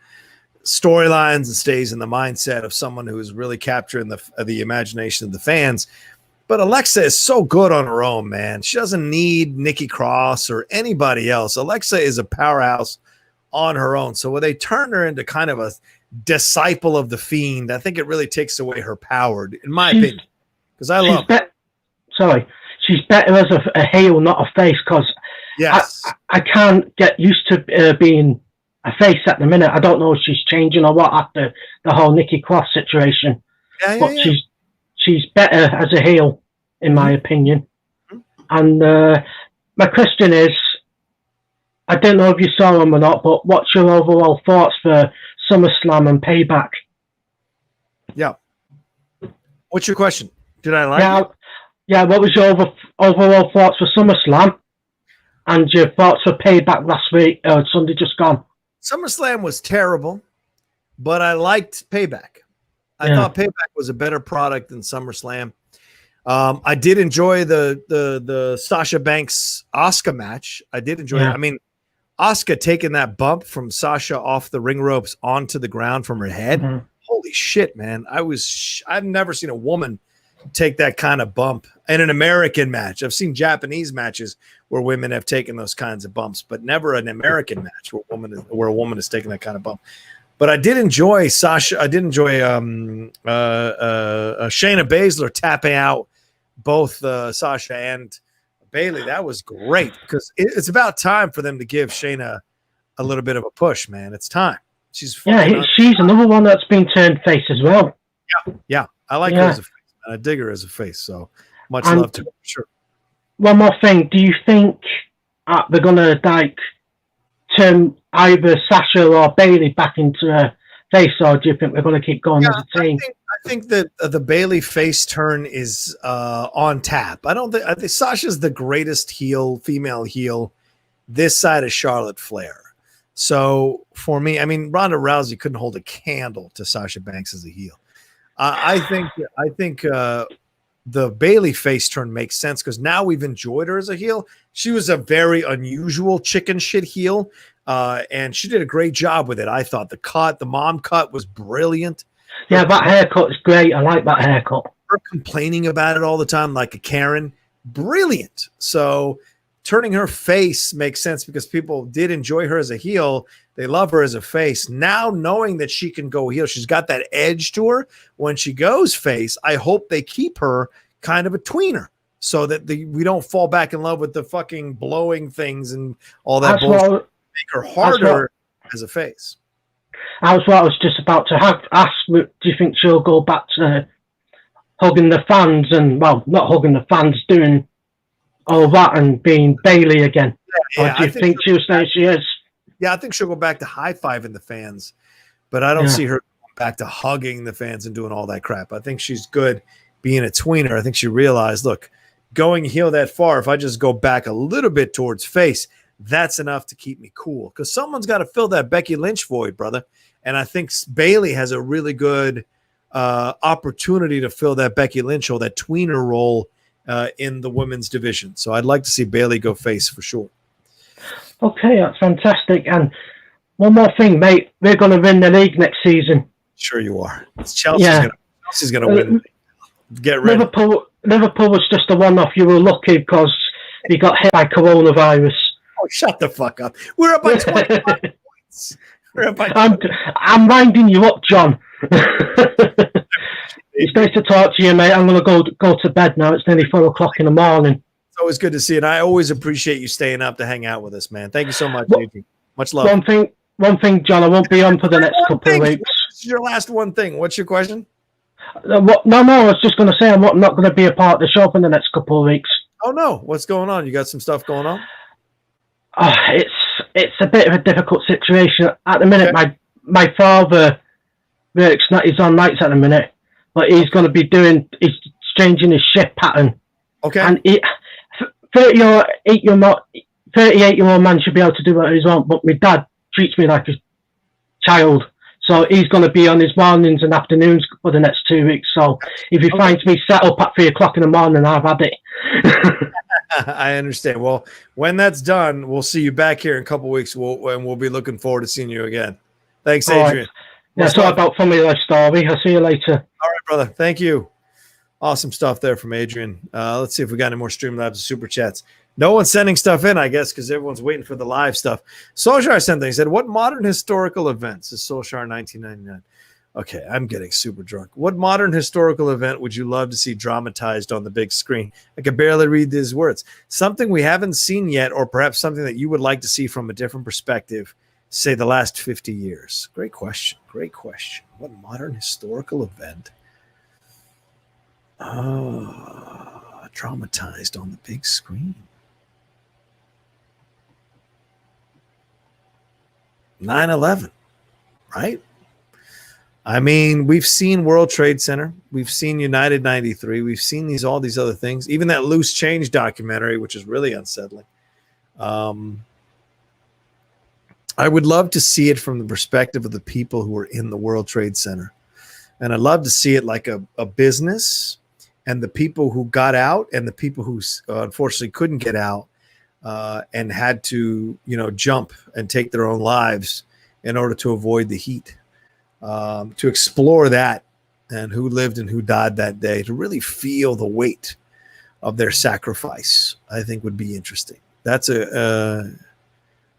storylines and stays in the mindset of someone who's really capturing the imagination of the fans. But Alexa is so good on her own, man. She doesn't need Nikki Cross or anybody else. Alexa is a powerhouse on her own. So when they turn her into kind of a disciple of the Fiend, I think it really takes away her power, in my opinion. Because I love her. She's better as a heel, not a face, because I can't get used to being a face at the minute. I don't know if she's changing or what after the whole Nikki Cross situation. She's better as a heel, in my opinion. And my question is, I don't know if you saw them or not, but what's your overall thoughts for SummerSlam and Payback? Yeah. What's your question? Did I like it? Yeah, what was your overall thoughts for SummerSlam and your thoughts for Payback last week, Sunday just gone? SummerSlam was terrible, but I liked Payback. I thought Payback was a better product than SummerSlam. I did enjoy the Sasha Banks Asuka match. I did enjoy it. I mean, Asuka taking that bump from Sasha off the ring ropes onto the ground from her head. Mm-hmm. Holy shit, man. I've never seen a woman take that kind of bump in an American match. I've seen Japanese matches where women have taken those kinds of bumps, but never an American match where a woman has taken that kind of bump. But I did enjoy Sasha. I did enjoy Shayna Baszler tapping out both Sasha and Bayley. That was great because it's about time for them to give Shayna a little bit of a push, man. It's time. She's another one that's been turned face as well. Yeah. I like her as a face. I dig her as a face. So much love to her. Sure. One more thing. Do you think they're going to turn either Sasha or Bayley back into a face, or do you think we're going to keep going as a team? I think that the Bayley face turn is on tap. I think Sasha's the greatest female heel this side of Charlotte Flair. So for me, I mean, Ronda Rousey couldn't hold a candle to Sasha Banks as a heel. I think the Bayley face turn makes sense because now we've enjoyed her as a heel. She was a very unusual chicken shit heel, and she did a great job with it. I thought the mom cut was brilliant. Yeah, that haircut is great. I like that haircut. Her complaining about it all the time like a Karen, brilliant. So turning her face makes sense because people did enjoy her as a heel. They love her as a face. Now knowing that she can go heel, she's got that edge to her. When she goes face, I hope they keep her kind of a tweener so that we don't fall back in love with the fucking blowing things and all that bullshit. Make her harder as a face. That's what I was just about to ask. Do you think she'll go back to hugging the fans and, well, not hugging the fans, doing all that and being Bailey again? Yeah, or do you think she'll stay as she is? Yeah, I think she'll go back to high-fiving the fans, but I don't see her going back to hugging the fans and doing all that crap. I think she's good being a tweener. I think she realized, look, going heel that far, if I just go back a little bit towards face, that's enough to keep me cool because someone's got to fill that Becky Lynch void, brother. And I think Bailey has a really good opportunity to fill that Becky Lynch or that tweener role in the women's division. So I'd like to see Bailey go face for sure. Okay, that's fantastic. And one more thing, mate. We're going to win the league next season. Sure you are. Chelsea's going to win. Get ready. Liverpool was just a one-off. You were lucky because you got hit by coronavirus. Oh, shut the fuck up. We're up by 25 points. I'm winding you up, John. It's nice to talk to you, mate. I'm going to go to bed now. It's nearly 4 o'clock in the morning. It's always good to see it. I always appreciate you staying up to hang out with us, man. Thank you so much, Adrian. Much love. One thing, John, I won't be on for the next couple of weeks. This is your last one thing. What's your question? No, I was just going to say I'm not going to be a part of the show for the next couple of weeks. Oh, no. What's going on? You got some stuff going on? It's a bit of a difficult situation. At the minute, my father works, he's on nights at the minute, but he's going to be he's changing his shift pattern. Okay. And 38-year-old man should be able to do it on his own, but my dad treats me like a child. So he's going to be on his mornings and afternoons for the next 2 weeks. So if he finds me set up at 3 o'clock in the morning, I've had it. I understand. Well, when that's done, we'll see you back here in a couple of weeks, and we'll be looking forward to seeing you again. Thanks, Adrian. Right. That's all about Family Life Story. I'll see you later. All right, brother. Thank you. Awesome stuff there from Adrian. Let's see if we got any more Streamlabs and Super Chats. No one's sending stuff in, I guess, because everyone's waiting for the live stuff. Solskjaer sent things. He said, what modern historical events is Solskjaer 1999? Okay, I'm getting super drunk. What modern historical event would you love to see dramatized on the big screen? I can barely read these words. Something we haven't seen yet, or perhaps something that you would like to see from a different perspective, say the last 50 years. Great question. Great question. What modern historical event? Dramatized on the big screen. 9/11, right? I mean, we've seen World Trade Center. We've seen United 93. We've seen all these other things. Even that Loose Change documentary, which is really unsettling. I would love to see it from the perspective of the people who were in the World Trade Center. And I'd love to see it like a business and the people who got out and the people who unfortunately couldn't get out and had to, jump and take their own lives in order to avoid the heat. To explore that and who lived and who died that day, to really feel the weight of their sacrifice, I think would be interesting. That's a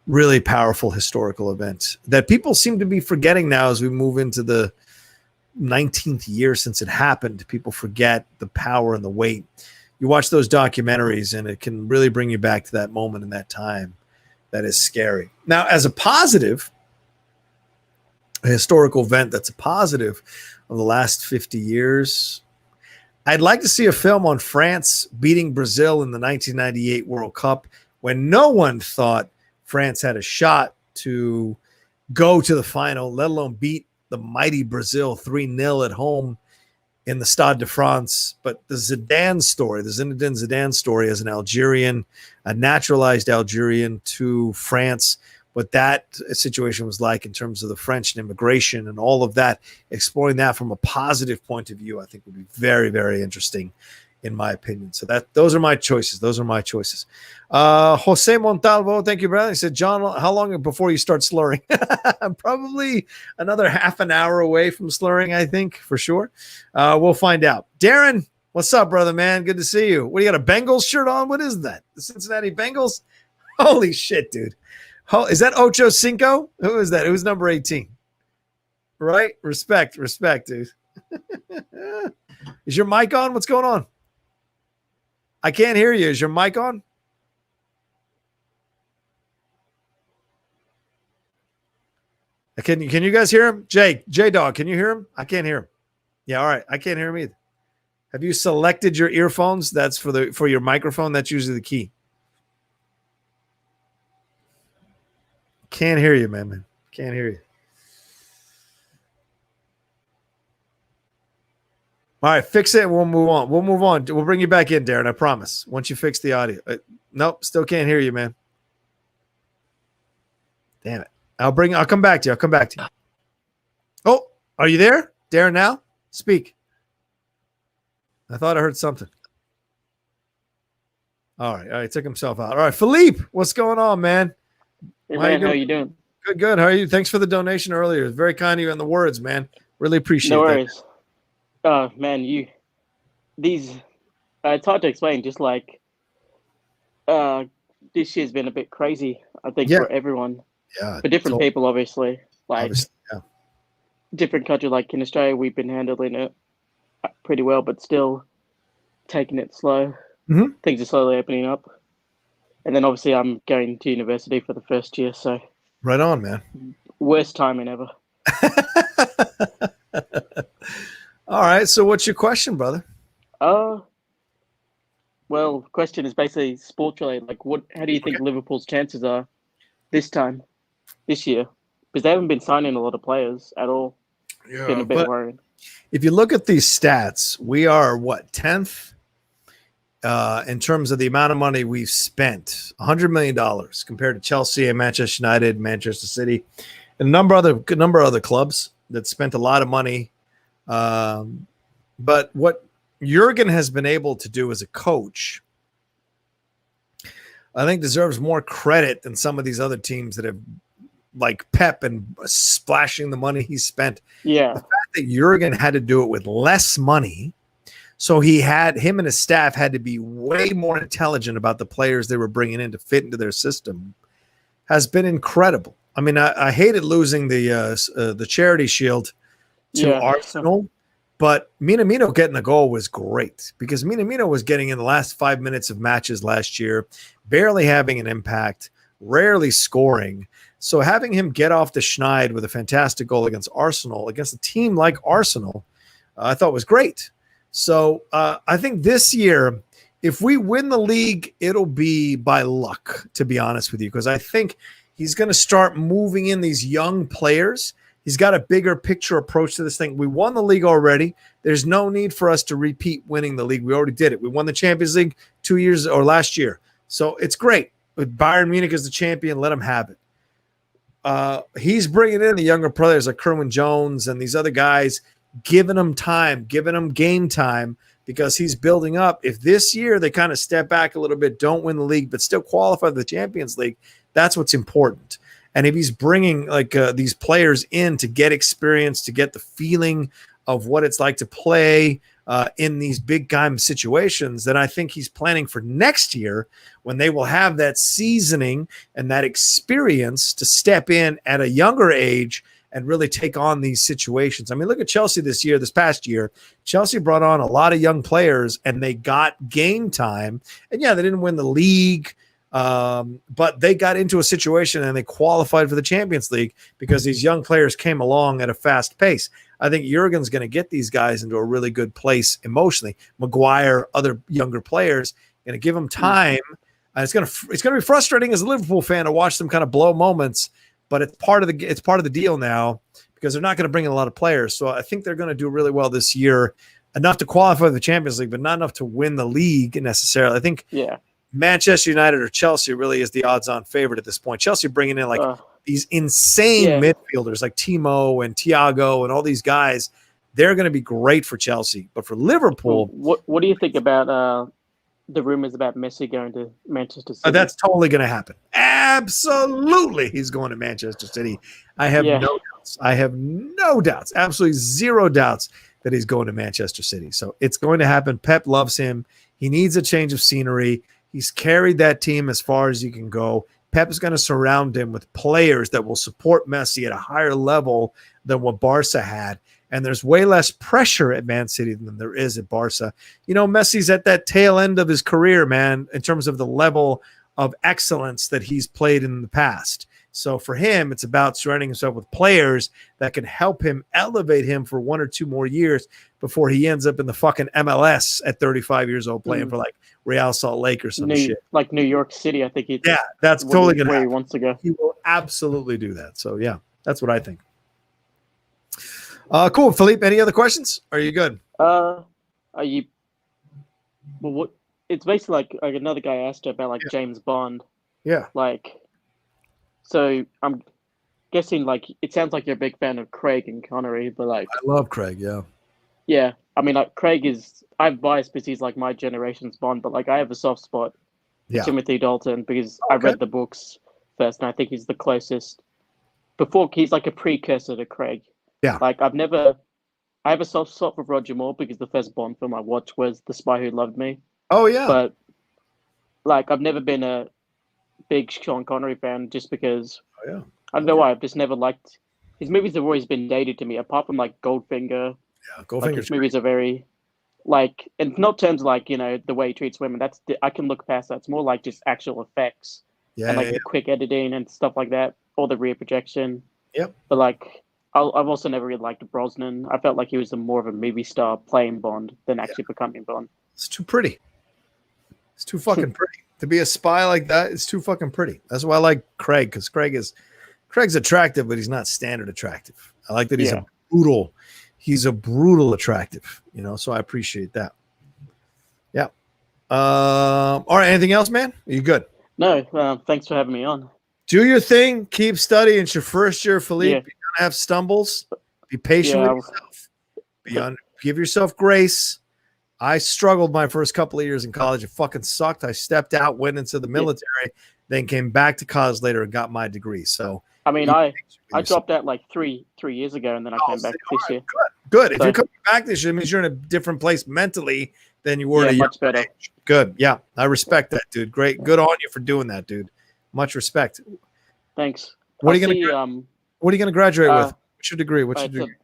really powerful historical event that people seem to be forgetting now as we move into the 19th year since it happened. People forget the power and the weight. You watch those documentaries and it can really bring you back to that moment in that time. That is scary. Now, as a positive, a historical event that's a positive of the last 50 years, I'd like to see a film on France beating Brazil in the 1998 World Cup when no one thought France had a shot to go to the final, let alone beat the mighty Brazil 3-0 at home in the Stade de France. But the Zinedine Zidane story as an Algerian, a naturalized Algerian to France, what that situation was like in terms of the French and immigration and all of that, exploring that from a positive point of view, I think would be very, very interesting in my opinion. So those are my choices. Jose Montalvo, thank you, brother. He said, John, how long before you start slurring? I'm probably another half an hour away from slurring, I think, for sure. We'll find out. Darren, What's up, brother, man? Good to see you. What, do you got a Bengals shirt on? What is that? The Cincinnati Bengals? Holy shit, dude. Is that Ocho Cinco? Who is that? Who's number 18? Right? Respect, dude. Is your mic on? What's going on? I can't hear you. Is your mic on? Can you guys hear him? J-Dog, can you hear him? I can't hear him. Yeah, all right. I can't hear him either. Have you selected your earphones? That's for your microphone. That's usually the key. Can't hear you, man. Can't hear you. All right, fix it and we'll move on. We'll bring you back in, Darren, I promise. Once you fix the audio. Nope, still can't hear you, man. Damn it. I'll come back to you. Oh, are you there? Darren now? Speak. I thought I heard something. All right, took himself out. All right, Philippe, what's going on, man? Hey, man, how you doing? Good. How are you? Thanks for the donation earlier. It's very kind of you and the words, man. Really appreciate it. No worries. Man, it's hard to explain. Just like this year's been a bit crazy, I think, for everyone. Yeah. For different people, obviously. Like, yeah. Different country, like in Australia, we've been handling it pretty well, but still taking it slow. Mm-hmm. Things are slowly opening up. And then obviously I'm going to university for the first year, so. Right on, man. Worst timing ever. All right, so what's your question, brother? Well, question is basically sports related. Like, how do you think Liverpool's chances are this year? Because they haven't been signing a lot of players at all. Yeah, been a bit worrying. If you look at these stats, we are 10th in terms of the amount of money we've spent, $100 million compared to Chelsea and Manchester United, Manchester City, and a number of other clubs that spent a lot of money. But what Jurgen has been able to do as a coach, I think deserves more credit than some of these other teams that have, like Pep and splashing the money he spent. Yeah. The fact that Jurgen had to do it with less money, so him and his staff had to be way more intelligent about the players they were bringing in to fit into their system, has been incredible. I mean, I hated losing the Charity Shield to Arsenal, but Minamino getting the goal was great because Minamino was getting in the last 5 minutes of matches last year, barely having an impact, rarely scoring. So having him get off the schneid with a fantastic goal against Arsenal, against a team like Arsenal, I thought was great. So I think this year, if we win the league, it'll be by luck, to be honest with you, because I think he's going to start moving in these young players. He's got a bigger picture approach to this thing. We won the league already. There's no need for us to repeat winning the league. We already did it. We won the Champions League 2 years or last year. So it's great. With Bayern Munich as the champion, let him have it. He's bringing in the younger players like Kerwin Jones and these other guys, giving them time, giving them game time because he's building up. If this year they kind of step back a little bit, don't win the league, but still qualify for the Champions League, that's what's important. And if he's bringing these players in to get experience, to get the feeling of what it's like to play in these big time situations, then I think he's planning for next year when they will have that seasoning and that experience to step in at a younger age and really take on these situations. I mean, look at Chelsea this past year. Chelsea brought on a lot of young players and they got game time. And yeah, they didn't win the league, but they got into a situation and they qualified for the Champions League because these young players came along at a fast pace. I think Jurgen's going to get these guys into a really good place emotionally. Maguire, other younger players, going to give them time. It's going to be frustrating as a Liverpool fan to watch them kind of blow moments, but it's part of the deal now because they're not going to bring in a lot of players. So I think they're going to do really well this year, enough to qualify for the Champions League, but not enough to win the league necessarily. I think Manchester United or Chelsea really is the odds-on favorite at this point. Chelsea bringing in these insane midfielders like Timo and Thiago and all these guys. They're going to be great for Chelsea. But for Liverpool, what do you think about the rumors about Messi going to Manchester City? That's totally going to happen. Absolutely, he's going to Manchester City. I have no doubts. Absolutely zero doubts that he's going to Manchester City. So it's going to happen. Pep loves him. He needs a change of scenery. He's carried that team as far as he can go. Pep is going to surround him with players that will support Messi at a higher level than what Barca had. And there's way less pressure at Man City than there is at Barca. You know, Messi's at that tail end of his career, man, in terms of the level of excellence that he's played in the past. So for him, it's about surrounding himself with players that can help him elevate him for 1 or 2 more years before he ends up in the fucking MLS at 35 years old playing for like Real Salt Lake or some shit. Like New York City, I think he. Yeah, that's totally going to happen. He wants to go. He will absolutely do that. So yeah, that's what I think. Cool, Philippe. Any other questions? Are you good? Are you? Well, what? It's basically like another guy asked about like James Bond. Yeah. Like. So I'm guessing like it sounds like you're a big fan of Craig and Connery, but like I love Craig. Yeah. Yeah, I mean like Craig is I'm biased because he's like my generation's Bond, but like I have a soft spot for Timothy Dalton because I read the books first, and I think he's the closest. Before he's like a precursor to Craig. Yeah. Like I have a soft spot for Roger Moore because the first Bond film I watched was The Spy Who Loved Me. Oh yeah. But like I've never been a big Sean Connery fan just because I don't know why. I've just never liked his movies. Have always been dated to me, apart from like Goldfinger. Yeah, Goldfinger. Like, his movies are very like, and not terms like, you know, the way he treats women. That's I can look past that. It's more like just actual effects and like the quick editing and stuff like that, or the rear projection. Yep. But like, I've also never really liked Brosnan. I felt like he was more of a movie star playing Bond than actually becoming Bond. It's too pretty. It's too fucking pretty. To be a spy like that, it's too fucking pretty. That's why I like Craig, because Craig's attractive, but he's not standard attractive. I like that he's a brutal attractive, you know, so I appreciate that. Yeah. All right, anything else, man? Are you good? No, thanks for having me on. Do your thing. Keep studying. It's your first year, Philippe. You're going to have stumbles. Be patient with yourself. Give yourself grace. I struggled my first couple of years in college. It fucking sucked. I stepped out, went into the military, then came back to college later and got my degree. So I mean, I dropped out like three years ago, and then I came back this year. Good. If you're coming back this year, it means you're in a different place mentally than you were a year much better. Age. Good. Yeah, I respect that, dude. Great. Good on you for doing that, dude. Much respect. Thanks. What are you going to graduate with? What's your degree? What's your degree?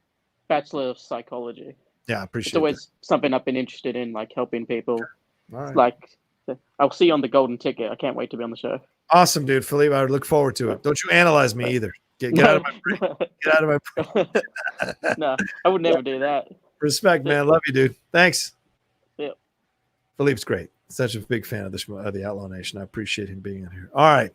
Bachelor of Psychology. Yeah, I appreciate it. It's always something I've been interested in, like helping people. All right. Like, I'll see you on the golden ticket. I can't wait to be on the show. Awesome, dude. Philippe, I look forward to it. Don't you analyze me either. Get out of my brain. Get out of my brain. No, I would never do that. Respect, man. Love you, dude. Thanks. Yeah. Philippe's great. Such a big fan of the Outlaw Nation. I appreciate him being in here. All right.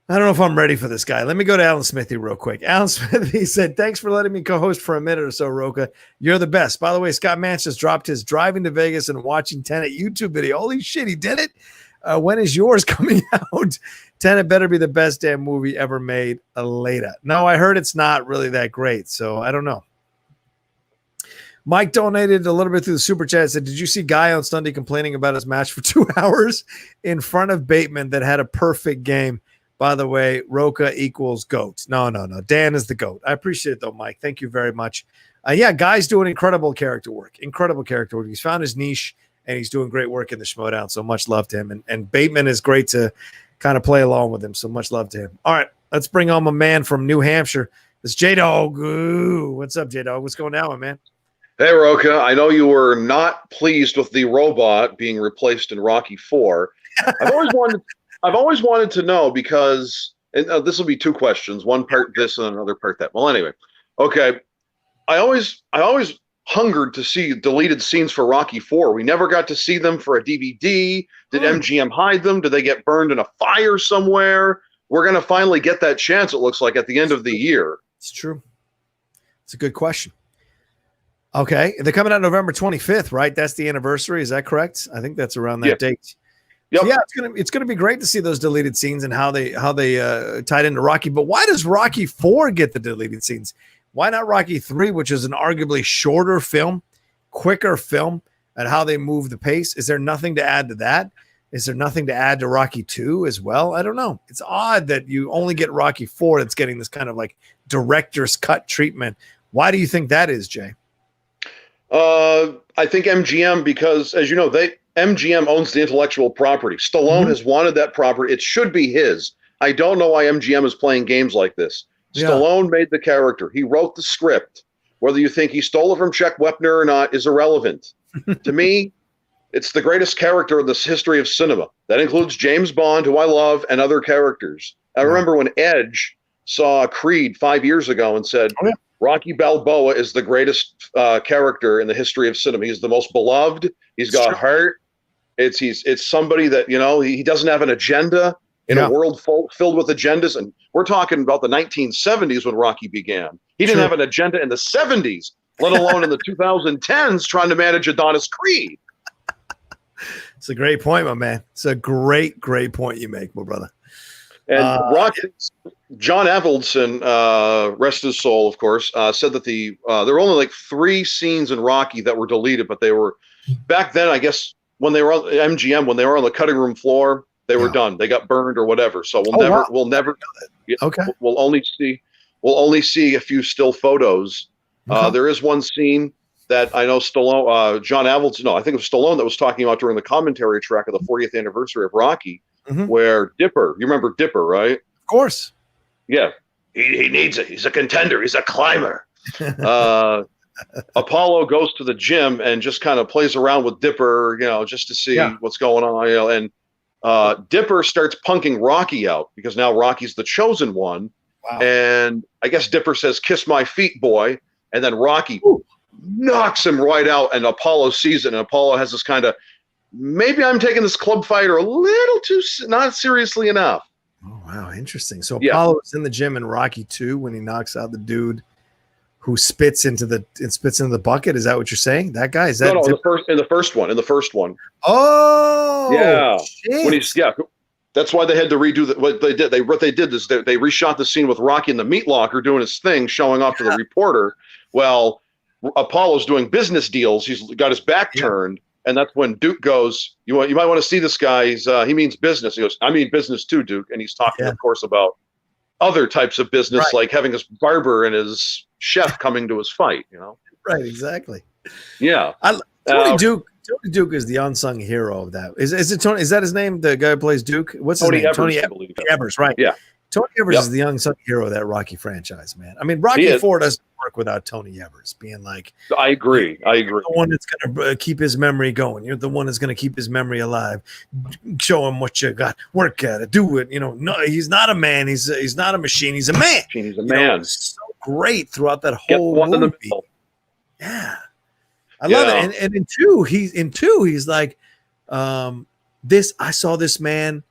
I don't know if I'm ready for this guy. Let me go to Alan Smithy real quick. Alan Smithy said, thanks for letting me co-host for a minute or so, Rocha. You're the best. By the way, Scott Mance just dropped his driving to Vegas and watching Tenet YouTube video. Holy shit, he did it. When is yours coming out? Tenet better be the best damn movie ever made later. No, I heard it's not really that great, so I don't know. Mike donated a little bit through the super chat. Said, did you see Guy on Sunday complaining about his match for 2 hours in front of Bateman that had a perfect game? By the way, Rocha equals GOAT. No. Dan is the GOAT. I appreciate it, though, Mike. Thank you very much. Guy's doing incredible character work. He's found his niche, and he's doing great work in the Schmodown. So much love to him. And Bateman is great to kind of play along with him. So much love to him. All right, let's bring on my man from New Hampshire. It's J-Dog. Ooh, what's up, J-Dog? What's going on, my man? Hey, Rocha. I know you were not pleased with the robot being replaced in Rocky IV. I've always wanted to know because, and this will be 2 questions, one part this and another part that. Well, anyway, okay. I always hungered to see deleted scenes for Rocky IV. We never got to see them for a DVD. Did MGM hide them? Did they get burned in a fire somewhere? We're going to finally get that chance, it looks like, at the end of the year. It's true. It's a good question. Okay. They're coming out November 25th, right? That's the anniversary. Is that correct? I think that's around that date. Yep. So yeah, it's gonna be great to see those deleted scenes and how they tied into Rocky. But why does Rocky IV get the deleted scenes? Why not Rocky III, which is an arguably shorter film, quicker film, and how they move the pace? Is there nothing to add to that? Is there nothing to add to Rocky II as well? I don't know. It's odd that you only get Rocky IV that's getting this kind of like director's cut treatment. Why do you think that is, Jay? I think MGM, because as you know, MGM owns the intellectual property. Stallone has wanted that property. It should be his. I don't know why MGM is playing games like this. Stallone made the character. He wrote the script. Whether you think he stole it from Czech Wepner or not is irrelevant. To me, it's the greatest character in the history of cinema. That includes James Bond, who I love, and other characters. I remember when Edge saw Creed 5 years ago and said, Rocky Balboa is the greatest character in the history of cinema. He's the most beloved. He's got heart. It's somebody that, you know, he doesn't have an agenda in a world filled with agendas. And we're talking about the 1970s when Rocky began. He didn't have an agenda in the 70s, let alone in the 2010s trying to manage Adonis Creed. It's a great point, my man. It's a great point you make, my brother. And John Avildsen, rest his soul, of course, said that there were only like 3 scenes in Rocky that were deleted, but they were back then, I guess, when they were on MGM, when they were on the cutting room floor, they were done. They got burned or whatever. So we'll never. Okay. We'll only see a few still photos. There is one scene that I know Stallone, John Avildsen, no, I think it was Stallone that was talking about during the commentary track of the 40th anniversary of Rocky, where Dipper, you remember Dipper, right? Of course. Yeah. He needs it. He's a contender. He's a climber. Apollo goes to the gym and just kind of plays around with Dipper, you know, just to see what's going on, you know, and Dipper starts punking Rocky out because now Rocky's the chosen one. Wow. And I guess Dipper says, "Kiss my feet, boy." And then Rocky knocks him right out, and Apollo sees it, and Apollo has this kind of, maybe I'm taking this club fighter a little too, not seriously enough. Oh, wow. Interesting. So Apollo was in the gym in Rocky 2 when he knocks out the dude who spits into the bucket. Is that what you're saying? That guy? Is that no, in the first one. Oh, yeah. Shit. When that's why they had to redo what they did. What they did is they reshot the scene with Rocky in the meat locker doing his thing, showing off to the reporter. Well, Apollo's doing business deals. He's got his back turned, and that's when Duke goes, "You might want to see this guy. He means business." He goes, "I mean business too, Duke." And he's talking, of course, about other types of business, like having his barber and his chef coming to his fight. You know, right? Exactly. Yeah. Tony Duke is the unsung hero of that. Is it Tony? Is that his name? The guy who plays Duke? What's his name? Tony Evers, right? Yeah. Tony Evers is the unsung hero of that Rocky franchise, man. I mean, Rocky IV doesn't work without Tony Evers being like. I agree. The one that's going to keep his memory going. You're the one that's going to keep his memory alive. Show him what you got. Work at it. Do it. You know, no, he's not a man. He's not a machine. He's a man. He's a man. So great throughout that whole movie. Yeah. I love it. And in two, he's like, I saw this man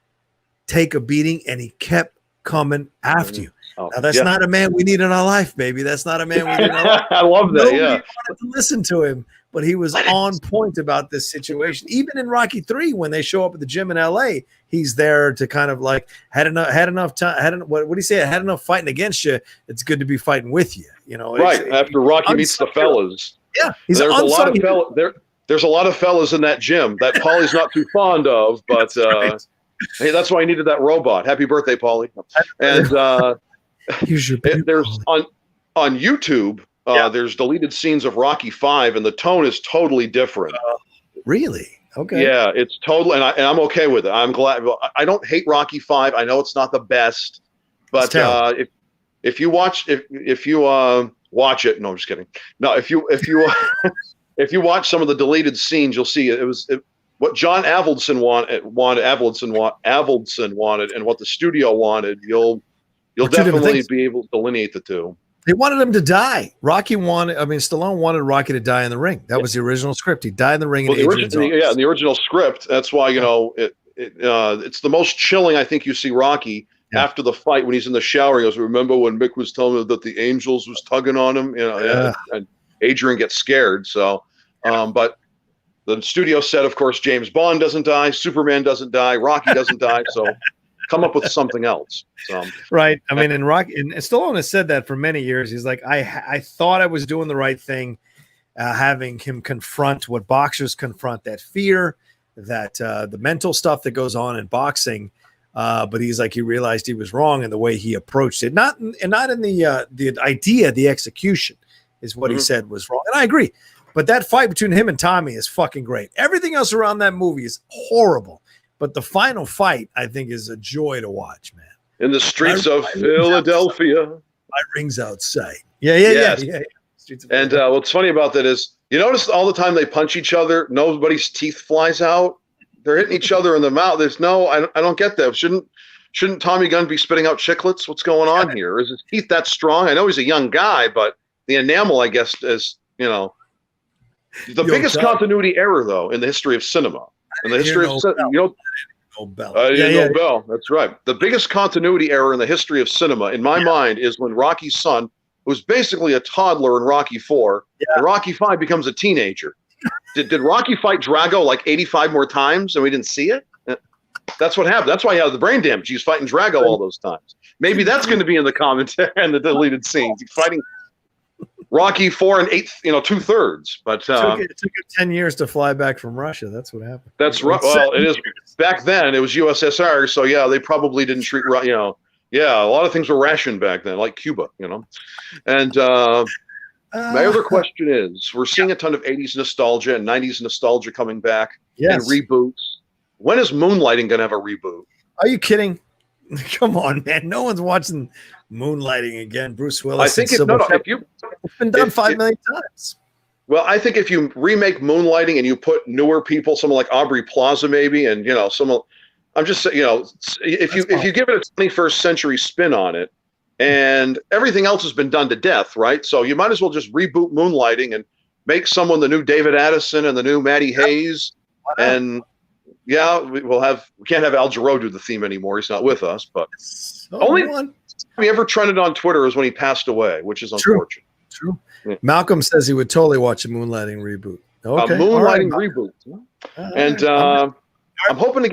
take a beating and he kept coming after you. Now that's not a man we need in our life, baby. That's not a man we need in our life. I love that. Nobody wanted to listen to him, but he was on point about this situation. Even in Rocky 3, when they show up at the gym in LA, he's there to kind of like had enough time. What do you say? Had enough fighting against you. It's good to be fighting with you. You know, right after Rocky meets the fellas. Yeah, there's a lot of there's a lot of fellas in that gym that Paulie's not too fond of, but hey, that's why I needed that robot. Happy birthday, Paulie! And there's on YouTube. There's deleted scenes of Rocky 5, and the tone is totally different. Really? Okay. Yeah, it's totally, and I'm okay with it. I'm glad. I don't hate Rocky 5. I know it's not the best, but if you watch watch it. No, I'm just kidding. No, if you if you watch some of the deleted scenes, you'll see it was what John Avildsen wanted, and what the studio wanted. You'll definitely be able to delineate the two. They wanted him to die. Stallone wanted Rocky to die in the ring. That was the original script. He died in the ring. In the original script. That's why it's the most chilling. I think you see Rocky. After the fight, when he's in the shower, he goes, "Remember when Mick was telling me that the Angels was tugging on him?" And Adrian gets scared. So, but the studio said, of course, James Bond doesn't die, Superman doesn't die, Rocky doesn't die. So, come up with something else. So, right. I mean, in Rocky, and Stallone has said that for many years. He's like, I thought I was doing the right thing, having him confront what boxers confront, that fear, that the mental stuff that goes on in boxing. But he's like, he realized he was wrong in the way he approached it. Not in the idea, the execution is what he said was wrong. And I agree. But that fight between him and Tommy is fucking great. Everything else around that movie is horrible. But the final fight, I think, is a joy to watch, man. In the streets of Philadelphia. My rings outside. Yeah. And what's funny about that is, you notice all the time they punch each other, nobody's teeth flies out. They're hitting each other in the mouth. There's no, I don't get that. Shouldn't Tommy Gunn be spitting out chiclets? What's going on here? Is his teeth that strong? I know he's a young guy, but the enamel, I guess, is, the biggest continuity error, though, in the history of cinema. In the history of cinema, No Bell. Bell. That's right. The biggest continuity error in the history of cinema, in my mind, is when Rocky's son, who's basically a toddler in Rocky IV, and Rocky V becomes a teenager. Did Rocky fight Drago like 85 more times and we didn't see it? That's what happened. That's why he had the brain damage. He's fighting Drago all those times. Maybe that's going to be in the commentary and the deleted scenes. He's fighting Rocky IV and 2/3. But it took him 10 years to fly back from Russia. That's what happened. That's right. Well, it is. Back then, it was USSR. So, yeah, they probably didn't treat, yeah, a lot of things were rationed back then, like Cuba, And my other question is, we're seeing a ton of 80s nostalgia and 90s nostalgia coming back and reboots. When is Moonlighting going to have a reboot? Are you kidding? Come on, man. No one's watching Moonlighting again. Bruce Willis. I think it's been done 5 million times. Well, I think if you remake Moonlighting and you put newer people, someone like Aubrey Plaza maybe, and, I'm just saying, if you give it a 21st century spin on it, and everything else has been done to death, right? So you might as well just reboot Moonlighting and make someone the new David Addison and the new Matty Hayes. And we can't have Al Jarreau do the theme anymore. He's not with us, but only one we ever trended on Twitter is when he passed away, which is unfortunate. True. Yeah. Malcolm says he would totally watch a Moonlighting reboot. Okay. A Moonlighting reboot. And I'm hoping to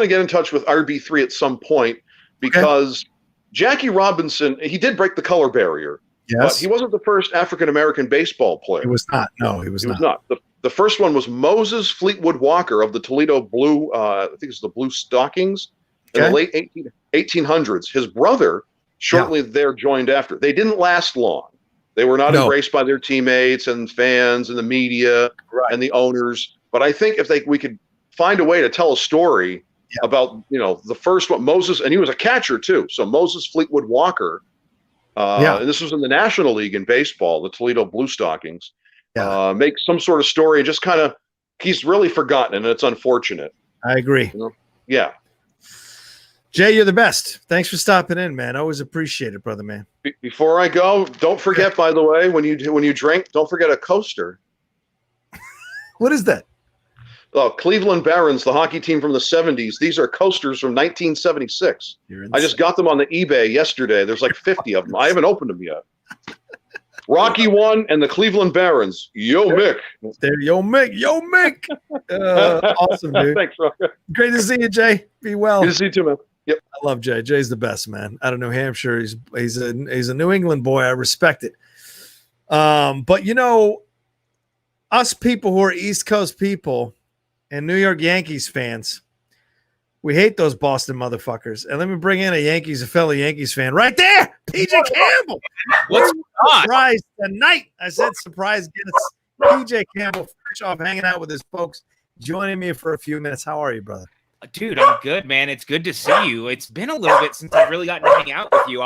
get in touch with RB3 at some point because Jackie Robinson, he did break the color barrier. Yes. But he wasn't the first African-American baseball player. He was not. No, he was not. The first one was Moses Fleetwood Walker of the Toledo Blue, I think it's the Blue Stockings in the late 1800s. His brother shortly there joined after. They didn't last long. They were not embraced by their teammates and fans and the media and the owners. But I think if we could find a way to tell a story about, the first one, Moses, and he was a catcher too. So Moses Fleetwood Walker, and this was in the National League in baseball, the Toledo Blue Stockings, make some sort of story and just kind of, he's really forgotten and it's unfortunate. I agree. Yeah. Jay, you're the best. Thanks for stopping in, man. Always appreciate it, brother, man. Before I go, don't forget, by the way, when you drink, don't forget a coaster. What is that? Oh, Cleveland Barons, the hockey team from the 70s. These are coasters from 1976. I just got them on the eBay yesterday. There's like 50 of them. I haven't opened them yet. Rocky 1 and the Cleveland Barons. Yo, Mick. Yo, Mick. Awesome, dude. Thanks, Rocha. Great to see you, Jay. Be well. Good to see you too, man. Yep. I love Jay. Jay's the best, man. Out of New Hampshire. He's a New England boy. I respect it. But us people who are East Coast people and New York Yankees fans, we hate those Boston motherfuckers. And let me bring in a fellow Yankees fan right there, PJ Campbell. What's surprise tonight? I said surprise guest PJ Campbell, fresh off hanging out with his folks, joining me for a few minutes. How are you, brother? Dude, I'm good, man. It's good to see you. It's been a little bit since I've really gotten to hang out with you,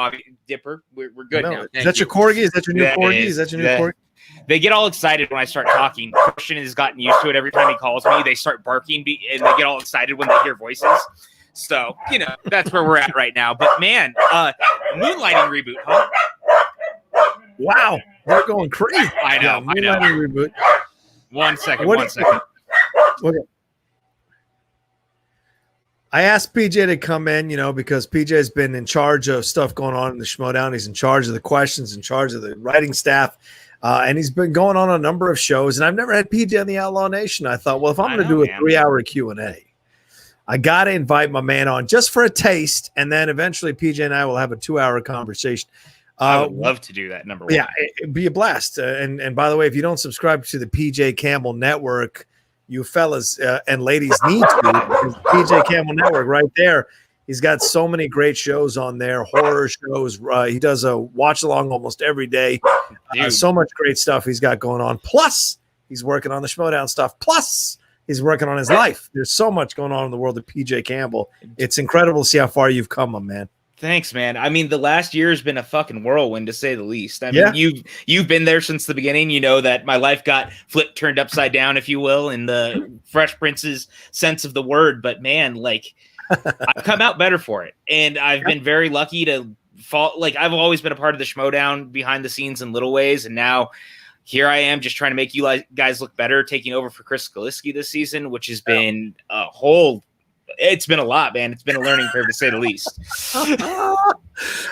Dipper. We're good now. Is that your corgi? Is that your new corgi? Is that your new corgi? They get all excited when I start talking. Christian has gotten used to it. Every time he calls me, they start barking, and they get all excited when they hear voices. So, that's where we're at right now. But, man, Moonlighting reboot, huh? Wow. They're going crazy. I know. Moonlighting reboot. One second. Okay. I asked PJ to come in, because PJ's been in charge of stuff going on in the Schmodown. He's in charge of the questions, in charge of the writing staff. And he's been going on a number of shows. And I've never had PJ on the Outlaw Nation. I thought, well, if I'm going to do a 3-hour Q&A, I got to invite my man on just for a taste. And then eventually PJ and I will have a 2-hour conversation. I would love to do that, number one. Yeah, it'd be a blast. And by the way, if you don't subscribe to the PJ Campbell Network, you fellas and ladies need to, because PJ Campbell Network right there. He's got so many great shows on there, horror shows. He does a watch along almost every day. So much great stuff he's got going on. Plus, He's working on the Schmodown stuff. Plus, he's working on his life. There's so much going on in the world of PJ Campbell. It's incredible to see how far you've come, my man. Thanks, man. I mean, the last year has been a fucking whirlwind, to say the least. I mean, you've been there since the beginning. You know that my life got turned upside down, if you will, in the Fresh Prince's sense of the word. But man, like, I've come out better for it, and I've been very lucky to fall. Like, I've always been a part of the Schmodown behind the scenes in little ways, and now here I am, just trying to make you guys look better, taking over for Chris Skaliski this season, which has been a whole. It's been a lot, man. It's been a learning curve, to say the least.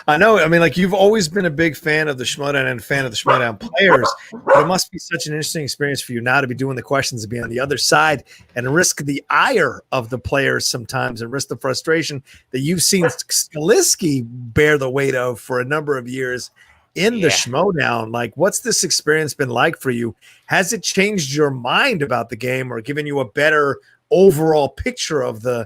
I know. I mean, like, you've always been a big fan of the Schmodown and a fan of the Schmodown players. But it must be such an interesting experience for you now to be doing the questions and be on the other side and risk the ire of the players sometimes and risk the frustration that you've seen Skaliski bear the weight of for a number of years in the Schmodown. Like, what's this experience been like for you? Has it changed your mind about the game or given you a better overall picture of the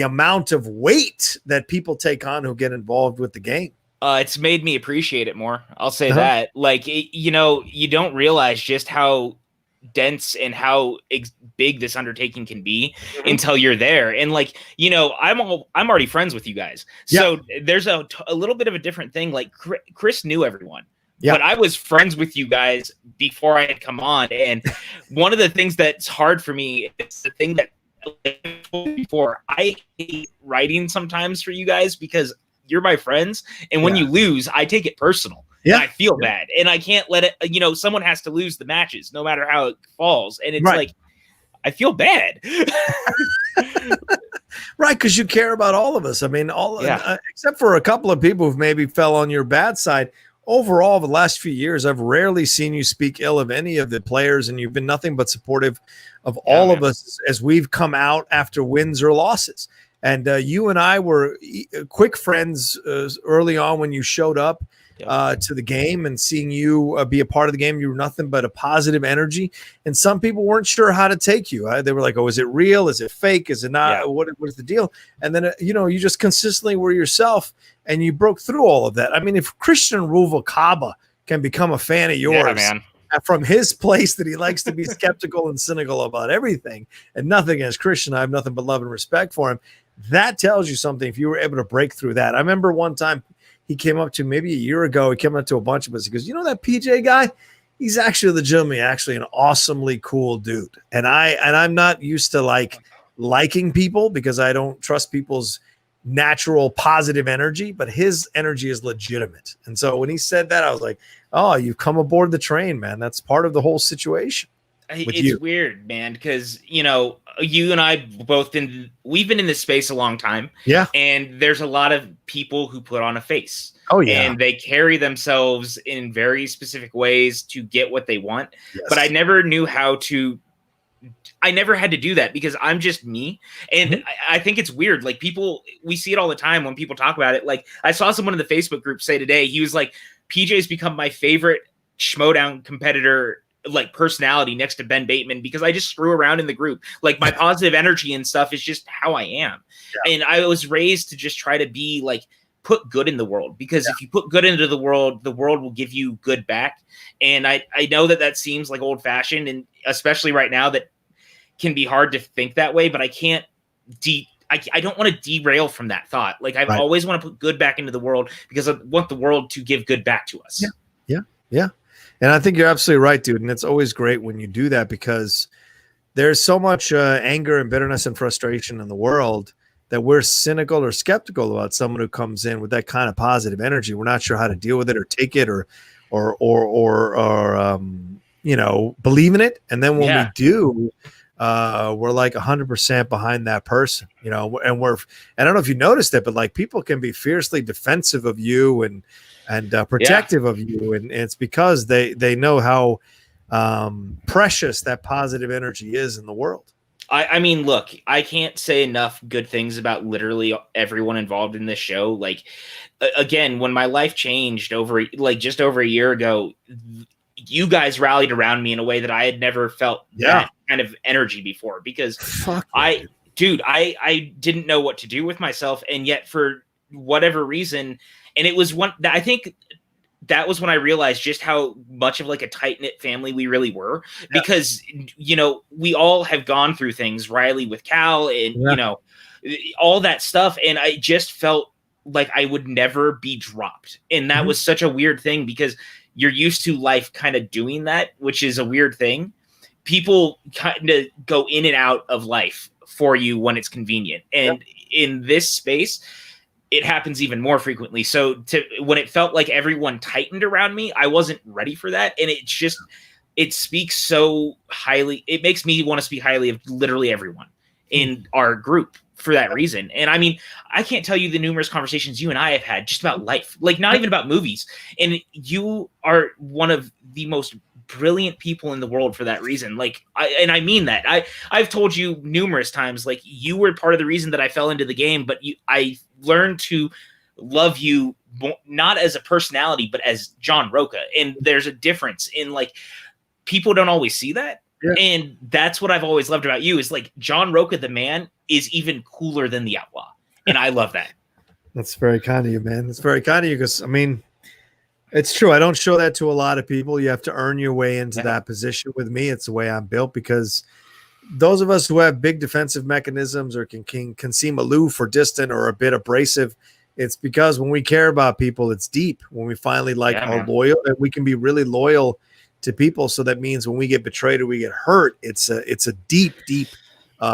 amount of weight that people take on who get involved with the game? It's made me appreciate it more. I'll say that. Like, you don't realize just how dense and how big this undertaking can be until you're there. And like, I'm already friends with you guys. So there's a little bit of a different thing. Like, Chris knew everyone. Yeah. But I was friends with you guys before I had come on. And one of the things that's hard for me is the thing that before I hate writing sometimes for you guys because you're my friends. And when you lose, I take it personal. Yeah. And I feel bad. And I can't let it, someone has to lose the matches no matter how it falls. And it's like, I feel bad. Right, because you care about all of us. I mean, except for a couple of people who've maybe fell on your bad side. Overall, the last few years, I've rarely seen you speak ill of any of the players, and you've been nothing but supportive of all of us as we've come out after wins or losses. And you and I were quick friends early on when you showed up to the game, and seeing you be a part of the game. You were nothing but a positive energy, and some people weren't sure how to take you. They were like, "Oh, is it real? Is it fake? Is it not? Yeah. What is the deal?" And then you just consistently were yourself, and you broke through all of that. I mean, if Christian Ruvalcaba can become a fan of yours from his place that he likes to be skeptical and cynical about everything, and nothing against Christian, I have nothing but love and respect for him. That tells you something. If you were able to break through that, I remember one time. He came up to maybe a year ago. He came up to a bunch of us. He goes, that PJ guy? He's actually legitimately an awesomely cool dude. And I'm not used to liking people because I don't trust people's natural positive energy, but his energy is legitimate. And so when he said that, I was like, oh, you've come aboard the train, man. That's part of the whole situation. It's weird, man, because you and I we've been in this space a long time. Yeah. And there's a lot of people who put on a face. Oh, yeah. And they carry themselves in very specific ways to get what they want. Yes. But I never knew I never had to do that because I'm just me. And I think it's weird. Like, we see it all the time when people talk about it. Like, I saw someone in the Facebook group say today, he was like, PJ's become my favorite Schmodown competitor, like, personality next to Ben Bateman, because I just screw around in the group. Like, my positive energy and stuff is just how I am. Yeah. And I was raised to just try to be like, put good in the world, because if you put good into the world will give you good back. And I know that seems like old fashioned, and especially right now that can be hard to think that way, but I can't I don't want to derail from that thought. Like, I always want to put good back into the world because I want the world to give good back to us. Yeah. And I think you're absolutely right, dude. And it's always great when you do that, because there's so much anger and bitterness and frustration in the world that we're cynical or skeptical about someone who comes in with that kind of positive energy. We're not sure how to deal with it or take it or believe in it. And then when we do, we're like 100% behind that person, and I don't know if you noticed it, but like, people can be fiercely defensive of you and protective of you. And it's because they know how precious that positive energy is in the world. I mean, look, I can't say enough good things about literally everyone involved in this show. Like, again, when my life changed just over a year ago, you guys rallied around me in a way that I had never felt that kind of energy before, because I didn't know what to do with myself. And yet, for whatever reason, and it was I think that was when I realized just how much of like a tight-knit family we really were, because, you know, we all have gone through things, Riley with Cal and, you know, all that stuff. And I just felt like I would never be dropped. And that was such a weird thing, because you're used to life kind of doing that, which is a weird thing. People kind of go in and out of life for you when it's convenient. And in this space, it happens even more frequently. So when it felt like everyone tightened around me, I wasn't ready for that. And it speaks so highly. It makes me want to speak highly of literally everyone in our group for that reason. And I mean, I can't tell you the numerous conversations you and I have had just about life, like not even about movies. And you are one of the most brilliant people in the world for that reason. Like, I mean that. I've told you numerous times, like, you were part of the reason that I fell into the game, but I learned to love you not as a personality, but as John Rocha. And there's a difference in, like, people don't always see that. Yeah. And that's what I've always loved about you, is like John Rocha, the man, is even cooler than the Outlaw. And I love that. That's very kind of you, man. It's very kind of you, because, I mean, it's true. I don't show that to a lot of people. You have to earn your way into that position. With me, it's the way I'm built, because those of us who have big defensive mechanisms or can seem aloof or distant or a bit abrasive, it's because when we care about people, it's deep. When we finally are loyal, and we can be really loyal to people. So that means when we get betrayed or we get hurt, it's a deep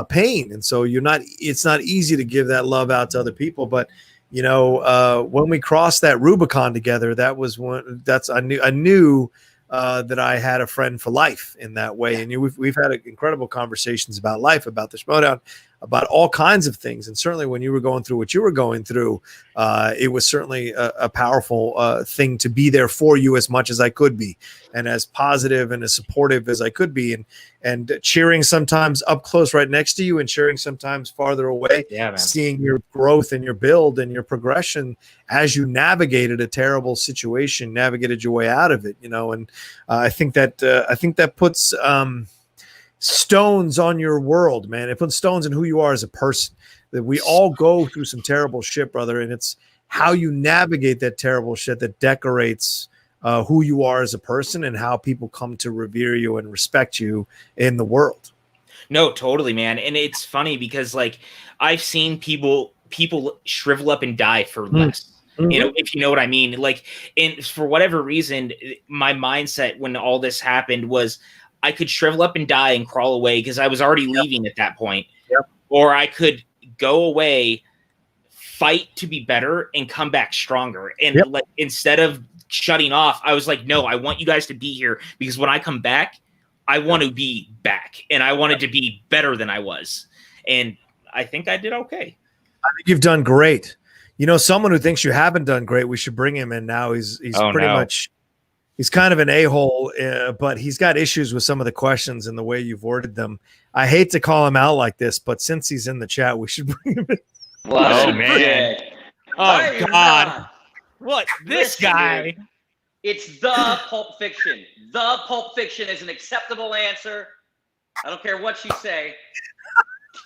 pain. And so it's not easy to give that love out to other people. But you know, when we crossed that Rubicon together, I knew that I had a friend for life in that way. And we've had incredible conversations about life, about the Schmodown, about all kinds of things. And certainly when you were going through what you were going through, it was certainly a powerful thing to be there for you as much as I could be, and as positive and as supportive as I could be, and cheering sometimes up close right next to you, and cheering sometimes farther away, seeing your growth and your build and your progression as you navigated a terrible situation, navigated your way out of it, you know. And I think that puts stones on your world, man. It puts stones in who you are as a person. That we all go through some terrible shit, brother, and it's how you navigate that terrible shit that decorates who you are as a person, and how people come to revere you and respect you in the world. No, totally, man. And it's funny because, like, I've seen people shrivel up and die for less. You know, if you know what I mean. Like, and for whatever reason, my mindset when all this happened was I could shrivel up and die and crawl away because I was already leaving at that point. Or I could go away, fight to be better, and come back stronger. And like, instead of shutting off, I was like, no, I want you guys to be here, because when I come back, I want to be back, and I wanted to be better than I was. And I think I did okay. I think you've done great. You know, someone who thinks you haven't done great, we should bring him in now. He's pretty much, he's kind of an a-hole, but he's got issues with some of the questions and the way you've worded them. I hate to call him out like this, but since he's in the chat, we should bring him in. Oh, man. Oh, God. What? This guy. Dude, it's the Pulp Fiction. The Pulp Fiction is an acceptable answer. I don't care what you say.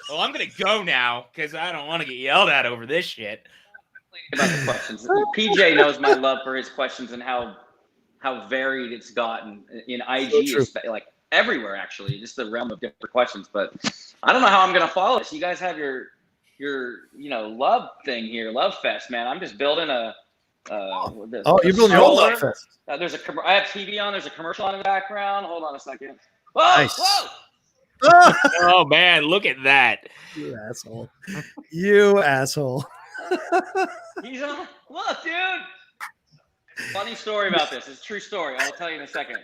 Well, I'm going to go now because I don't want to get yelled at over this shit. About the questions. PJ knows my love for his questions and how varied it's gotten in IG, like everywhere, actually, just the realm of different questions. But I don't know how I'm going to follow this. You guys have your love thing here, love fest, man. I'm just building you're building your own love fest. I have TV on. There's a commercial on in the background. Hold on a second. Whoa, nice. Whoa. Oh man, look at that. You asshole. You asshole. He's on. Look, dude. Funny story about this. It's a true story. I'll tell you in a second.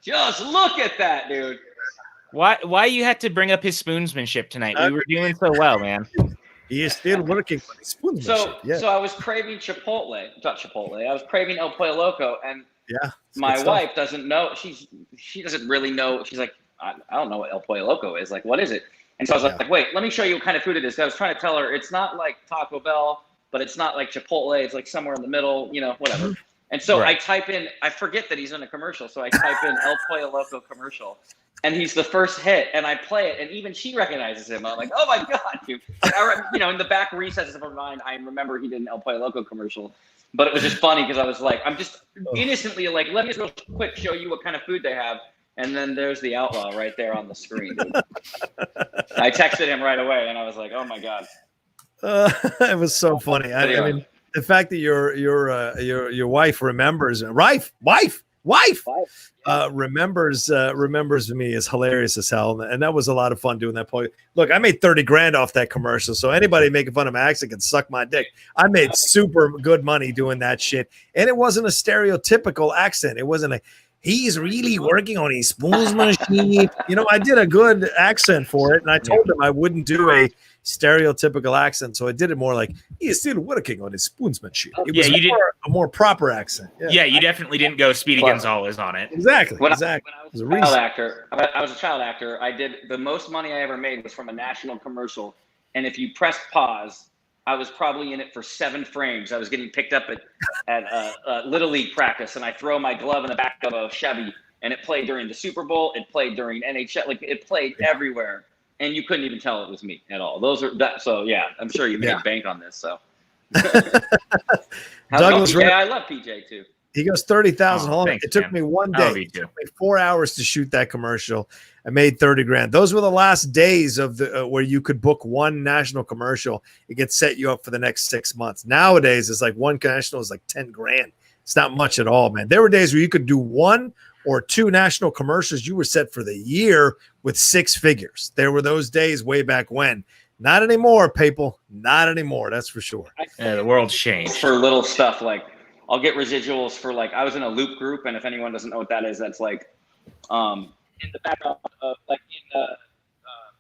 Just look at that, dude. Why you had to bring up his spoonsmanship tonight? We were doing so well, man. He is still working for his spoonsmanship. So I was craving Chipotle. Not Chipotle. I was craving El Pollo Loco, and my wife doesn't know. She doesn't really know. She's like, I don't know what El Pollo Loco is. Like, what is it? And so I was like, wait, let me show you what kind of food it is. I was trying to tell her it's not like Taco Bell, but it's not like Chipotle. It's like somewhere in the middle, whatever. And so I type in, I forget that he's in a commercial. So I type in El Pollo Loco commercial. and he's the first hit, and I play it, and even she recognizes him. I'm like, oh my god, dude. You know, in the back recesses of her mind, I remember he did an El Pollo Loco commercial, but it was just funny because I was like, I'm just innocently like, let me just real quick show you what kind of food they have, and then there's the Outlaw right there on the screen. Dude. I texted him right away, and I was like, oh my god. It was so funny. I mean, the fact that your wife remembers remembers me is hilarious as hell, and that was a lot of fun doing that. Look, I made 30 grand off that commercial, so anybody making fun of my accent can suck my dick. I made super good money doing that shit, and it wasn't a stereotypical accent. It wasn't a he's really working on his spoons machine. You know, I did a good accent for it, and I told him I wouldn't do a stereotypical accent, so I did it more like he is still working on his spoons machine. It was a more proper accent. Yeah, you definitely didn't go Speedy Gonzalez on it. Exactly. When I was a child actor, I did the most money I ever made was from a national commercial, and if you pressed pause, I was probably in it for 7 frames. I was getting picked up at Little League practice, and I throw my glove in the back of a Chevy, and it played during the Super Bowl. It played during NHL. Like, it played everywhere, and you couldn't even tell it was me at all. So yeah, I'm sure you made bank on this. So Douglas, I love PJ too. He goes 30,000. Hold on. It took me one day. It took me 4 hours to shoot that commercial. I made 30 grand. Those were the last days of the where you could book one national commercial. It gets set you up for the next 6 months. Nowadays, it's like one national is like 10 grand. It's not much at all, man. There were days where you could do 1 or 2 national commercials. You were set for the year with 6 figures. There were those days way back when. Not anymore, people. Not anymore. That's for sure. Yeah, the world's changed. For little stuff like I'll get residuals for like I was in a loop group, and if anyone doesn't know what that is, that's like in the background of like in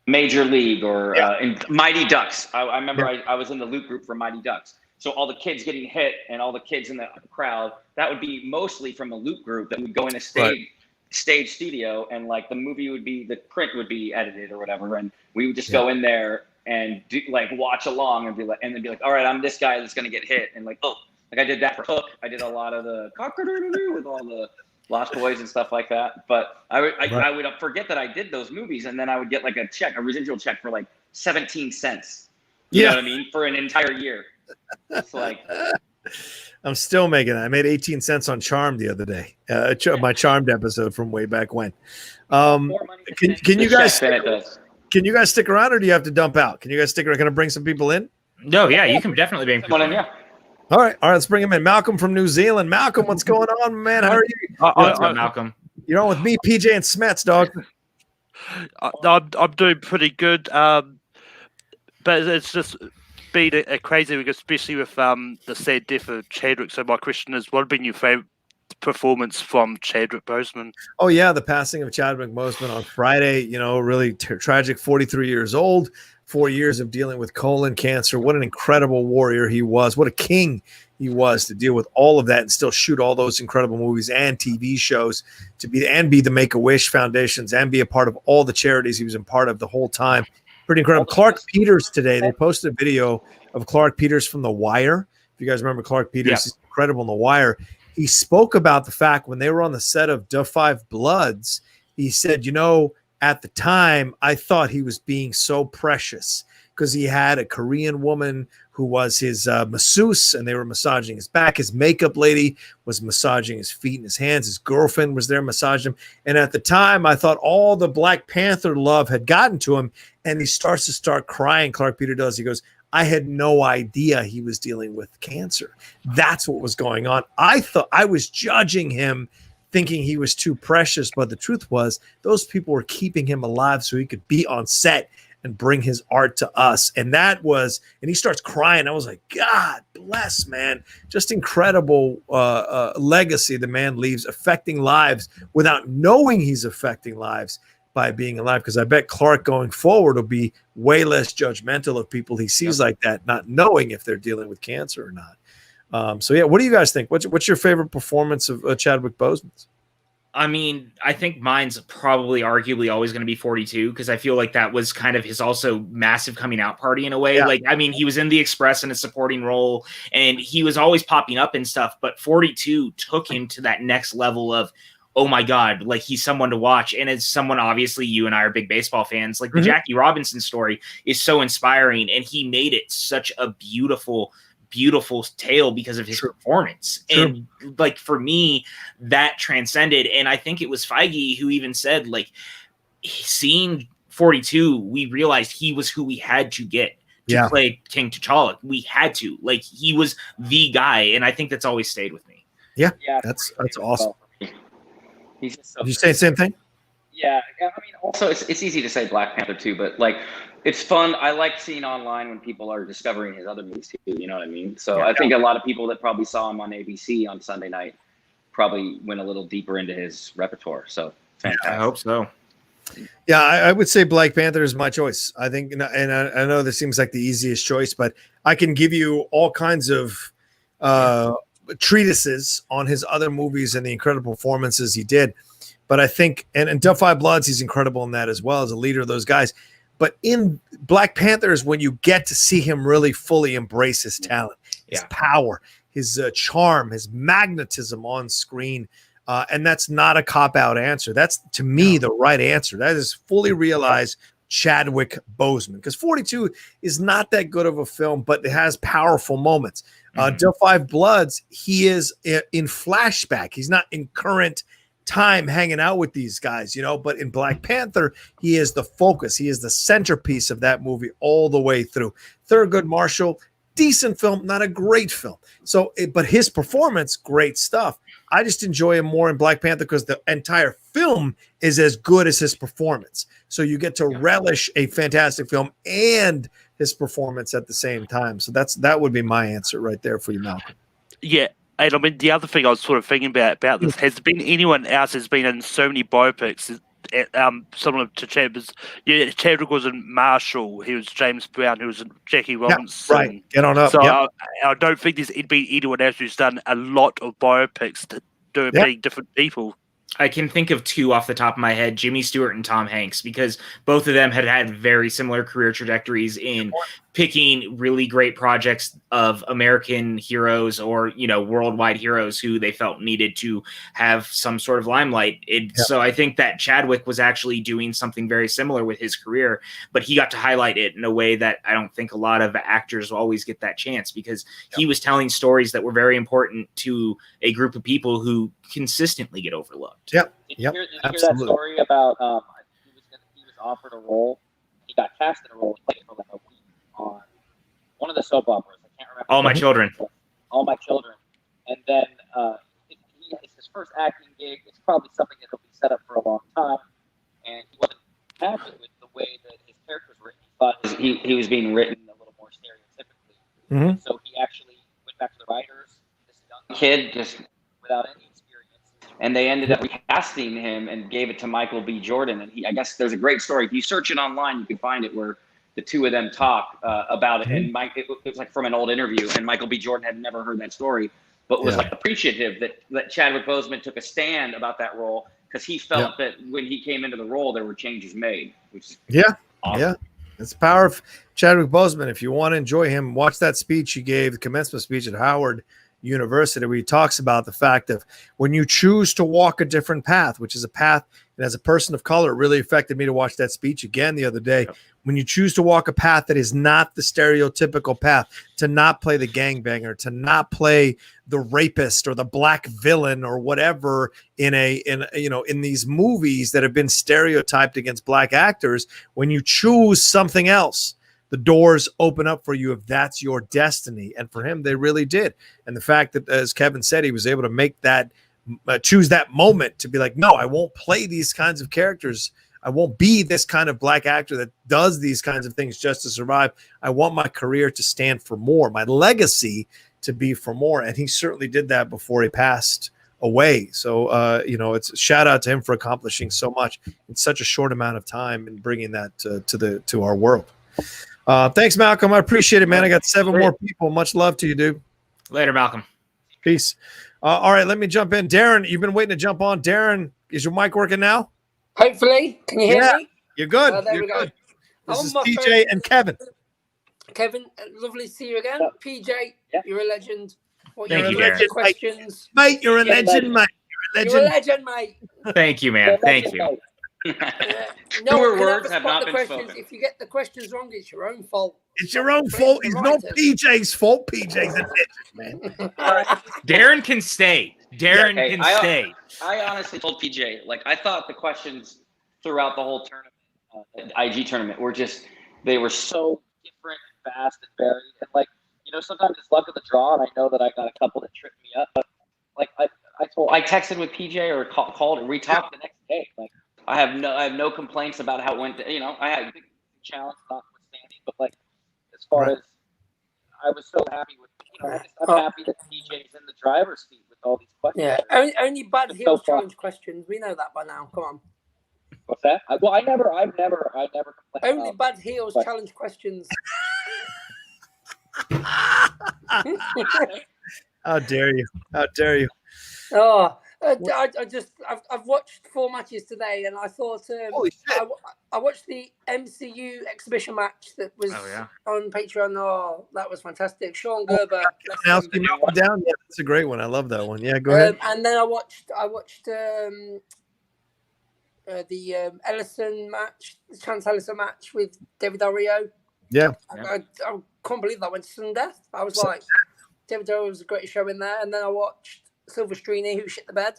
Major League or in Mighty Ducks. I remember I was in the loop group for Mighty Ducks. So all the kids getting hit and all the kids in the crowd, that would be mostly from a loop group that would go in a stage studio, and like the print would be edited or whatever, and we would just go in there and do, like watch along and then be like, all right, I'm this guy that's gonna get hit, and like I did that for Hook. I did a lot of the cock-a-doodle-doo with all the Lost Boys and stuff like that. But I would forget that I did those movies, and then I would get like a residual check for like 17 cents. You know what I mean? For an entire year. It's like I'm still making it. I made 18 cents on Charmed the other day. My Charmed episode from way back when. Can you guys stick around, or do you have to dump out? Can you guys stick around? Can I bring some people in? No, yeah, you can definitely bring people in. All right, let's bring him in. Malcolm from New Zealand. Malcolm, what's going on, man? How are you? Malcolm. You're on with me, PJ, and Smets, dog. I'm doing pretty good, but it's just been a crazy week, especially with the sad death of Chadwick. So my question is, what would be your favorite performance from Chadwick Boseman? Oh yeah, the passing of Chadwick Boseman on Friday. You know, really tragic. 43 years old. 4 years of dealing with colon cancer. What an incredible warrior he was. What a king he was to deal with all of that and still shoot all those incredible movies and TV shows be the Make-A-Wish Foundations and be a part of all the charities he was in part of the whole time. Pretty incredible. Clark Peters today, they posted a video of Clark Peters from The Wire. If you guys remember Clark Peters, he's incredible in The Wire. He spoke about the fact when they were on the set of Da 5 Bloods, he said, you know, at the time, I thought he was being so precious because he had a Korean woman who was his masseuse, and they were massaging his back. His makeup lady was massaging his feet and his hands. His girlfriend was there massaging him. And at the time, I thought all the Black Panther love had gotten to him, and he starts to crying. Clark Peter does. He goes, I had no idea he was dealing with cancer. That's what was going on. I thought I was judging him, thinking he was too precious, but the truth was those people were keeping him alive so he could be on set and bring his art to us. And he starts crying. I was like, God bless, man. Just incredible legacy the man leaves, affecting lives without knowing he's affecting lives by being alive. Because I bet Clark going forward will be way less judgmental of people he sees like that, not knowing if they're dealing with cancer or not. So yeah, what do you guys think? What's your favorite performance of Chadwick Boseman's? I mean, I think mine's probably arguably always going to be 42 because I feel like that was kind of his also massive coming out party in a way. Yeah. Like, I mean, he was in The Express in a supporting role and he was always popping up and stuff, but 42 took him to that next level of oh my God, like he's someone to watch. And as someone, obviously you and I are big baseball fans, like the Jackie Robinson story is so inspiring, and he made it such a beautiful tale because of his performance. And like, for me, that transcended. And I think it was Feige who even said, like, seeing 42, we realized he was who we had to get to play King T'Challa. We had to, like, he was the guy. And I think that's always stayed with me. Yeah. That's awesome. He's just so Did you say the same thing? Yeah, I mean, also it's easy to say Black Panther too, but like it's fun. I like seeing online when people are discovering his other movies too. You know what I mean? So I think a lot of people that probably saw him on ABC on Sunday night probably went a little deeper into his repertoire. So fantastic. I hope so. Yeah, I would say Black Panther is my choice. I think, and I know this seems like the easiest choice, but I can give you all kinds of treatises on his other movies and the incredible performances he did. But I think, and Defy Bloods, he's incredible in that as well as a leader of those guys. But in Black Panther is when you get to see him really fully embrace his talent, his power, his charm, his magnetism on screen. And that's not a cop-out answer. That's, to me, the right answer. That is fully realized Chadwick Boseman, because 42 is not that good of a film, but it has powerful moments. Defy Bloods, he is in flashback. He's not in current time hanging out with these guys, you know, but in Black Panther, he is the focus. He is the centerpiece of that movie all the way through. Thurgood Marshall, decent film, not a great film. So, but his performance, great stuff. I just enjoy him more in Black Panther because the entire film is as good as his performance. So you get to relish a fantastic film and his performance at the same time. So that would be my answer right there for you, Malcolm. Yeah. And I mean, the other thing I was sort of thinking about this, has there been anyone else who's been in so many biopics, similar to Chadwick? Chadwick was in Marshall, he was James Brown, he was in Jackie Robinson. Right, get on up. So I don't think there's been anyone else who's done a lot of biopics to do being different people. I can think of two off the top of my head, Jimmy Stewart and Tom Hanks, because both of them had very similar career trajectories in picking really great projects of American heroes or, you know, worldwide heroes who they felt needed to have some sort of limelight. So I think that Chadwick was actually doing something very similar with his career, but he got to highlight it in a way that I don't think a lot of actors always get that chance, because he was telling stories that were very important to a group of people who consistently get overlooked. Did you hear that story about he was offered a role, he got cast in a role, he played for like a week on one of the soap operas. I can't remember. All My Children. All My Children. And then it's his first acting gig. It's probably something that he'll be set up for a long time. And he wasn't happy with the way that his character was written. He thought he was being written a little more stereotypically. So he actually went back to the writers, this young kid, just without any experience. And they ended up recasting him and gave it to Michael B. Jordan. And I guess there's a great story. If you search it online, you can find it, where the two of them talk about it. And it was like from an old interview, and Michael B. Jordan had never heard that story, but was like appreciative that Chadwick Boseman took a stand about that role, because he felt that when he came into the role, there were changes made. Which is awesome. It's the power of Chadwick Boseman. If you want to enjoy him, watch that speech he gave, the commencement speech at Howard University, where he talks about the fact of when you choose to walk a different path, which is a path, and as a person of color, it really affected me to watch that speech again the other day. When you choose to walk a path that is not the stereotypical path, to not play the gangbanger, to not play the rapist or the black villain or whatever in these movies that have been stereotyped against black actors, when you choose something else, the doors open up for you if that's your destiny. And for him, they really did. And the fact that, as Kevin said, he was able to make that, choose that moment to be like, no, I won't play these kinds of characters. I won't be this kind of black actor that does these kinds of things just to survive. I want my career to stand for more, my legacy to be for more. And he certainly did that before he passed away. So, it's a shout out to him for accomplishing so much in such a short amount of time and bringing that to our world. Thanks, Malcolm. I appreciate it, man. I got 7 more people. Much love to you, dude. Later, Malcolm. Peace. All right, let me jump in. Darren, you've been waiting to jump on. Darren, is your mic working now? Hopefully. Can you hear me? You're good. There You're we go. good. This is PJ and Kevin. Kevin, lovely to see you again. PJ, you're a legend. Thank you, Darren. Questions. Mate, you're a legend, mate. legend. You're a legend, mate. Thank you, man. Thank you. No Truer one can words ever have spot not the been questions. spoken. If you get the questions wrong, it's your own fault. It's your own Blame fault. the It's not writers. PJ's fault. PJ's a legend, man. Darren can stay. Darren Hey, can stay. I honestly told PJ, like, I thought the questions throughout the whole tournament, IG tournament, were just, they were so different and fast and varied. And, like, you know, sometimes it's luck of the draw, and I know that I got a couple that tripped me up. But, like, I texted with PJ or called, and we talked the next day. Like, I have no complaints about how it went. You know, I had a big challenge notwithstanding, but, like, as far as I was so happy with, you know, I'm happy that PJ's in the driver's seat with all these questions. Yeah, only Bud Hills so challenge questions. We know that by now. Come on. What's that? I've never complained. Only Bud Hills challenge questions. How dare you? How dare you? Oh, I've watched 4 matches today, and I thought I watched the MCU exhibition match that was on Patreon. Oh, that was fantastic. Sean Gerber. Down. Yeah, that's a great one. I love that one. Yeah, go ahead. And then I watched the Ellison match, the Chance Ellison match with David Del Rio. Yeah. I couldn't believe that went to sudden death. I was like, David Del Rio was a great show in there. And then I watched Silvestrini, who shit the bed.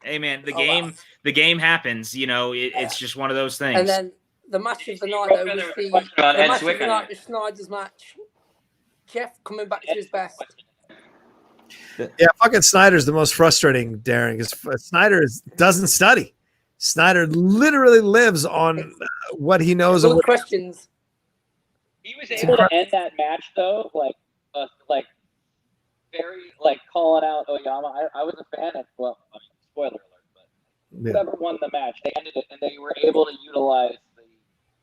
Hey man, the game happens. You know, it's just one of those things. And then the match of the night though was the match of the night was Snyder's match. Jeff coming back to his best. Yeah, fucking Snyder's the most frustrating, Darren, because Snyder doesn't study. Snyder literally lives on what he knows. All the questions. He was able to end that match though, like very calling out Oyama. I was a fan of, well, I mean, spoiler alert, but whoever won the match, they ended it, and they were able to utilize the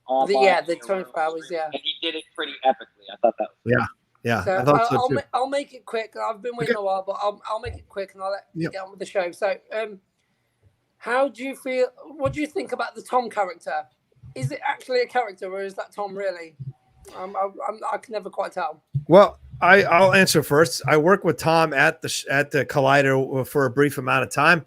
online. The 24 hours, and he did it pretty epically. I thought that was Yeah, so I thought so too. I'll make it quick. I've been waiting a while, but I'll make it quick and I'll let you get on with the show. So, how do you feel? What do you think about the Tom character? Is it actually a character, or is that Tom really? I can never quite tell. Well, I'll answer first. I worked with Tom at the Collider for a brief amount of time,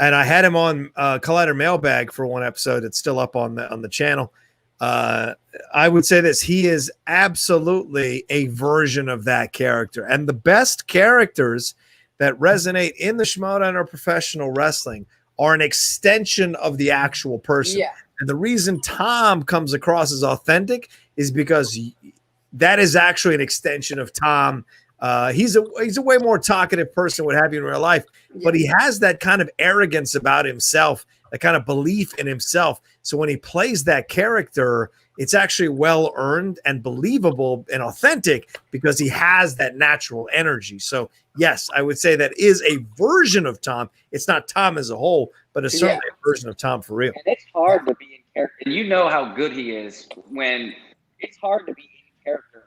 and I had him on Collider Mailbag for one episode. It's still up on the channel. I would say this: he is absolutely a version of that character, and the best characters that resonate in the Schmoedown or professional wrestling are an extension of the actual person. Yeah. And the reason Tom comes across as authentic is because that is actually an extension of Tom. He's a way more talkative person, what have you, in real life, but he has that kind of arrogance about himself, that kind of belief in himself. So when he plays that character, it's actually well earned and believable and authentic because he has that natural energy. So yes, I would say that is a version of Tom. It's not Tom as a whole, but it's certainly a version of Tom for real. And it's hard to be in character. And you know how good he is when it's hard to be in character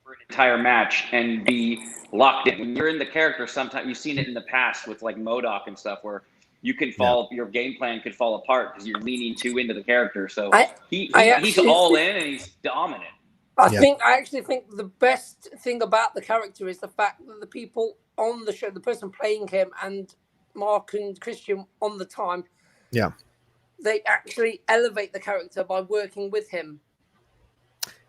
for an entire match and be locked in. When you're in the character, sometimes you've seen it in the past with like MODOK and stuff where you can fall, your game plan could fall apart because you're leaning too into the character. So he's all in and he's dominant. I actually think the best thing about the character is the fact that the people on the show, the person playing him and Mark and Christian on the time, they actually elevate the character by working with him.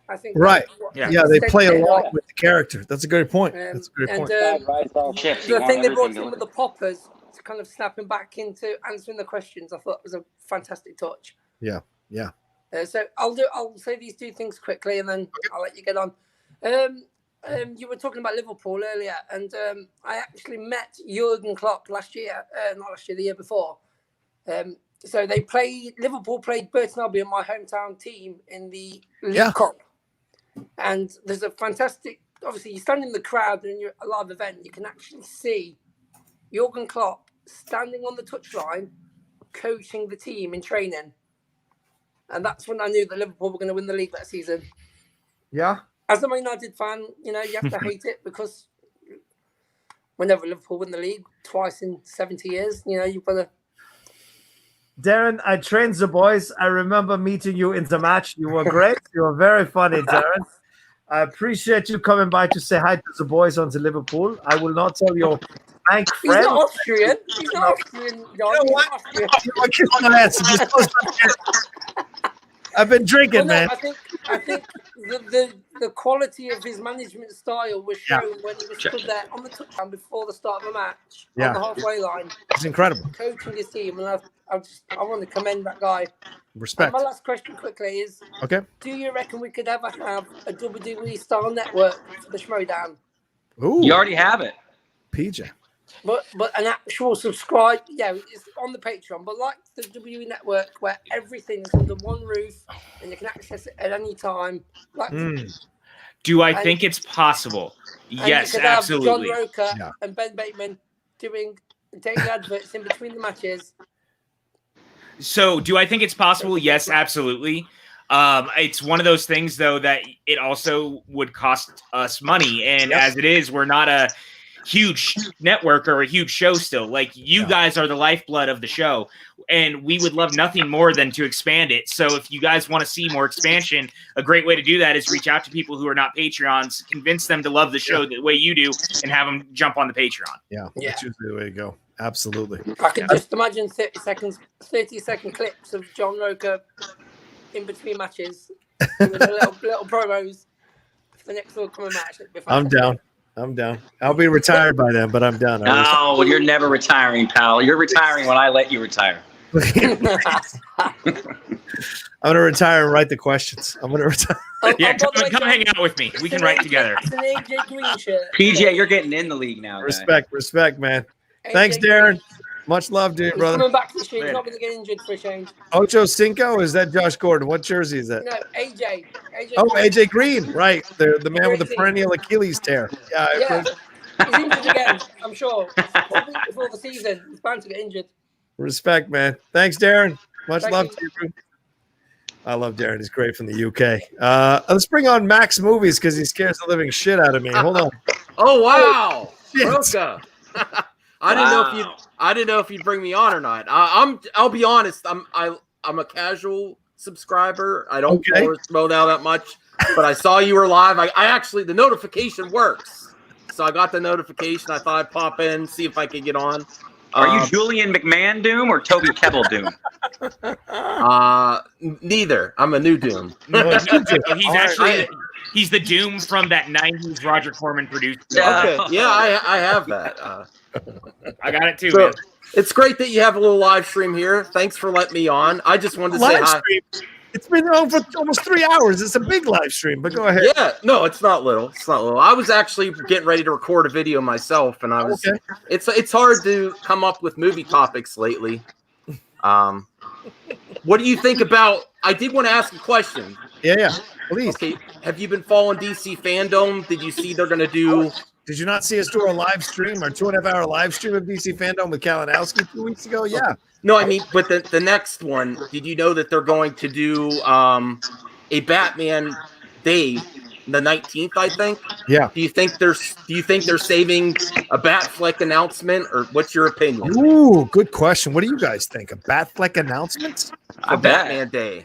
I think they play along with the character. That's a good point. That's a good point. The thing they brought in with the poppers to kind of snapping back into answering the questions, I thought was a fantastic touch. Yeah. So I'll say these two things quickly, and then I'll let you get on. You were talking about Liverpool earlier, and I actually met Jurgen Klopp not last year, the year before. So Liverpool played Burton Albion, my hometown team, in the League Cup. And there's a fantastic, obviously you stand in the crowd and you're at a live event, you can actually see Jurgen Klopp standing on the touchline, coaching the team in training. And that's when I knew that Liverpool were going to win the league that season. Yeah. As a Man United fan, you have to hate it because whenever Liverpool win the league, twice in 70 years, you've got to... Darren, I trained the boys. I remember meeting you in the match. You were great. You were very funny, Darren. I appreciate you coming by to say hi to the boys on the Liverpool. I will not tell your Frank He's Fred. not Austrian. He's not Austrian, John. He's not Austrian. I've been drinking, man. I think the quality of his management style was shown when he was stood there on the touchdown before the start of the match on the halfway line. It's incredible. Coaching his team, and I want to commend that guy. Respect. My last question quickly is: okay. Do you reckon we could ever have a WWE style network for the Schmodown? Ooh. You already have it, PJ. But an actual subscribe, it's on the Patreon. But like the WWE Network, where everything's under one roof and you can access it at any time. Like, do I think it's possible? Yes, you could have absolutely. John Rocha and Ben Bateman taking adverts in between the matches. So, do I think it's possible? Yes, absolutely. It's one of those things, though, that it also would cost us money, and as it is, we're not a huge network or a huge show still. Like, you guys are the lifeblood of the show, and we would love nothing more than to expand it. So if you guys want to see more expansion, a great way to do that is reach out to people who are not Patreons, convince them to love the show the way you do, and have them jump on the Patreon. That's usually the way to go. Absolutely. I can just imagine 30-second clips of John Rocha in between matches with little promos for the next upcoming match. I'm down. I'll be retired by then, but I'm down. No, you're never retiring, pal. You're retiring when I let you retire. I'm gonna retire and write the questions. I'm gonna retire. Come hang out with me. We can write together. It's an AJ Green shirt. PJ, you're getting in the league now. Respect, man. Thanks, Darren. Much love, dude, He's brother. coming back to the street. He's not going to get injured for a change. Ocho Cinco? Or is that Josh Gordon? What jersey is that? No, AJ. AJ Green. Right. The man with the perennial Achilles tear. Yeah. He's injured again, I'm sure. Before the season. He's bound to get injured. Respect, man. Thanks, Darren. Much Thank love you. to you, bro. I love Darren. He's great from the UK. Let's bring on Max Movies because he scares the living shit out of me. Hold on. Oh, wow. Shit. Rocha. I didn't know if you'd bring me Oh, on or not. I'll be honest. I'm a casual subscriber. I don't follow Schmodown that much, but I saw you were live. I actually, the notification works, so I got the notification. I thought I'd pop in, see if I could get on. Are you Julian McMahon Doom or Toby Kebbell Doom? Neither. I'm a new Doom. He's actually he's the Doom from that '90s Roger Corman produced. Okay. Yeah, I have that. I got it too, man. It's great that you have a little live stream here. Thanks for letting me on. I just wanted to say hi. It's been on for almost 3 hours. It's a big live stream, but go ahead. Yeah, no, it's not little. It's not little. I was actually getting ready to record a video myself, and I was. Okay. It's hard to come up with movie topics lately. What do you think about? I did want to ask a question. Yeah, please. Okay, have you been following DC Fandom? Did you see they're going to do? Did you not see us do a live stream, our 2.5-hour live stream of DC Fandom with Kalinowski 2 weeks ago? Yeah. No, I mean, but the next one, did you know that they're going to do a Batman Day, the 19th, I think? Yeah. Do you think they're saving a Batfleck announcement, or what's your opinion? Ooh, good question. What do you guys think? A Batfleck announcement? For Batman Day.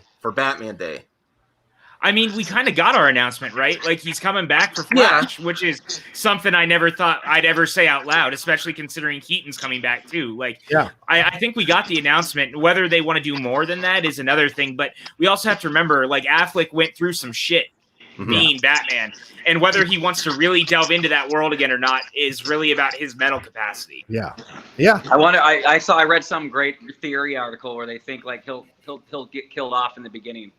I mean, we kind of got our announcement, right? Like, he's coming back for Flash, which is something I never thought I'd ever say out loud, especially considering Keaton's coming back too. Like, I think we got the announcement. Whether they want to do more than that is another thing, but we also have to remember, like, Affleck went through some shit being Batman, and whether he wants to really delve into that world again or not is really about his mental capacity. Yeah. I read some great theory article where they think like he'll get killed off in the beginning.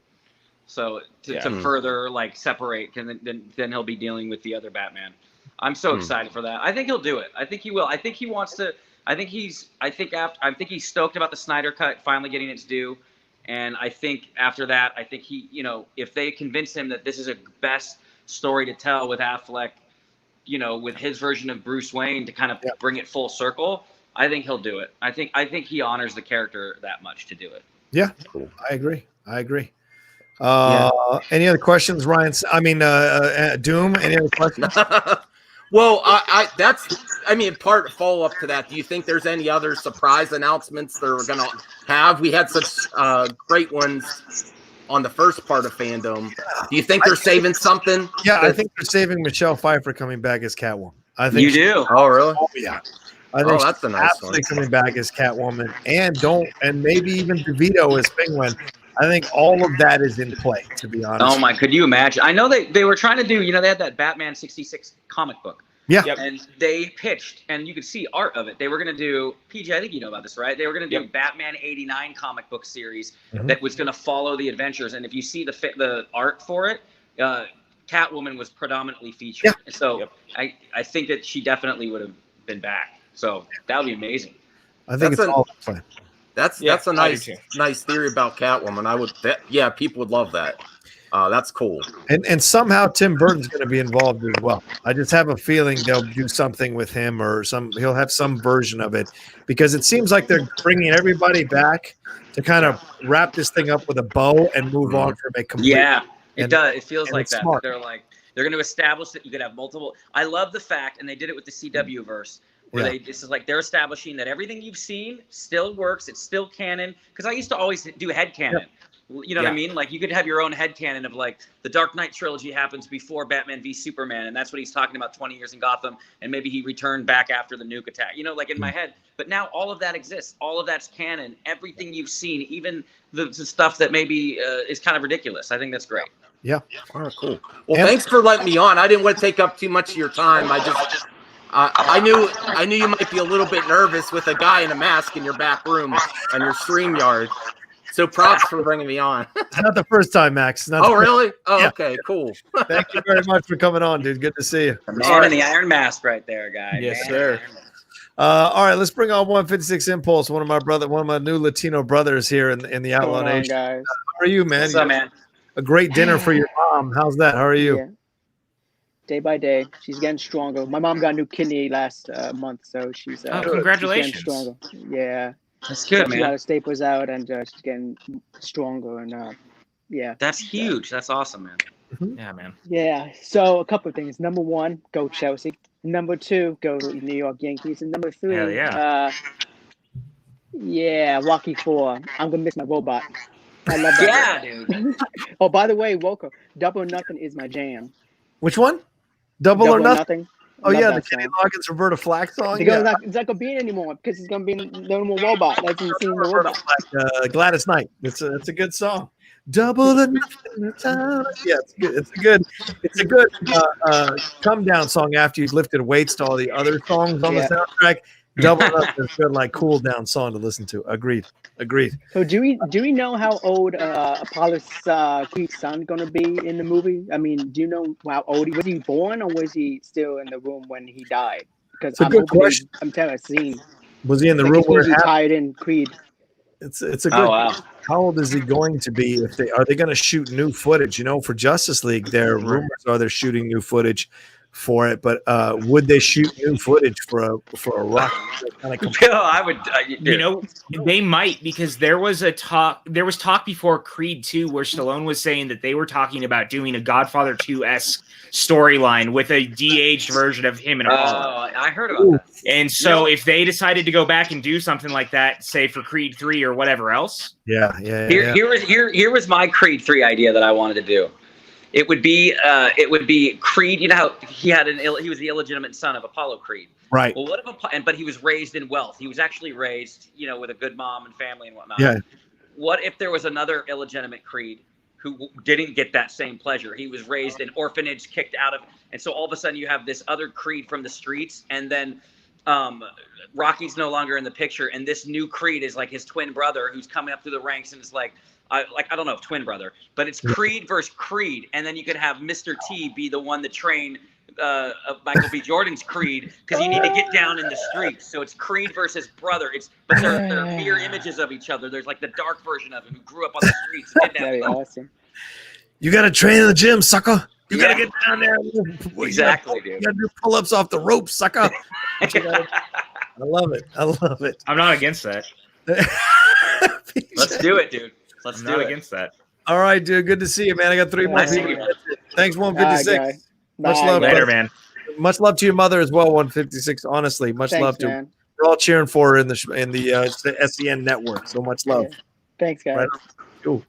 So to further like separate, and then he'll be dealing with the other Batman. I'm so excited for that. I think he'll do it. I think he will. I think he wants to. I think he's stoked about the Snyder Cut finally getting its due, and I think after that, I think he, if they convince him that this is a best story to tell with Affleck, with his version of Bruce Wayne to kind of bring it full circle, I think he'll do it. I think he honors the character that much to do it. Yeah, cool. I agree. Any other questions, Ryan? Doom. Any other questions? Well, part follow up to that. Do you think there's any other surprise announcements they're going to have? We had such great ones on the first part of Fandom. Do you think they're saving something? Yeah, I think they're saving Michelle Pfeiffer coming back as Catwoman. I think you do. Oh, really? Oh, yeah. I think that's a nice absolutely coming back as Catwoman, and maybe even DeVito as Penguin. I think all of that is in play, to be honest. Oh my, could you imagine? I know they were trying to do, they had that Batman 66 comic book. Yeah. And they pitched, and you could see art of it. They were going to do, PJ, I think you know about this, right? They were going to do Batman 89 comic book series that was going to follow the adventures. And if you see the art for it, Catwoman was predominantly featured. Yeah. So I think that she definitely would have been back. So that would be amazing. I think it's all fun. That's a nice theory about Catwoman. People would love that. That's cool. And somehow Tim Burton's going to be involved as well. I just have a feeling they'll do something with him, or he'll have some version of it, because it seems like they're bringing everybody back to kind of wrap this thing up with a bow and move on from a complete. Yeah, it does. It feels like that. Smart. They're going to establish that you could have multiple. I love the fact, and they did it with the CW verse. Where they're establishing that everything you've seen still works. It's still canon. Because I used to always do headcanon. Yep. You know what I mean? Like, you could have your own headcanon of, like, the Dark Knight trilogy happens before Batman v Superman, and that's what he's talking about 20 years in Gotham, and maybe he returned back after the nuke attack. Like in my head. But now all of that exists. All of that's canon. Everything you've seen, even the stuff that maybe is kind of ridiculous. I think that's great. Yeah. All right, cool. Well, thanks for letting me on. I didn't want to take up too much of your time. I knew you might be a little bit nervous with a guy in a mask in your back room on your StreamYard. So props for bringing me on. It's not the first time, Max. Really? Oh, okay, cool. Thank you very much for coming on, dude. Good to see you. The man in the iron mask right there, guy. Yes, sir. All right, let's bring on 156 Impulse, one of my new Latino brothers here in the Outlaw Nation. Guys. How are you, man? What's up, man? A great dinner for your mom. How's that? How are you? Yeah. Day by day, she's getting stronger. My mom got a new kidney last month, so she's congratulations. She's getting stronger. Yeah. That's good, man. She got her staples out, and she's getting stronger. And that's huge. That's awesome, man. Mm-hmm. Yeah, man. Yeah. So a couple of things. Number one, go Chelsea. Number two, go New York Yankees. And number three, Rocky 4. I'm gonna miss my robot. I love that. Yeah, dude. Oh, by the way, Rocha, Double or Nothing is my jam. Which one? Double or Nothing? Oh, Love yeah, that the Kenny song. Loggins Roberta Flack song. It's not gonna be it anymore because it's gonna be no more robot. That's seen the robot. Gladys Knight. It's a good song. Double or Nothing. Yeah, it's a good come down song after you've lifted weights to all the other songs on the soundtrack. Double or Nothing is a good, like, cool down song to listen to. Agreed. So do we know how old Apollo's Creed's son gonna be in the movie? I mean, do you know how old was he born, or was he still in the room when he died? Because a good question. I'm telling you, was he in the room where it happened? Tied in Creed? It's a good. Oh, wow. How old is he going to be? Are they going to shoot new footage? For Justice League, there rumors are they're shooting new footage for it, but would they shoot new footage for a Rock? I would. They might, because there was talk before Creed 2 where Stallone was saying that they were talking about doing a Godfather 2-esque storyline with a de-aged version of him and Apollo. I heard about that. And so if they decided to go back and do something like that, say for Creed 3 or whatever else. Here was my Creed 3 idea that I wanted to do. It would be Creed. You know how he was the illegitimate son of Apollo Creed. Right. Well, but he was raised in wealth. He was actually raised, with a good mom and family and whatnot. Yeah. What if there was another illegitimate Creed who didn't get that same pleasure? He was raised in orphanage, kicked out of, and so all of a sudden you have this other Creed from the streets, and then Rocky's no longer in the picture, and this new Creed is like his twin brother who's coming up through the ranks and is like. I don't know if twin brother, but it's Creed versus Creed, and then you could have Mr. T be the one that trained Michael B. Jordan's Creed, because you need to get down in the streets. So it's Creed versus brother. But they're mirror images of each other. There's like the dark version of him who grew up on the streets. That'd be awesome. You got to train in the gym, sucker. You got to get down there. Exactly, dude. You got to do pull-ups off the rope, sucker. I love it. I'm not against that. Let's do it, dude. Let's I'm do not it. against that. All right, dude. Good to see you, man. I got 3 more people. Thanks, 156. Much love, later, man. Much love to your mother as well, 156. Honestly, much love to her. We're all cheering for her in the SCN network. So much love. Yeah. Thanks, guys. Right. Cool.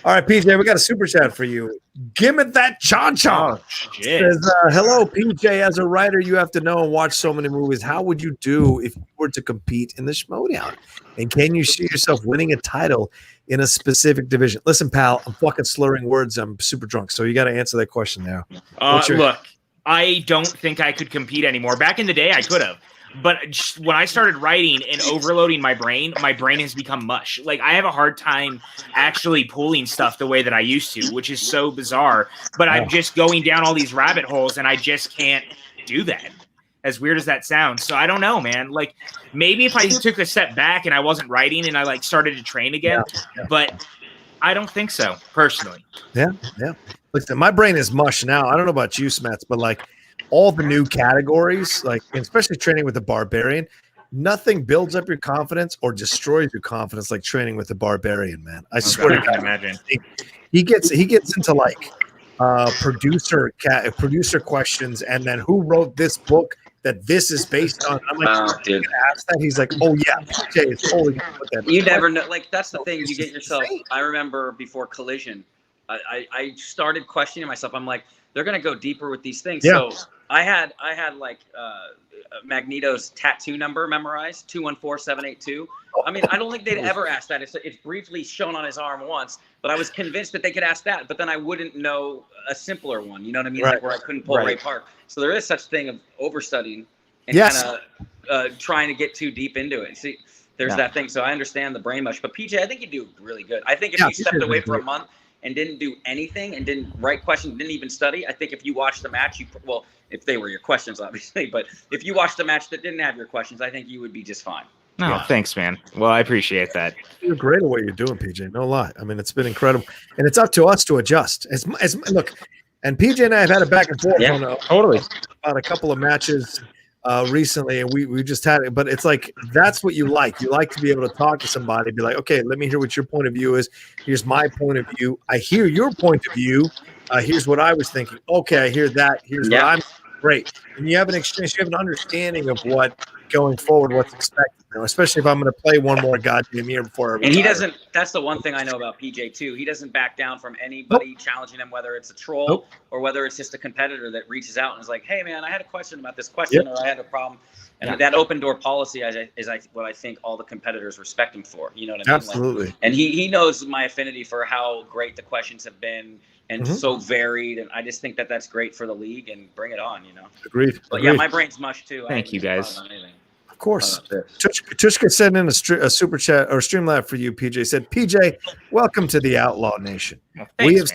All right, PJ, we got a super chat for you. Give it that cha-cha. Oh, shit. Says, hello, PJ. As a writer, you have to know and watch so many movies. How would you do if you were to compete in the Schmoedown? And can you see yourself winning a title in a specific division? Listen, pal, I'm fucking slurring words. I'm super drunk, so you got to answer that question now. Look, I don't think I could compete anymore. Back in the day, I could have. But when I started writing and overloading my brain has become mush. Like, I have a hard time actually pulling stuff the way that I used to, which is so bizarre. But I'm just going down all these rabbit holes, and I just can't do that. As weird as that sounds. So I don't know, man. Like, maybe if I took a step back and I wasn't writing and I, like, started to train again. But I don't think so, personally. Yeah. Listen, my brain is mush now. I don't know about you, Smets, but, like, all the new categories, like especially training with the barbarian, nothing builds up your confidence or destroys your confidence like training with the barbarian, man. I swear to God, imagine. He gets into like producer questions, and then who wrote this book that this is based on. I'm like, dude. Ask that. He's like, oh yeah, PJ is totally gonna put that. You never know. Like, that's the thing. You get yourself. I remember before Collision, I started questioning myself. I'm like, they're gonna go deeper with these things. Yeah. So I had like Magneto's tattoo number memorized, 214782. I mean, I don't think they'd ever ask that. It's briefly shown on his arm once, but I was convinced that they could ask that. But then I wouldn't know a simpler one. You know what I mean? Right. Like where I couldn't pull Ray Park. So there is such thing of overstudying and Yes. kind of trying to get too deep into it. See, there's that thing. So I understand the brain mush. But PJ, I think you do really good. I think if you stepped away for a month and didn't do anything and didn't write questions, didn't even study, I think if you watched the match, if they were your questions, obviously, but if you watched a match that didn't have your questions, I think you would be just fine. No, thanks, man. Well, I appreciate that. You're great at what you're doing, PJ. No lie. I mean, it's been incredible, and it's up to us to adjust. As look, and PJ and I have had it back and forth on about a couple of matches recently, and we just had it. But it's like that's what you like. You like to be able to talk to somebody, be like, okay, let me hear what your point of view is. Here's my point of view. I hear your point of view. Here's what I was thinking. Okay, I hear that. Here's what I'm great. And you have an exchange. You have an understanding of what going forward, what's expected. You know, especially if I'm going to play one more goddamn year before I retire. And he doesn't. That's the one thing I know about PJ too. He doesn't back down from anybody challenging him, whether it's a troll or whether it's just a competitor that reaches out and is like, "Hey, man, I had a question about this question, or I had a problem." And that open door policy is what I think all the competitors respect him for. You know what I mean? Absolutely. Like, and he knows my affinity for how great the questions have been and so varied. And I just think that that's great for the league, and bring it on. You know. Agreed. But yeah, my brain's mush too. Thank you, guys. Of course. Tushka sent in a super chat or Streamlab for you, PJ. Said, PJ, welcome to the Outlaw Nation. Thanks,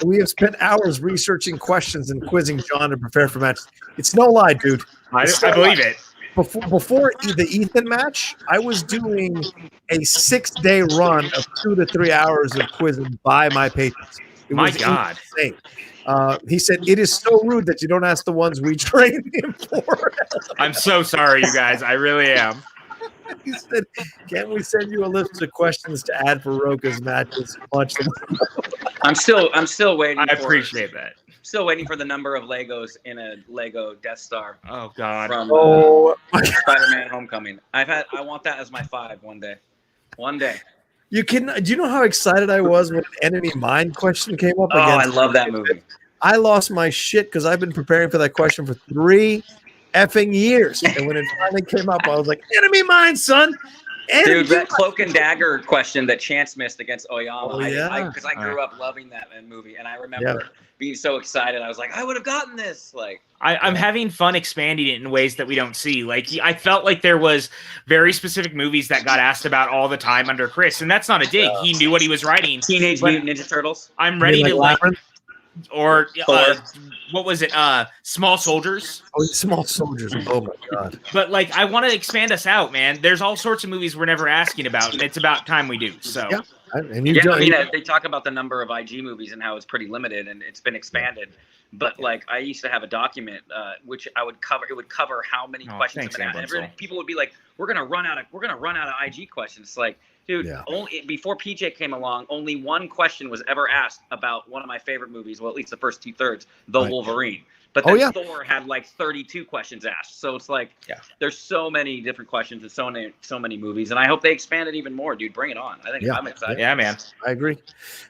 we have spent hours researching questions and quizzing John to prepare for matches. It's no lie, dude. I believe it. Before the Ethan match, I was doing a 6-day run of 2 to 3 hours of quizzing by my patrons. It My was God. insane. He said, it is so rude that you don't ask the ones we train him for. I'm so sorry, you guys. I really am. He said, can we send you a list of questions to add for Rocha's matches? Punch them. I'm still waiting. I appreciate that. Still waiting for the number of Legos in a Lego Death Star. Oh God! From Spider-Man: Homecoming. I want that as my 5 one day. One day. Do you know how excited I was when an Enemy Mine question came up? Oh, I love that movie. I lost my shit because I've been preparing for that question for 3 effing years, and when it finally came up, I was like, "Enemy Mine, son." Dude, that cloak and dagger question that Chance missed against Oyama. Oh, yeah. Because I grew up loving that movie, and I remember being so excited. I was like, I would have gotten this. Like, I'm having fun expanding it in ways that we don't see. Like, I felt like there was very specific movies that got asked about all the time under Chris, and that's not a dig. He knew what he was writing. Teenage Mutant Ninja Turtles. I'm ready to like. Or what was it? Small Soldiers. Oh, Small Soldiers. Oh my God. But like, I want to expand us out, man. There's all sorts of movies we're never asking about, and it's about time we do. So yeah, and they talk about the number of IG movies and how it's pretty limited, and it's been expanded. But like, I used to have a document which I would cover. It would cover how many questions have been asked. And people would be like, "We're gonna run out of IG questions." It's like, dude, only before PJ came along, only one question was ever asked about one of my favorite movies. Well, at least the first 2/3, Wolverine. But then Thor had like 32 questions asked. So it's like, there's so many different questions and so many movies. And I hope they expand it even more, dude. Bring it on. I think I'm excited. Yeah, man. I agree.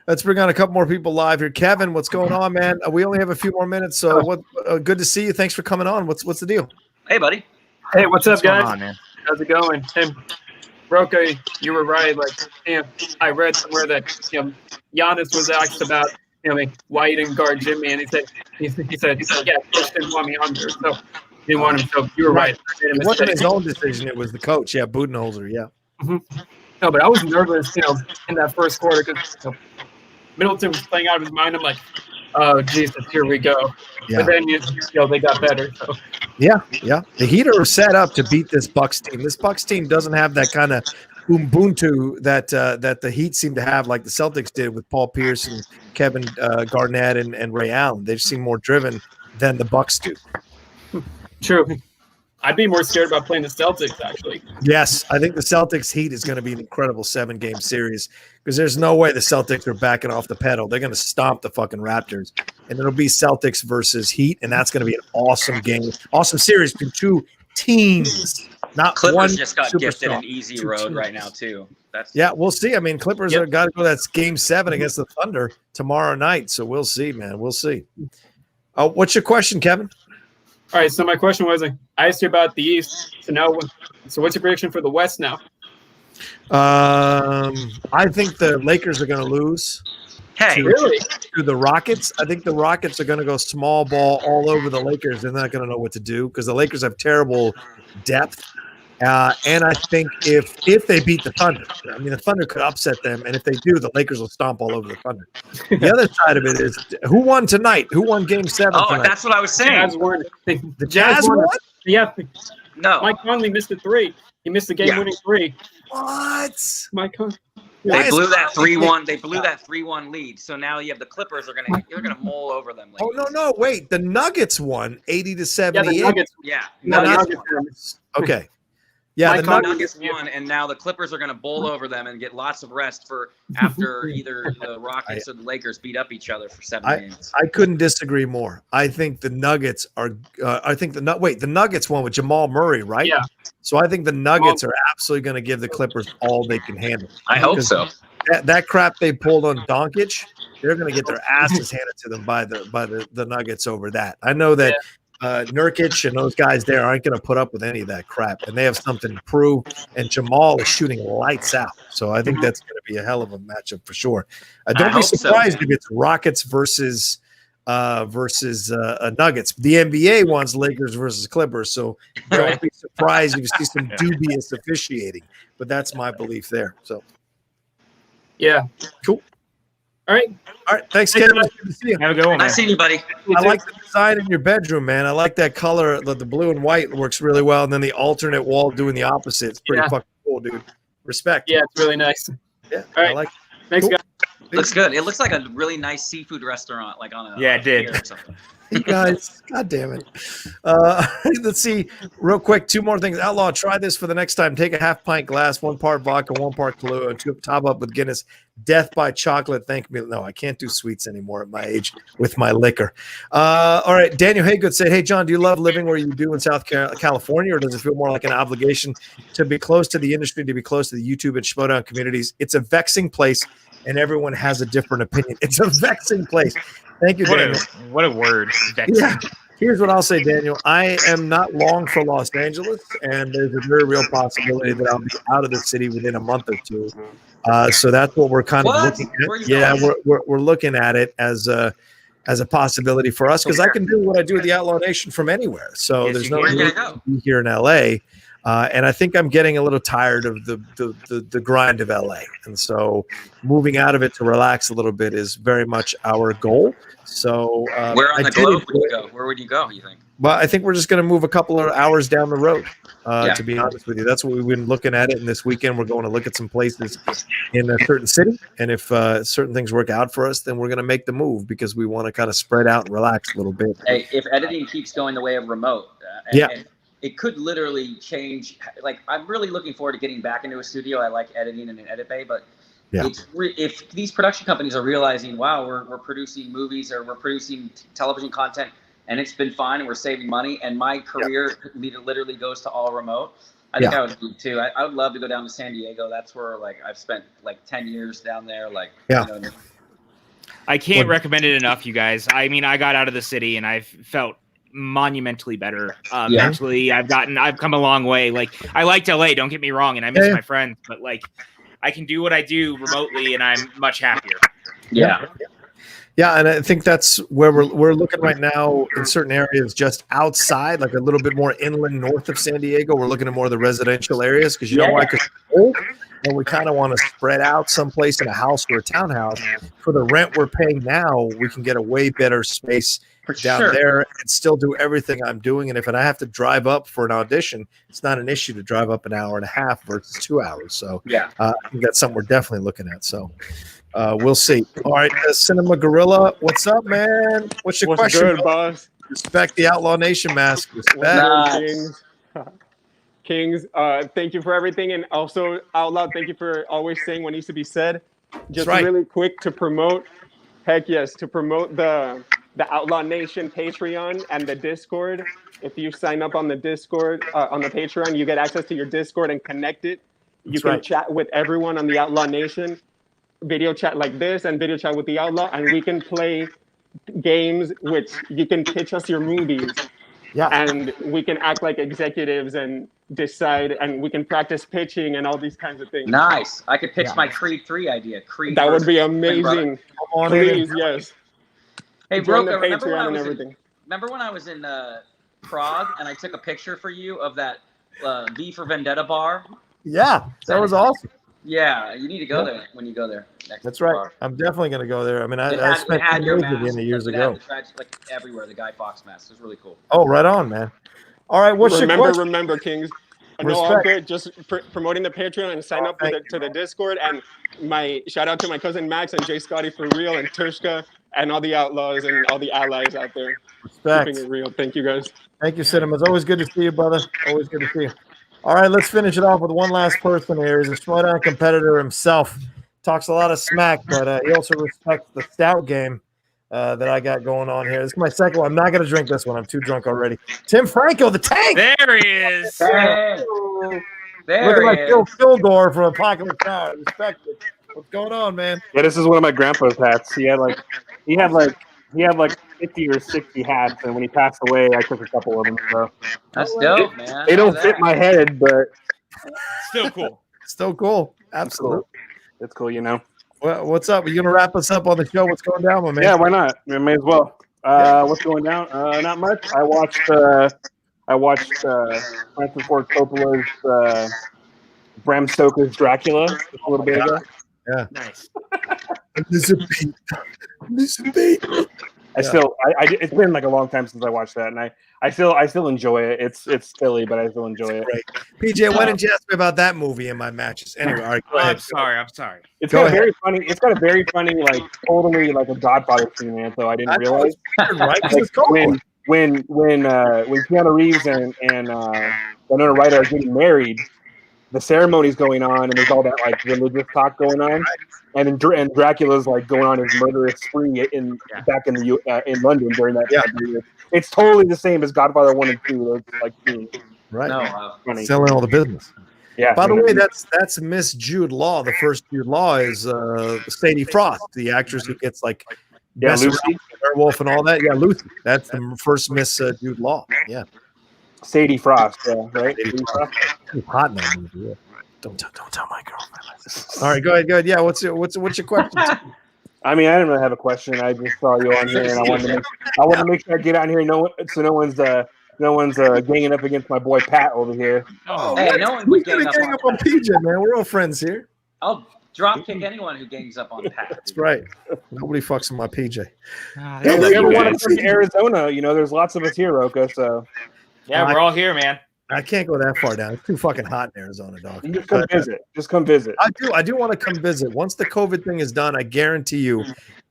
Let's bring on a couple more people live here. Kevin, what's going on, man? We only have a few more minutes. So good to see you. Thanks for coming on. What's the deal? Hey, buddy. Hey, what's up, guys? Going on, man? How's it going? Hey, Rocha, you were right. Like, I read somewhere that Giannis was asked about why he didn't guard Jimmy, and he said, yeah, just didn't want me on there, so he didn't want him. So you were right. It wasn't his own decision; it was the coach. Yeah, Budenholzer. Yeah. Mm-hmm. No, but I was nervous, in that first quarter because Middleton was playing out of his mind. I'm like, oh Jesus, here we go. Yeah. But then they got better. So. Yeah. The Heat are set up to beat this Bucks team. This Bucks team doesn't have that kind of Ubuntu that the Heat seem to have, like the Celtics did with Paul Pierce and Kevin Garnett and Ray Allen. They seem more driven than the Bucks do. True. I'd be more scared about playing the Celtics, actually. Yes, I think the Celtics Heat is going to be an incredible 7-game series because there's no way the Celtics are backing off the pedal. They're going to stomp the fucking Raptors, and it'll be Celtics versus Heat, and that's going to be an awesome game, awesome series between two teams. Not Clippers one just got gifted superstar. an easy road right now too. We'll see. I mean, Clippers are got to go. That's Game 7 against the Thunder tomorrow night. So we'll see, man. We'll see. What's your question, Kevin? All right. So my question was, I asked you about the East. So what's your prediction for the West now? I think the Lakers are going to lose. Hey, to the Rockets. I think the Rockets are going to go small ball all over the Lakers. They're not going to know what to do because the Lakers have terrible depth. And I think if they beat the Thunder, I mean, the Thunder could upset them. And if they do, the Lakers will stomp all over the Thunder. The other side of it is who won tonight? Who won Game 7 tonight? That's what I was saying. The Jazz won? Yeah. No. Mike Conley missed a 3. He missed the game-winning 3. What? Mike Conley. They blew that 3-1. They blew that 3-1 lead. So now you have the Clippers are gonna mull over them. Oh no! Wait, the Nuggets won 80-78. Yeah, the Nuggets. Nuggets. Okay. Yeah, the Nuggets won, and now the Clippers are going to bowl over them and get lots of rest for after either the Rockets or the Lakers beat up each other for 7 games. I couldn't disagree more. I think the Nuggets are. The Nuggets won with Jamal Murray, right? Yeah. So I think the Nuggets are absolutely going to give the Clippers all they can handle. I hope so. That crap they pulled on Doncic, they're going to get their asses handed to them by the Nuggets over that. I know that. Nurkic and those guys there aren't going to put up with any of that crap, and they have something to prove. And Jamal is shooting lights out, so I think that's going to be a hell of a matchup for sure. Don't be surprised if it's Rockets versus Nuggets. The NBA wants Lakers versus Clippers, so don't be surprised if you see some dubious officiating. But that's my belief there. So, yeah, cool. All right. Thanks, Kevin. Good to see you. Have a good one. Nice seeing you, buddy. I like the design in your bedroom, man. I like that color. The blue and white works really well, and then the alternate wall doing the opposite. It's pretty fucking cool, dude. Respect. Yeah, it's really nice. Yeah, all right. I like it. Thanks, guys. Looks good. It looks like a really nice seafood restaurant, like on a it did. pier or something. You guys, God damn it. Let's see, real quick, 2 more things. Outlaw, try this for the next time. Take a half-pint glass, 1 part vodka, 1 part Kahlua, and top up with Guinness. Death by chocolate. Thank me. No, I can't do sweets anymore at my age with my liquor. All right, Daniel Haygood said, hey, John, do you love living where you do in South California, or does it feel more like an obligation to be close to the industry, to be close to the YouTube and Schmodown communities? It's a vexing place, and everyone has a different opinion. It's a vexing place. Thank you, Daniel. What a word. Yeah. Here's what I'll say, Daniel. I am not long for Los Angeles, and there's a very real possibility that I'll be out of the city within a month or 2. So that's what we're kind of looking at. Yeah, we're looking at it as a possibility for us because I can do what I do with the Outlaw Nation from anywhere. So there's no need to be here in LA. And I think I'm getting a little tired of the grind of LA. And so moving out of it to relax a little bit is very much our goal. So where on the globe would you go? Where would you go, you think? Well, I think we're just going to move a couple of hours down the road, to be honest with you. That's what we've been looking at it. And this weekend, we're going to look at some places in a certain city. And if certain things work out for us, then we're going to make the move because we want to kind of spread out and relax a little bit. Hey, if editing keeps going the way of remote, and it could literally change. Like, I'm really looking forward to getting back into a studio. I like editing in an edit bay, but if these production companies are realizing, wow, we're producing movies or we're producing television content and it's been fine, and we're saving money. And my career literally goes to all remote. I think I would do too. I would love to go down to San Diego. That's where like I've spent like 10 years down there. Like, you know, I can't recommend it enough, you guys. I mean, I got out of the city and I've felt monumentally better. Mentally, I've come a long way. Like, I liked LA, don't get me wrong, and I miss my friends, but like, I can do what I do remotely, and I'm much happier. Yeah, and I think that's where we're looking right now in certain areas just outside, like a little bit more inland north of San Diego. We're looking at more of the residential areas because you know why? Because and we kind of want to spread out someplace in a house or a townhouse. For the rent we're paying now, we can get a way better space down there and still do everything I'm doing. And if I have to drive up for an audition, it's not an issue to drive up an hour and a half versus 2 hours. So I think that's something we're definitely looking at. So we'll see. All right, Cinema Gorilla, what's up, man? What's your question? Good, boss? Respect the Outlaw Nation mask. Respect. Kings, thank you for everything. And also, Outlaw, thank you for always saying what needs to be said. Just really quick to promote, to promote the Outlaw Nation Patreon and the Discord. If you sign up on the Discord, on the Patreon, you get access to your Discord and connect it. You can chat with everyone on the Outlaw Nation, video chat like this and video chat with the Outlaw, and we can play games which you can pitch us your movies. And we can act like executives and decide, and we can practice pitching and all these kinds of things. Nice. I could pitch my Creed 3 idea. Creed. That would be amazing. Please, yes. Hey, Join Rocha, the Patreon and everything. Remember when I was in Prague and I took a picture for you of that V for Vendetta bar? Yeah, that was awesome. Yeah, you need to go there when you go there. That's right. Bar. I'm definitely going to go there. I mean, I spent 2 years in it years ago. Like everywhere, the Guy Fawkes mask. It was really cool. Oh, right on, man. All right, what's your question? Remember, Kings. No, all good. Just promoting the Patreon and sign up to the Discord. And my shout out to my cousin Max and Jay Scotty for real and Tushka and all the Outlaws and all the allies out there. Respect. Keeping it real. Thank you, guys. Thank you, Cinema. It's always good to see you, brother. Always good to see you. All right, let's finish it off with one last person here. He's a Schmoedown competitor himself. Talks a lot of smack, but he also respects the stout game that I got going on here. This is my second one. I'm not going to drink this one. I'm too drunk already. Tim Franco, the tank. There he is. Look at my Phil Kilgore from Apocalypse Now. Respect it. What's going on, man? Yeah, this is one of my grandpa's hats. He had like 50 or 60 hats, and when he passed away, I took a couple of them. So that's dope, man. They don't fit my head, but still cool. Still cool. Absolutely. It's cool, you know. Well, what's up? Are you gonna wrap us up on the show? What's going down, my man? Yeah, why not? I may as well. What's going down? Not much. I watched Francis Ford Coppola's Bram Stoker's Dracula a little bit ago. Yeah. Nice. Elizabeth. It's been like a long time since I watched that, and I still enjoy it. It's silly, but I still enjoy it. Great. PJ, why didn't you ask me about that movie in my matches? Anyway, all right, go ahead. I'm sorry. It's got a very funny, like totally like a Godfather scene in it, though. I didn't realize. Right? Like, when Keanu Reeves and Winona Ryder are getting married, the ceremony's going on, and there's all that like religious talk going on, and Dracula's like going on his murderous spree back in London during that time period. It's totally the same as Godfather 1 and 2. It's like right, funny. Selling all the business. Yeah. By the way, that's Miss Jude Law. The first Jude Law is Sadie Frost, the actress who gets like Lucy, werewolf, and all that. Yeah, Lucy. That's the first Miss Jude Law. Yeah. Sadie Frost, right? Sadie Frost. She's hot in that movie. Yeah. Don't tell my girlfriend. All right, go ahead. Yeah, what's your question? I mean, I didn't really have a question. I just saw you on here, and I wanted to make sure I get out here. No one's ganging up against my boy Pat over here. Oh, hey, no one's Who's gonna gang up on PJ, man? We're all friends here. I'll drop kick anyone who gangs up on Pat. That's right. Nobody fucks with my PJ. If you ever want to come to Arizona, there's lots of us here, Rocha. So yeah, we're all here, man. I can't go that far down. It's too fucking hot in Arizona, dog. You just come visit. Just come visit. I do want to come visit. Once the COVID thing is done, I guarantee you,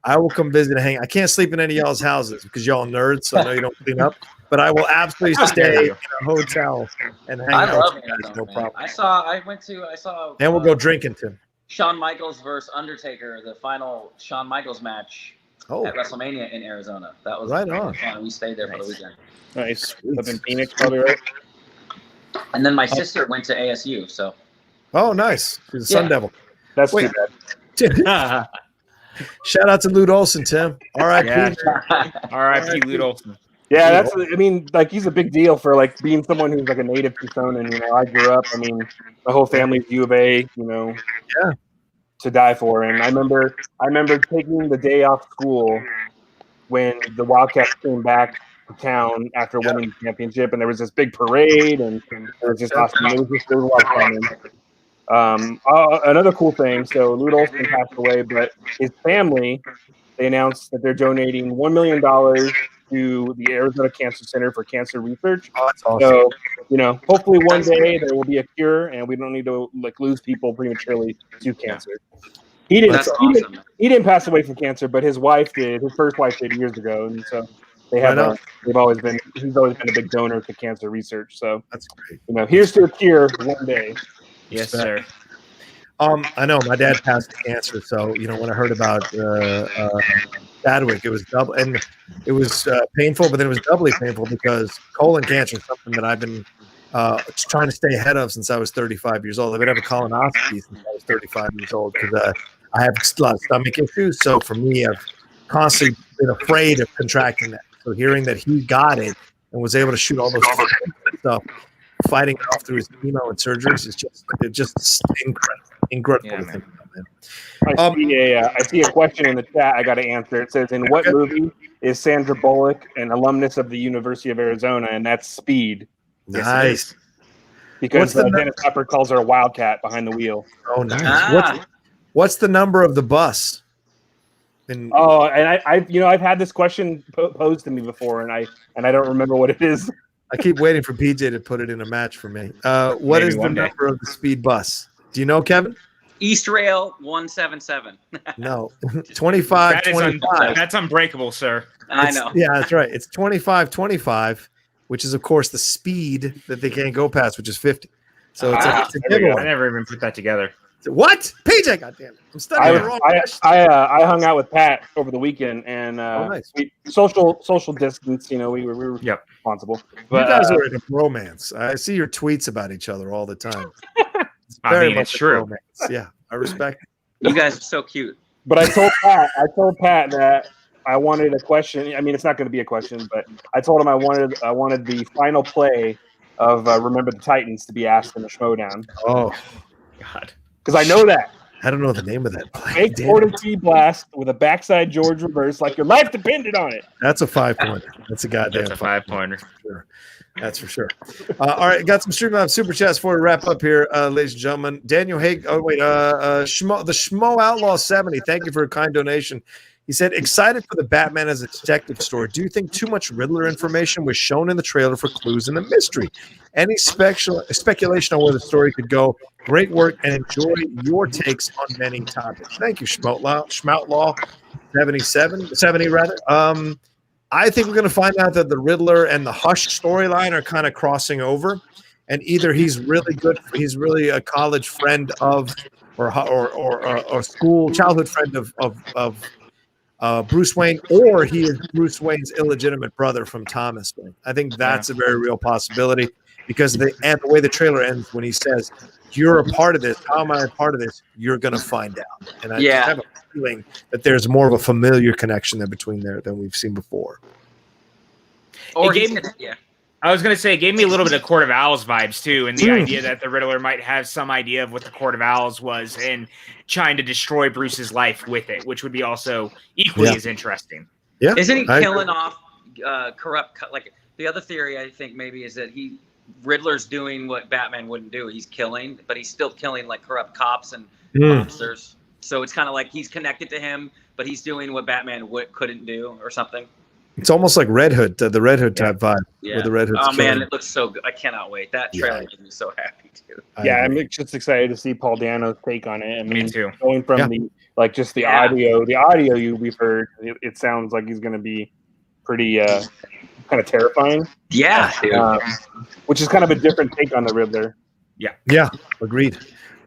I will come visit and hang. I can't sleep in any of y'all's houses because y'all nerds, so I know you don't clean up. But I will absolutely stay in a hotel and hang out. Love with you guys, no problem. I saw. And we'll go drinking, Tim. Shawn Michaels versus Undertaker, the final Shawn Michaels match at WrestleMania in Arizona. That was right really on. fun. We stayed there for the weekend. Nice. Up in Phoenix, probably right. And then my sister went to ASU. So. Oh, nice. She's a Sun Devil. That's Wait. too bad. Shout out to Lute Olson, Tim. R.I.P. R.I.P. Lute Olson. Yeah, that's. I mean, like he's a big deal for like being someone who's like a native Tucsonan. You know, I grew up. I mean, the whole family's U of A. You know, to die for. And I remember taking the day off school when the Wildcats came back to town after winning the championship, and there was this big parade, and it was just awesome. It was a lot of fun. Another cool thing. So Lute Olson passed away, but his family, they announced that they're donating $1 million to the Arizona Cancer Center for cancer research. Oh, that's awesome. So, you know, hopefully one day there will be a cure, and we don't need to like lose people prematurely to cancer. He didn't pass away from cancer, but his wife did. His first wife did years ago, and so he's always been a big donor to cancer research. So that's great. You know, here's to a cure one day. Yes, sir. I know my dad passed to cancer, so you know when I heard about Chadwick, it was double, and it was painful, but then it was doubly painful because colon cancer is something that I've been trying to stay ahead of since I was 35 years old. I've been having colonoscopy since I was 35 years old because I have a lot of stomach issues. So for me, I've constantly been afraid of contracting that. So hearing that he got it and was able to shoot all those stuff, fighting it off through his chemo and surgeries is just incredible to think about, man. I see a question in the chat. I got to answer. It says, "In what movie is Sandra Bullock an alumnus of the University of Arizona?" And that's Speed. Nice. Because Dennis Hopper calls her a wildcat behind the wheel. Oh, nice. What's the number of the bus? And I've had this question posed to me before, and I don't remember what it is. I keep waiting for PJ to put it in a match for me. What is the number of the speed bus? Do you know, Kevin? East Rail 177. No, 25. That's unbreakable, sir. I know. Yeah, that's right. It's 25, which is of course the speed that they can't go past, which is 50. So it's a giveaway. I never even put that together. What? PJ, goddamn it. I'm studying the wrong question. I hung out with Pat over the weekend, and nice. social distance. You know, we were responsible. But, you guys are in a bromance. I see your tweets about each other all the time. It's true. Romance. Yeah, I respect it. You guys are so cute. But I told Pat that I wanted a question. I mean, it's not going to be a question, but I told him I wanted the final play of Remember the Titans to be asked in the Schmodown. Oh, God. Because I know that. I don't know the name of that play. Fake 40T blast with a backside George reverse like your life depended on it. That's a 5-pointer. That's a goddamn 5-pointer. Sure. That's for sure. All right, got some Streamlabs super chats for to wrap up here, ladies and gentlemen. Daniel Haig. Oh wait, the Schmo Outlaw 70. Thank you for a kind donation. He said, excited for the Batman as a detective story. Do you think too much Riddler information was shown in the trailer for clues in the mystery? Any speculation on where the story could go? Great work and enjoy your takes on many topics. Thank you, Schmoutlaw 70 rather. I think we're going to find out that the Riddler and the Hush storyline are kind of crossing over, and either he's really a college friend of, or a school childhood friend of Bruce Wayne, or he is Bruce Wayne's illegitimate brother from Thomas Wayne. I think that's a very real possibility because the way the trailer ends when he says, "You're a part of this. How am I a part of this?" You're going to find out. And I have a feeling that there's more of a familiar connection there between there than we've seen before. I was going to say, it gave me a little bit of Court of Owls vibes, too, and the idea that the Riddler might have some idea of what the Court of Owls was and trying to destroy Bruce's life with it, which would be also equally as interesting. Yeah, isn't he killing off corrupt? Like the other theory, I think maybe is that Riddler's doing what Batman wouldn't do. He's killing, but he's still killing like corrupt cops and mobsters. So it's kind of like he's connected to him, but he's doing what Batman couldn't do or something. It's almost like Red Hood, the Red Hood type vibe. Yeah. Where the Red Hood's man, it looks so good. I cannot wait. That trailer made me so happy too. I'm just excited to see Paul Dano's take on it. I mean, me too. Going from the audio we've heard, it sounds like he's going to be pretty kind of terrifying. Yeah, which is kind of a different take on the Riddler. Yeah, agreed.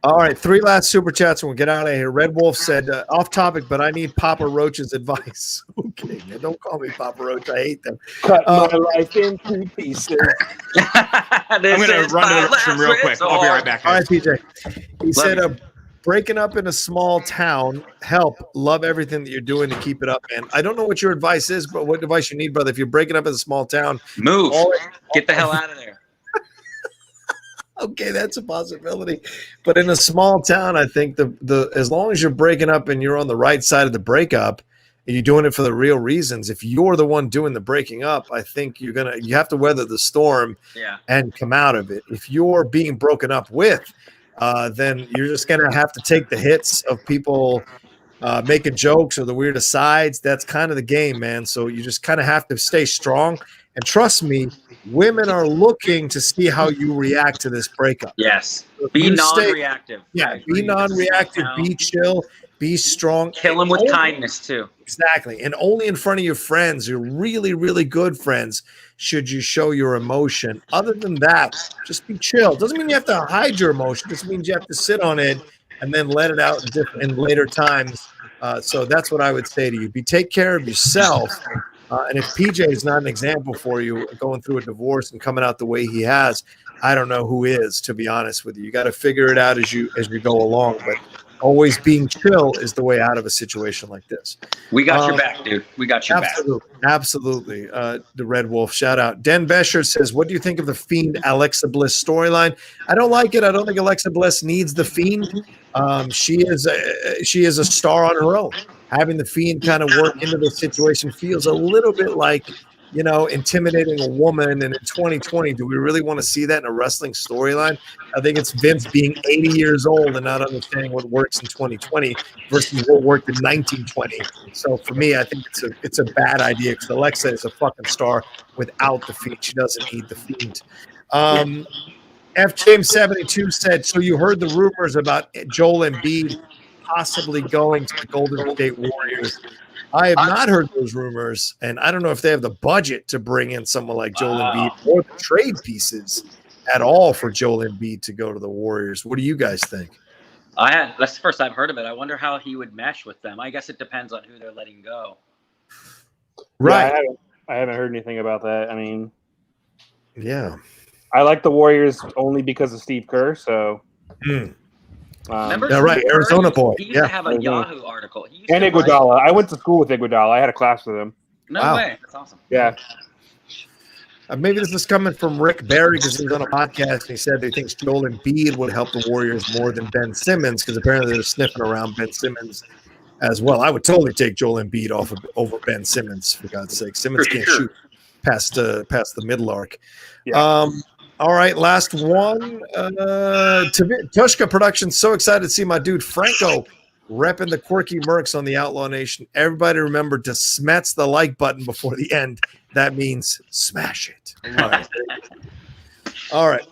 All right, 3 last super chats and we'll get out of here. Red Wolf said, off topic, but I need Papa Roach's advice. Okay, man, don't call me Papa Roach. I hate them. Cut my life into pieces. I'm going to run to the restroom real quick. I'll be right back. All right, PJ. He said, breaking up in a small town, help. Love everything that you're doing to keep it up, man. I don't know what your advice is, but what advice you need, brother. If you're breaking up in a small town, move. Get the hell out of there. Okay, that's a possibility. But in a small town, I think the as long as you're breaking up and you're on the right side of the breakup and you're doing it for the real reasons, if you're the one doing the breaking up, I think you have to weather the storm and come out of it. If you're being broken up with, then you're just gonna have to take the hits of people making jokes or the weird asides. That's kind of the game, man. So you just kind of have to stay strong. And trust me, women are looking to see how you react to this breakup. Yes. Be non-reactive. Be non-reactive. Be chill. Be strong. Kill them with kindness, too. Exactly. And only in front of your friends, your really, really good friends, should you show your emotion. Other than that, just be chill. Doesn't mean you have to hide your emotion. Just means you have to sit on it and then let it out in later times. So that's what I would say to you. Take care of yourself. And if PJ is not an example for you going through a divorce and coming out the way he has, I don't know who is, to be honest with you. You got to figure it out as you go along. But always being chill is the way out of a situation like this. We got your back, dude. We got your back. Absolutely. The Red Wolf, shout out. Den Besher says, what do you think of the Fiend Alexa Bliss storyline? I don't like it. I don't think Alexa Bliss needs the Fiend. She is a star on her own. Having the Fiend kind of work into the situation feels a little bit like, intimidating a woman. And in 2020, do we really want to see that in a wrestling storyline? I think it's Vince being 80 years old and not understanding what works in 2020 versus what worked in 1920. So for me, I think it's a bad idea because Alexa is a fucking star without the Fiend. She doesn't need the Fiend. F. James 72 said, so you heard the rumors about Joel Embiid possibly going to the Golden State Warriors. I have not heard those rumors, and I don't know if they have the budget to bring in someone like Joel Embiid or the trade pieces at all for Joel Embiid to go to the Warriors. What do you guys think? That's the first I've heard of it. I wonder how he would mesh with them. I guess it depends on who they're letting go. Right. Yeah, I haven't heard anything about that. I mean, yeah. I like the Warriors only because of Steve Kerr, so. Right, Arizona boy. He used to have a Yahoo article. And Iguodala. I went to school with Iguodala. I had a class with him. No way. That's awesome. Yeah. Maybe this is coming from Rick Barry because he was on a podcast and he said he thinks Joel Embiid would help the Warriors more than Ben Simmons because apparently they're sniffing around Ben Simmons as well. I would totally take Joel Embiid over Ben Simmons, for God's sake. Simmons can't shoot past the middle arc. Yeah. All right, last one. Tushka Productions, so excited to see my dude Franco repping the quirky Mercs on the Outlaw Nation. Everybody remember to smash the like button before the end. That means smash it. All right.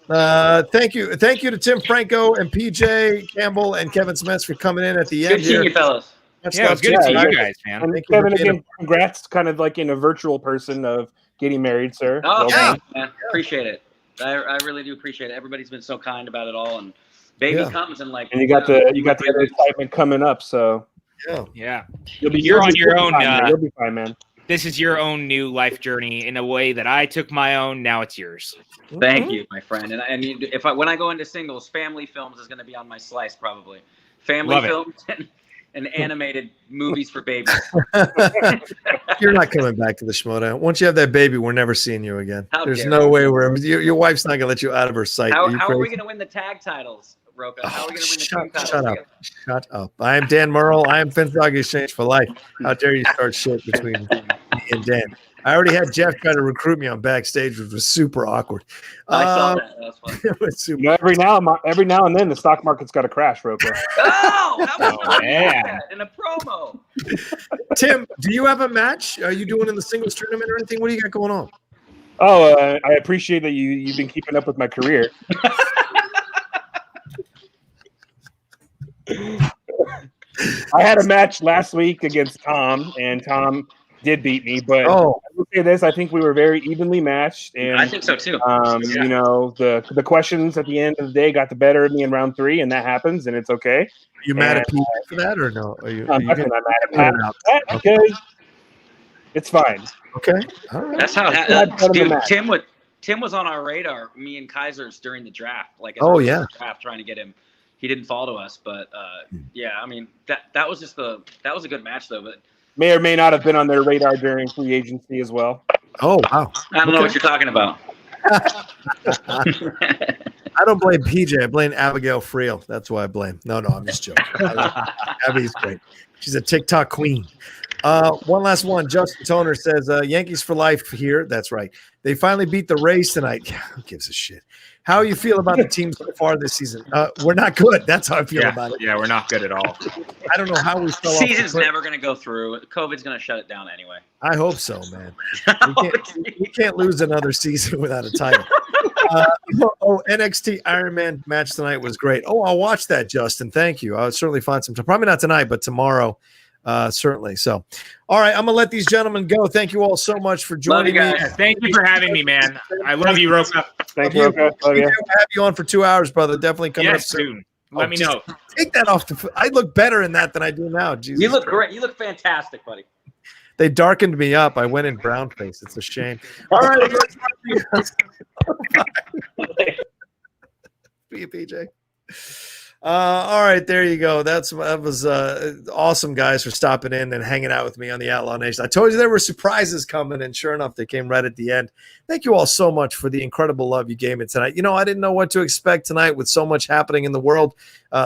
Thank you to Tim Franco and PJ Campbell and Kevin Smets for coming in at the end. Good seeing you, fellas. It's good to see you guys, man. And Kevin, again, congrats, kind of like in a virtual person of getting married, sir. Oh, well, man. Appreciate it. I really do appreciate it. Everybody's been so kind about it all, and baby comes and like. And you got the excitement coming up, so. Yeah. You're on your own. You'll be fine, man. This is your own new life journey in a way that I took my own. Now it's yours. Thank you, my friend. And when I go into singles, family films is going to be on my slice probably. Family films and animated movies for babies. You're not coming back to the Schmoedown. Once you have that baby, we're never seeing you again. There's no you. way your wife's not going to let you out of her sight. How are we going to win the tag titles, Rocha? How are we going to win the tag titles? Shut up. I am Dan Merle. I am Fin's Dog Exchange for life. How dare you start shit between me and Dan? I already had Jeff try to recruit me on backstage, which was super awkward. I saw that. That was fun. It was super every now and then, the stock market's got to crash, Rocha. That was in a promo. Tim, do you have a match? Are you doing in the singles tournament or anything? What do you got going on? Oh, I appreciate that you've been keeping up with my career. I had a match last week against Tom, and Tom did beat me, but I will say this: I think we were very evenly matched, and I think so too. You know, the questions at the end of the day got the better of me in round 3, and that happens, and it's okay. Are you mad at PJ for that, or no? Are you? I'm definitely not mad at Pat because it's fine. Okay, all right. That's how Tim was on our radar, me and Kaiser's during the draft. Like, the draft, trying to get him. He didn't fall to us, but yeah, I mean that was a good match though. But may or may not have been on their radar during free agency as well. Oh wow! I don't know what you're talking about. I don't blame PJ. I blame Abigail Friel. That's why I blame. No, I'm just joking. Abby's great. She's a TikTok queen. One last one. Justin Toner says, Yankees for life here. That's right. They finally beat the Rays tonight. Who gives a shit? How you feel about the team so far this season? We're not good. That's how I feel about it. Yeah, we're not good at all. I don't know how we fell off. Season's never going to go through. COVID's going to shut it down anyway. I hope so, man. We can't lose another season without a title. NXT Iron Man match tonight was great. Oh, I'll watch that, Justin. Thank you. I'll certainly find some time. Probably not tonight, but tomorrow. Certainly. So, all right, I'm gonna let these gentlemen go. Thank you all so much for joining me. Thank you for having me, man. I love you, Rocha. Thank you, Rocha. Love you. Have you on for 2 hours, brother. Definitely coming up soon. Let me know. Take that off. I look better in that than I do now. Jesus, you look great. You look fantastic, buddy. They darkened me up. I went in brown face. It's a shame. All right, see you, PJ. All right, there you go. That was awesome, guys, for stopping in and hanging out with me on the Outlaw Nation. I told you there were surprises coming, and sure enough, they came right at the end. Thank you all so much for the incredible love you gave me tonight. You know, I didn't know what to expect tonight with so much happening in the world,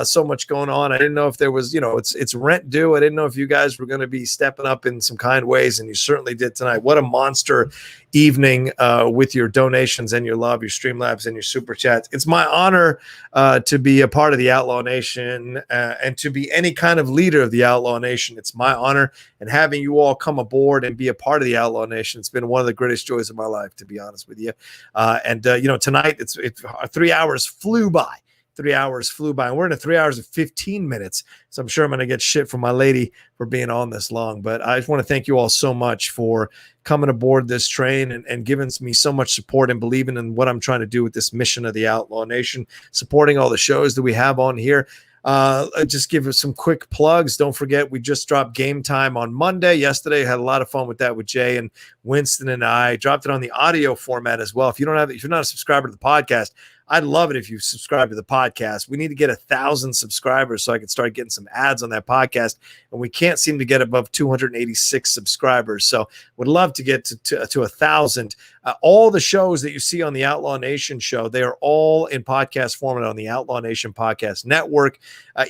so much going on. I didn't know if there was, it's rent due. I didn't know if you guys were going to be stepping up in some kind ways, and you certainly did tonight. What a monster evening with your donations and your love, your Streamlabs and your Super Chats. It's my honor to be a part of the Outlaw Nation and to be any kind of leader of the Outlaw Nation. It's my honor, and having you all come aboard and be a part of the Outlaw Nation, it's been one of the greatest joys of my life, to be honest with you. Tonight it's 3 hours flew by. 3 hours flew by, and we're in 3 hours and 15 minutes. So I'm sure I'm going to get shit from my lady for being on this long. But I just want to thank you all so much for coming aboard this train and giving me so much support and believing in what I'm trying to do with this mission of the Outlaw Nation, supporting all the shows that we have on here. Just give us some quick plugs. Don't forget, we just dropped Game Time on Monday. Yesterday, I had a lot of fun with that with Jay and Winston, and I dropped it on the audio format as well. If you're not a subscriber to the podcast, I'd love it if you subscribe to the podcast. We need to get 1,000 subscribers so I can start getting some ads on that podcast. And we can't seem to get above 286 subscribers. So would love to get to 1,000. All the shows that you see on the Outlaw Nation show, they are all in podcast format on the Outlaw Nation Podcast Network.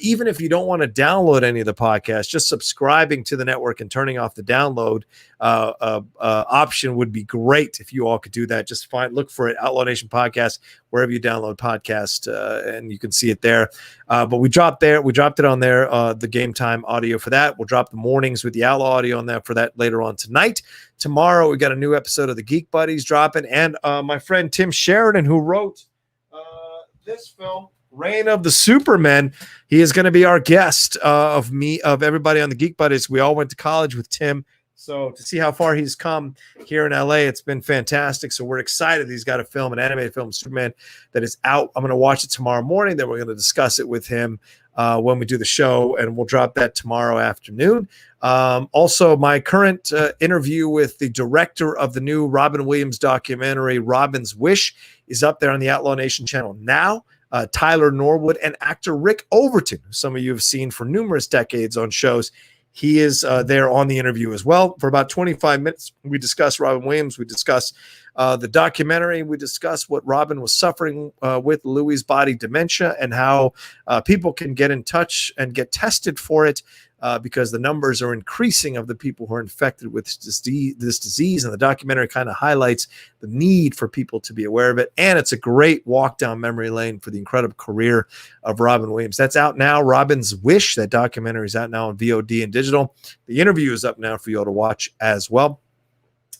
Even if you don't want to download any of the podcasts, just subscribing to the network and turning off the download option would be great if you all could do that. Just look for it, Outlaw Nation Podcast, wherever you download podcast, and you can see it there. But we dropped it on there, the Game Time audio for that. We'll drop the mornings with the Outlaw audio on that for that later on tonight. Tomorrow we got a new episode of the Geek Buddies dropping, and my friend Tim Sheridan, who wrote this film, Reign of the Supermen, he is going to be our guest of everybody on the Geek Buddies. We all went to college with Tim. So to see how far he's come here in LA, it's been fantastic. So we're excited. He's got a film, an animated film, Superman, that is out. I'm going to watch it tomorrow morning. Then we're going to discuss it with him when we do the show, and we'll drop that tomorrow afternoon. Also, my current interview with the director of the new Robin Williams documentary, Robin's Wish, is up there on the Outlaw Nation channel now. Tyler Norwood and actor Rick Overton, who some of you have seen for numerous decades on shows. He is there on the interview as well. For about 25 minutes, we discuss Robin Williams. We discuss the documentary. We discuss what Robin was suffering with Lewy body dementia and how people can get in touch and get tested for it because the numbers are increasing of the people who are infected with this disease. And the documentary kind of highlights the need for people to be aware of it. And it's a great walk down memory lane for the incredible career of Robin Williams. That's out now. Robin's Wish, that documentary is out now on VOD and digital. The interview is up now for you all to watch as well.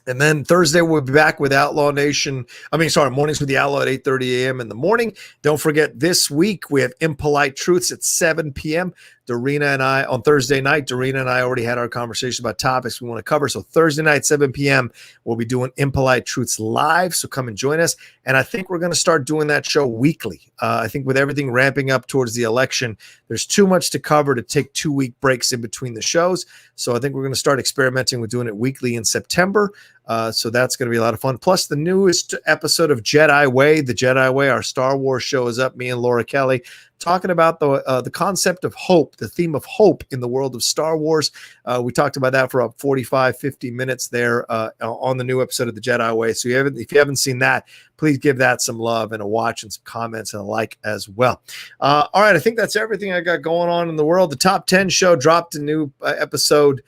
And then Thursday, we'll be back with Outlaw Nation. Mornings with the Outlaw at 8:30 a.m. in the morning. Don't forget, this week we have Impolite Truths at 7 p.m. Dorina and I, on Thursday night, Dorina and I already had our conversation about topics we want to cover. So Thursday night, 7 p.m., we'll be doing Impolite Truths live. So come and join us. And I think we're going to start doing that show weekly. I think with everything ramping up towards the election, there's too much to cover to take 2-week breaks in between the shows. So I think we're going to start experimenting with doing it weekly in September. So that's going to be a lot of fun. Plus, the newest episode of Jedi Way, the Jedi Way, our Star Wars show is up. Me and Laura Kelly talking about the concept of hope, the theme of hope in the world of Star Wars. We talked about that for about 45, 50 minutes there on the new episode of the Jedi Way. So if you haven't seen that, please give that some love and a watch and some comments and a like as well. All right, I think that's everything I got going on in the world. The Top 10 show dropped a new episode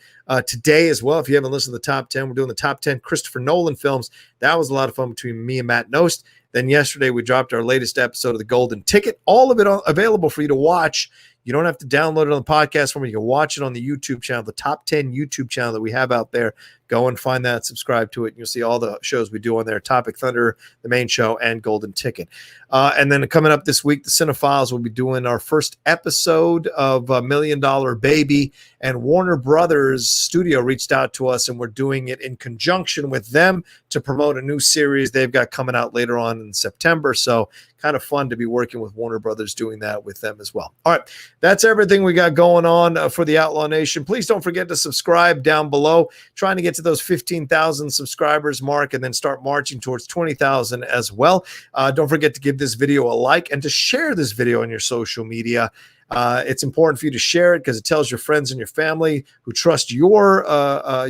today as well. If you haven't listened to the Top 10, we're doing the Top 10 Christopher Nolan films. That was a lot of fun between me and Matt Nost. Then yesterday, we dropped our latest episode of The Golden Ticket. All of it available for you to watch. You don't have to download it on the podcast form. You can watch it on the YouTube channel, the Top 10 YouTube channel that we have out there. Go and find that, subscribe to it, and you'll see all the shows we do on there, Topic Thunder, the main show, and Golden Ticket. And then coming up this week, the Cinephiles will be doing our first episode of $1 Million Baby, and Warner Brothers Studio reached out to us, and we're doing it in conjunction with them to promote a new series they've got coming out later on in September. So kind of fun to be working with Warner Brothers doing that with them as well. All right, that's everything we got going on for the Outlaw Nation. Please don't forget to subscribe down below. Trying to get to those 15,000 subscribers mark and then start marching towards 20,000 as well. Don't forget to give this video a like and to share this video on your social media. It's important for you to share it because it tells your friends and your family who trust your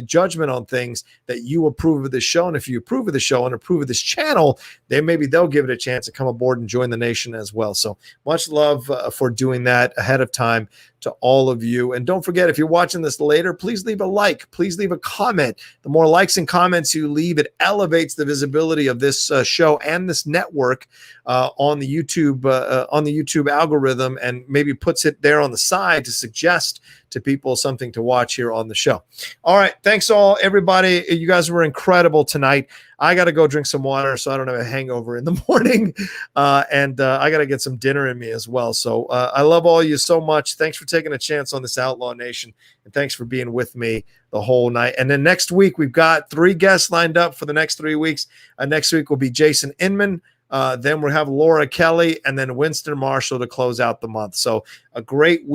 judgment on things that you approve of this show. And if you approve of the show and approve of this channel, then maybe they'll give it a chance to come aboard and join the nation as well. So much love for doing that ahead of time to all of you. And don't forget, if you're watching this later, please leave a like. Please leave a comment. The more likes and comments you leave, it elevates the visibility of this show and this network on the YouTube algorithm, and maybe puts it there on the side to suggest to people something to watch here on the show. All right. Thanks all, everybody. You guys were incredible tonight. I got to go drink some water so I don't have a hangover in the morning. And I got to get some dinner in me as well. So I love all you so much. Thanks for taking a chance on this Outlaw Nation. And thanks for being with me the whole night. And then next week, we've got 3 guests lined up for the next 3 weeks. Next week will be Jason Inman. Then we'll have Laura Kelly and then Winston Marshall to close out the month. So a great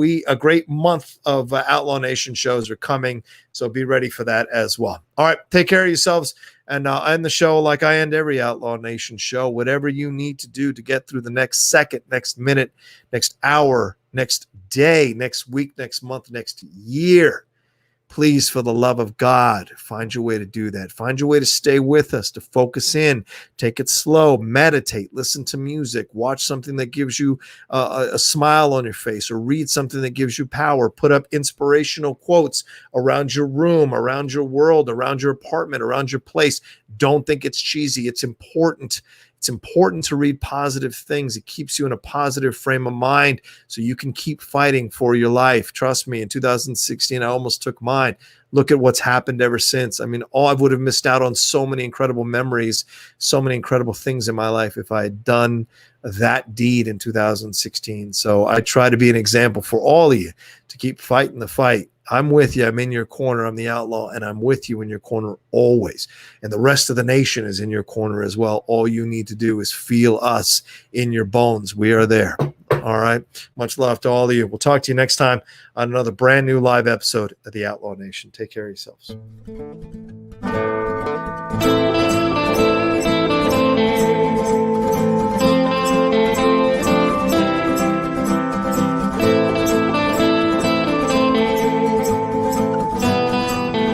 month of Outlaw Nation shows are coming. So be ready for that as well. All right. Take care of yourselves. And I'll end the show like I end every Outlaw Nation show. Whatever you need to do to get through the next second, next minute, next hour, next day, next week, next month, next year. Please, for the love of God, find your way to do that. Find your way to stay with us, to focus in, take it slow, meditate, listen to music, watch something that gives you a smile on your face, or read something that gives you power. Put up inspirational quotes around your room, around your world, around your apartment, around your place. Don't think it's cheesy. It's important. It's important to read positive things. It keeps you in a positive frame of mind so you can keep fighting for your life. Trust me, in 2016, I almost took mine. Look at what's happened ever since. I mean, I would have missed out on so many incredible memories, so many incredible things in my life if I had done that deed in 2016. So I try to be an example for all of you to keep fighting the fight. I'm with you. I'm in your corner. I'm the outlaw, and I'm with you in your corner always. And the rest of the nation is in your corner as well. All you need to do is feel us in your bones. We are there. All right. Much love to all of you. We'll talk to you next time on another brand new live episode of the Outlaw Nation. Take care of yourselves.